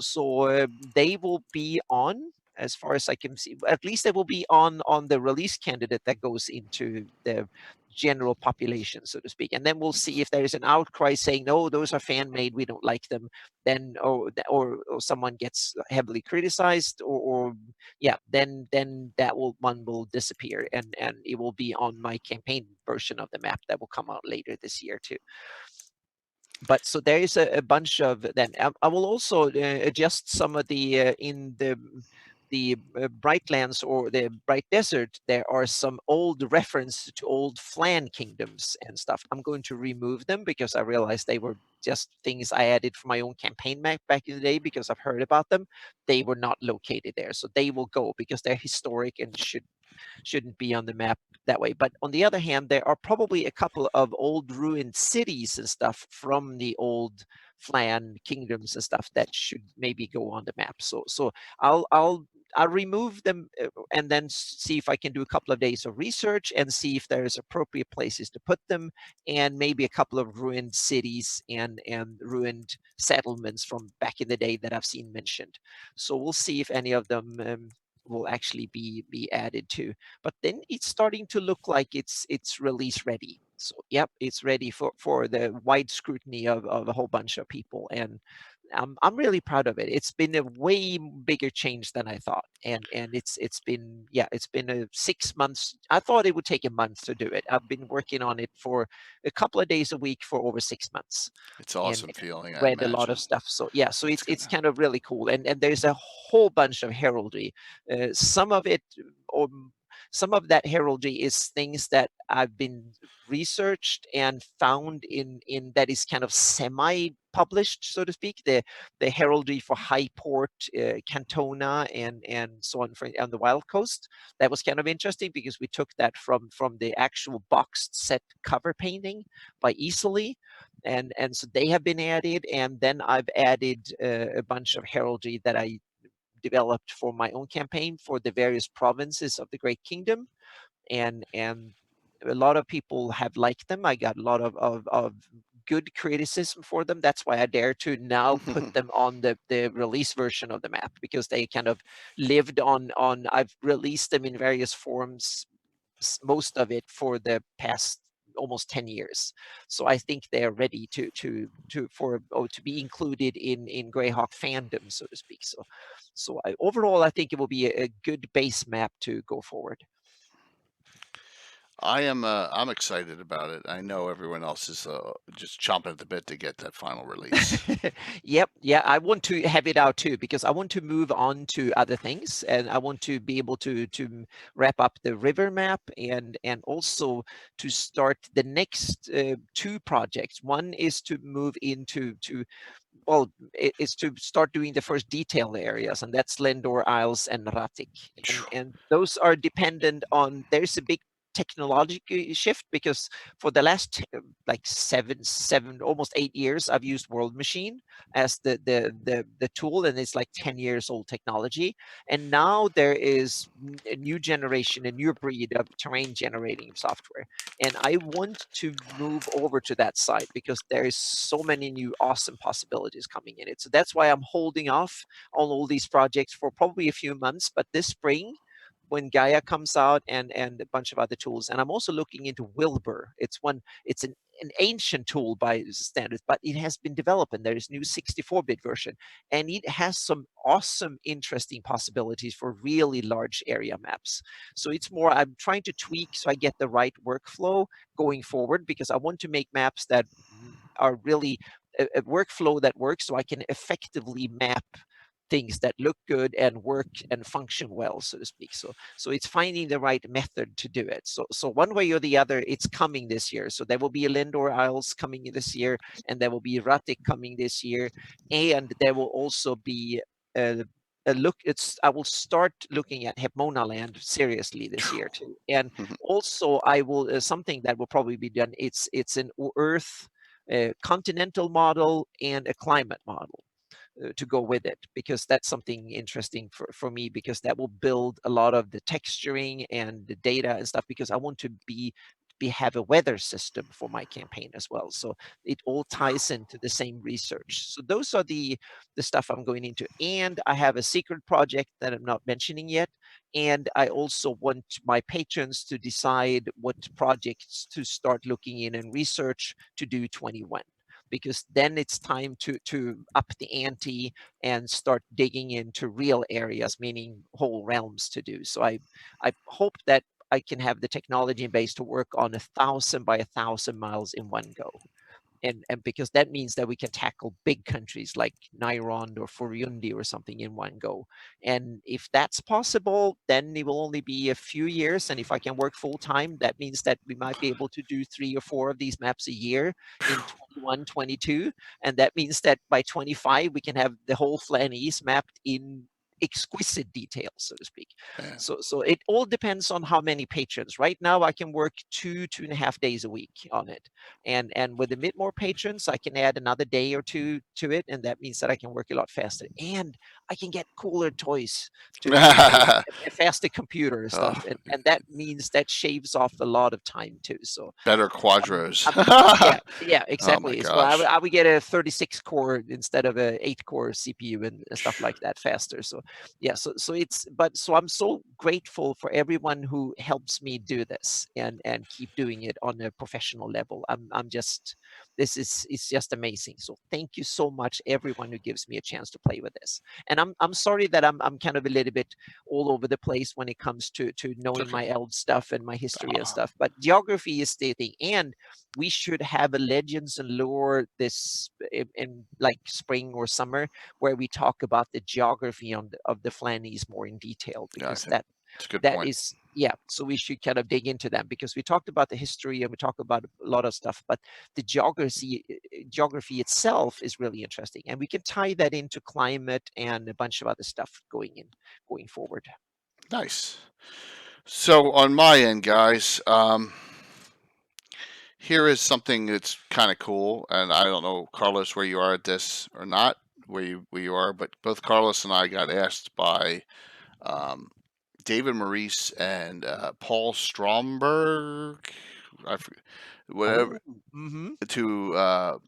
they will be on, as far as I can see. At least they will be on the release candidate that goes into the general population, so to speak. And then we'll see if there is an outcry saying, no, those are fan made, we don't like them. Then or someone gets heavily criticized, or yeah, then one will disappear, and it will be on my campaign version of the map that will come out later this year too. But so there is a bunch of, then I will also adjust some of the in the Brightlands or the Bright Desert. There are some old reference to old Flan kingdoms and stuff. I'm going to remove them because I realized they were just things I added for my own campaign map back in the day because I've heard about them. They were not located there, so they will go because they're historic and shouldn't be on the map that way. But on the other hand, there are probably a couple of old ruined cities and stuff from the old Flan kingdoms and stuff that should maybe go on the map. So I'll remove them and then see if I can do a couple of days of research and see if there's appropriate places to put them, and maybe a couple of ruined cities and ruined settlements from back in the day that I've seen mentioned. So we'll see if any of them will actually be added to. But then it's starting to look like it's release ready. So yep, it's ready for the wide scrutiny of a whole bunch of people, and I'm really proud of it. It's been a way bigger change than I thought, and it's been, yeah, it's been 6 months. I thought it would take a month to do it. I've been working on it for a couple of days a week for over 6 months, It's and awesome feeling, I read a lot of imagine. stuff. So yeah, so It's it's gonna. kind of really cool, and there's a whole bunch of heraldry. Some of it, or some of that heraldry is things that I've been researched and found in that is kind of semi published, so to speak. The heraldry for Highport, Cantona, and so on on the Wild Coast. That was kind of interesting because we took that from the actual boxed set cover painting by Easily, and so they have been added. And then I've added a bunch of heraldry that I developed for my own campaign for the various provinces of the Great Kingdom, and a lot of people have liked them. I got a lot of good criticism for them. That's why I dare to now put them on the release version of the map, because they kind of lived on I've released them in various forms, most of it for the past almost 10 years. So I think they're ready to be included in Greyhawk fandom, so to speak. So overall, I think it will be a good base map to go forward. I'm excited about it. I know everyone else is just chomping at the bit to get that final release. Yep, yeah, I want to have it out too, because I want to move on to other things, and I want to be able to wrap up the river map, and also to start the next two projects. One is to move into well, it's to start doing the first detail areas, and that's Lendor, Isles, and Ratik. And those are dependent on, there's a big technological shift, because for the last like seven, almost 8 years, I've used World Machine as the tool, and it's like 10 years old technology. And now there is a new generation, a new breed of terrain generating software, and I want to move over to that side because there is so many new awesome possibilities coming in it. So that's why I'm holding off on all these projects for probably a few months. But this spring, when Gaia comes out, and a bunch of other tools, and I'm also looking into Wilbur. It's an ancient tool by standards, but it has been developed, and there is new 64-bit version, and it has some awesome, interesting possibilities for really large area maps. So it's more, I'm trying to tweak so I get the right workflow going forward, because I want to make maps that are really a workflow that works, so I can effectively map things that look good and work and function well, so to speak. So it's finding the right method to do it. So one way or the other, it's coming this year. So there will be a Lindor Isles coming in this year, and there will be Ratik coming this year, and there will also be a look. I will start looking at Hepmona Land seriously this year too, and also I will something that will probably be done. It's an Earth continental model and a climate model. to go with it, because that's something interesting for me, because that will build a lot of the texturing and the data and stuff, because I want to have a weather system for my campaign as well, so it all ties into the same research. So those are the stuff I'm going into, and I have a secret project that I'm not mentioning yet, and I also want my patrons to decide what projects to start looking in and research to do 21, because then it's time to up the ante and start digging into real areas, meaning whole realms to do. So I hope that I can have the technology base to work on 1,000 by 1,000 miles in one go. And because that means that we can tackle big countries like Nyrond or Furundi or something in one go. And if that's possible, then it will only be a few years. And if I can work full time, that means that we might be able to do 3 or 4 of these maps a year in 21, 22. And that means that by 25, we can have the whole Flan East mapped in exquisite detail, so to speak. Yeah. So it all depends on how many patrons. Right now, I can work 2.5 days a week on it. And with a bit more patrons, I can add another day or two to it, and that means that I can work a lot faster, and I can get cooler toys to a faster computer and stuff, and that means that shaves off a lot of time too. So better quadros. yeah, exactly. So I would get a 36 core instead of a 8 core CPU and stuff like that faster. So yeah, so I'm so grateful for everyone who helps me do this and keep doing it on a professional level. I'm just, it's just amazing. So thank you so much, everyone who gives me a chance to play with this. And I'm sorry that I'm kind of a little bit all over the place when it comes to knowing my elf stuff and my history and stuff. But geography is the thing, and we should have a legends and lore this in like spring or summer, where we talk about the geography of the Flannies more in detail, because that is, yeah, so we should kind of dig into them, because we talked about the history and we talked about a lot of stuff, but the geography itself is really interesting, and we can tie that into climate and a bunch of other stuff going forward. Nice. So on my end, guys, here is something that's kind of cool, and I don't know, Carlos, where you are at this or not, where you are, but both Carlos and I got asked by David Maurice and Paul Stromberg, whatever, to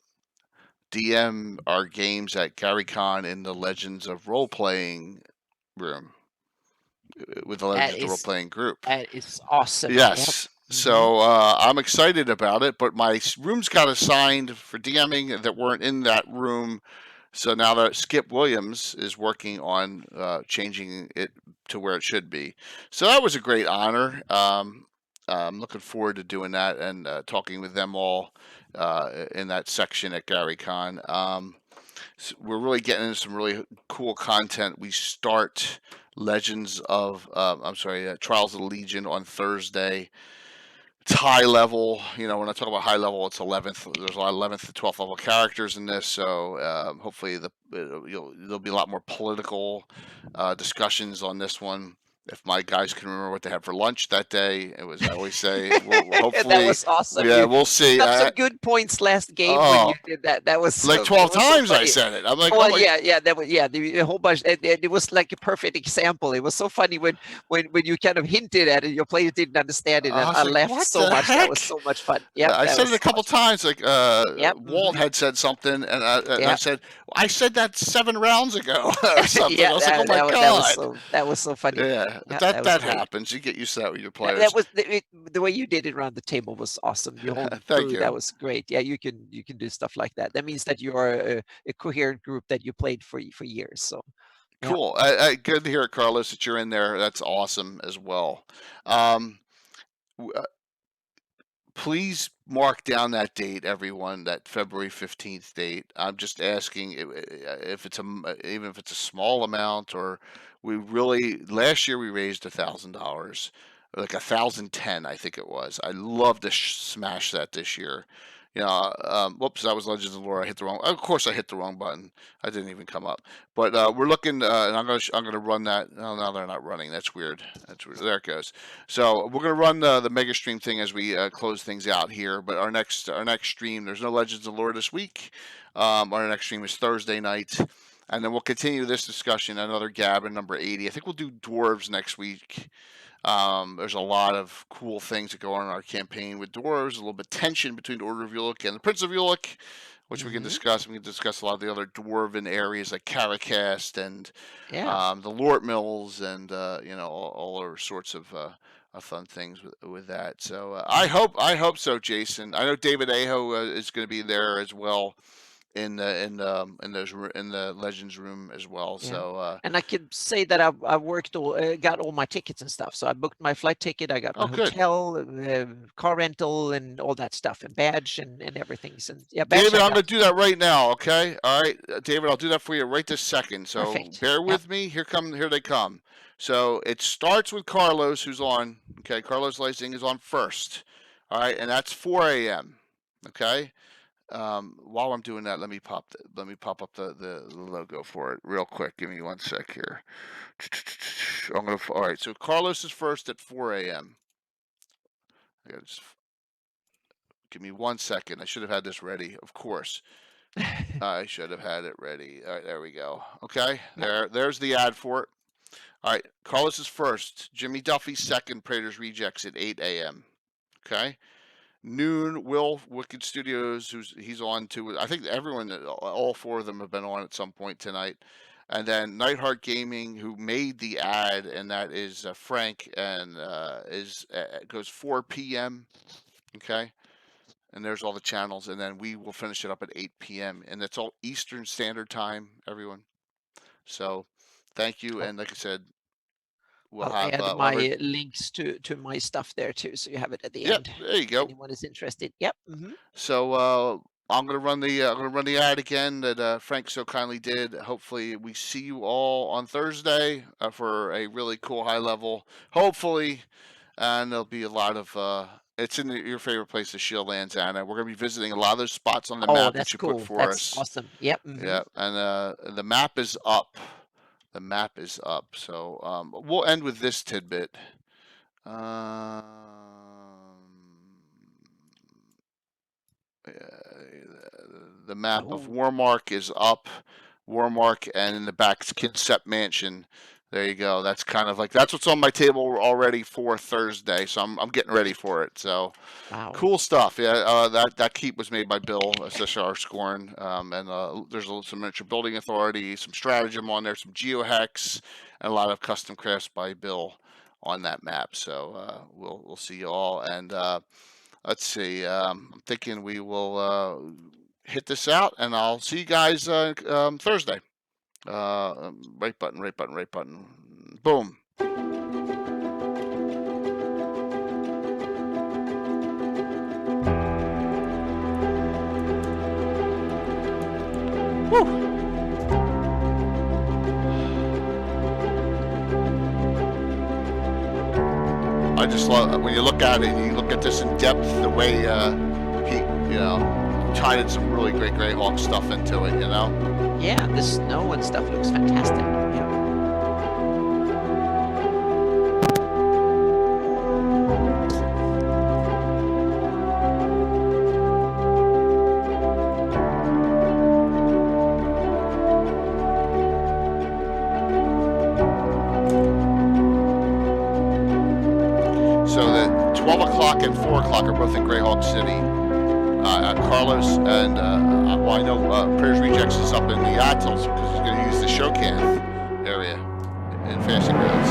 DM our games at GaryCon in the Legends of Roleplaying room with the Legends of Roleplaying group. That is awesome. Yes. Yep. So I'm excited about it, but my rooms got assigned for DMing that weren't in that room. So now that Skip Williams is working on changing it to where it should be. So that was a great honor. I'm looking forward to doing that and talking with them all in that section at GaryCon. So we're really getting into some really cool content. We start Legends of, Trials of the Legion on Thursday. It's high level. You know, when I talk about high level, it's 11th. There's a lot of 11th to 12th level characters in this, so hopefully there'll be a lot more political discussions on this one. If my guys can remember what they had for lunch that day, it was, I always say, hopefully. That was awesome. Yeah, we'll see. Got some good points last game when you did that. That was like 12 times I said it. I'm like, well, that was the whole bunch. It was like a perfect example. It was so funny when you kind of hinted at it, your players didn't understand it, and I laughed so much. That was so much fun. Yeah, I said it a couple times. Like Walt had said something, and I said, I said that 7 rounds ago or something. I was like, oh my god, that was so funny. Yeah, that happens. You get used to that with your players. That was the way you did it around the table was awesome. Your whole Thank you. That was great. Yeah, you can do stuff like that. That means that you are a coherent group that you played for years. So cool. Good to hear it, Carlos, that you're in there. That's awesome as well. Please mark down that date, everyone, that February 15th date. I'm just asking if it's even if it's a small amount, or last year we raised $1,000, like 1,010, I think it was. I'd love to smash that this year. You know, whoops, that was Legends of Lore. Of course I hit the wrong button. I didn't even come up. But we're looking, and I'm gonna run that. Oh, no, they're not running. That's weird. There it goes. So we're gonna run the mega stream thing as we close things out here. But our next stream, there's no Legends of Lore this week. Our next stream is Thursday night. And then we'll continue this discussion, another Gabbin, number 80. I think we'll do dwarves next week. There's a lot of cool things that go on in our campaign with dwarves, a little bit tension between the Order of Ulick and the Prince of Ulick, which we can discuss. We can discuss a lot of the other dwarven areas like Caracast and the Lort Mills and all other sorts of fun things with that. So I hope so, Jason. I know David Aho is going to be there as well in the Legends room as well. Yeah. So and I could say that I worked got all my tickets and stuff. So I booked my flight ticket, I got my hotel, car rental, and all that stuff, and badge and everything. So yeah, David, I'm going to do that right now. Okay, all right, David, I'll do that for you right this second. So bear with me. Here they come. So it starts with Carlos, who's on. Okay, Carlos Lysing is on first. All right, and that's 4 a.m. Okay. While I'm doing that, let me pop up the logo for it real quick. Give me 1 sec here. All right. So Carlos is first at 4 a.m. Give me 1 second. I should have had this ready, of course. I should have had it ready. All right, there we go. Okay, there's the ad for it. All right, Carlos is first. Jimmy Duffy second. Praetor's Rejects at 8 a.m. Okay. Noon, Will Wicked Studios, he's on to. I think everyone, all 4 of them have been on at some point tonight. And then Nightheart Gaming, who made the ad, and that is Frank, and goes 4 p.m. Okay. And there's all the channels, and then we will finish it up at 8 p.m. And that's all Eastern Standard Time, everyone. So, thank you, and like I said, I'll add my links to my stuff there too, so you have it at the end. There you go. If anyone is interested. Yep. So I'm gonna run the ad again that Frank so kindly did. Hopefully, we see you all on Thursday for a really cool high level. Hopefully, and there'll be a lot of. It's in your favorite place, the Shieldlands, Anna. We're going to be visiting a lot of those spots on the map that you put for us. Awesome. Yep. Yeah, and the map is up. The map is up. So we'll end with this tidbit. The map of Warmark is up. Warmark and in the back, Kinsept Mansion. There you go. That's kind of like that's what's on my table already for Thursday. So I'm getting ready for it. So cool stuff. Yeah, that keep was made by Bill Seshar Scorn. And there's some miniature building authority, some stratagem on there, some geohex, and a lot of custom crafts by Bill on that map. So we'll see you all. And let's see. I'm thinking we will hit this out, and I'll see you guys Thursday. Right button. Boom. Woo. I just love when you look at it and you look at this in depth, the way he, tied some really great Greyhawk stuff into it, Yeah, the snow and stuff looks fantastic. Yeah. So the 12 o'clock and 4 o'clock are both in Greyhawk City. Carlos and I know Praetor's Rejects is up in the Atolls because he's going to use the Shokanth area in Fasting Ground.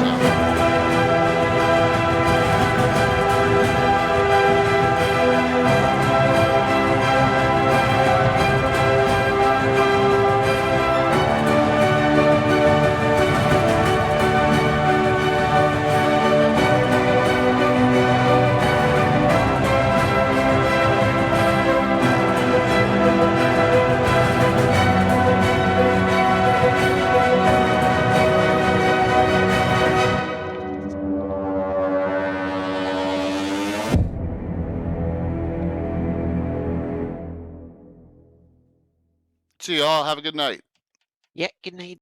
See y'all. Have a good night. Yeah, good night.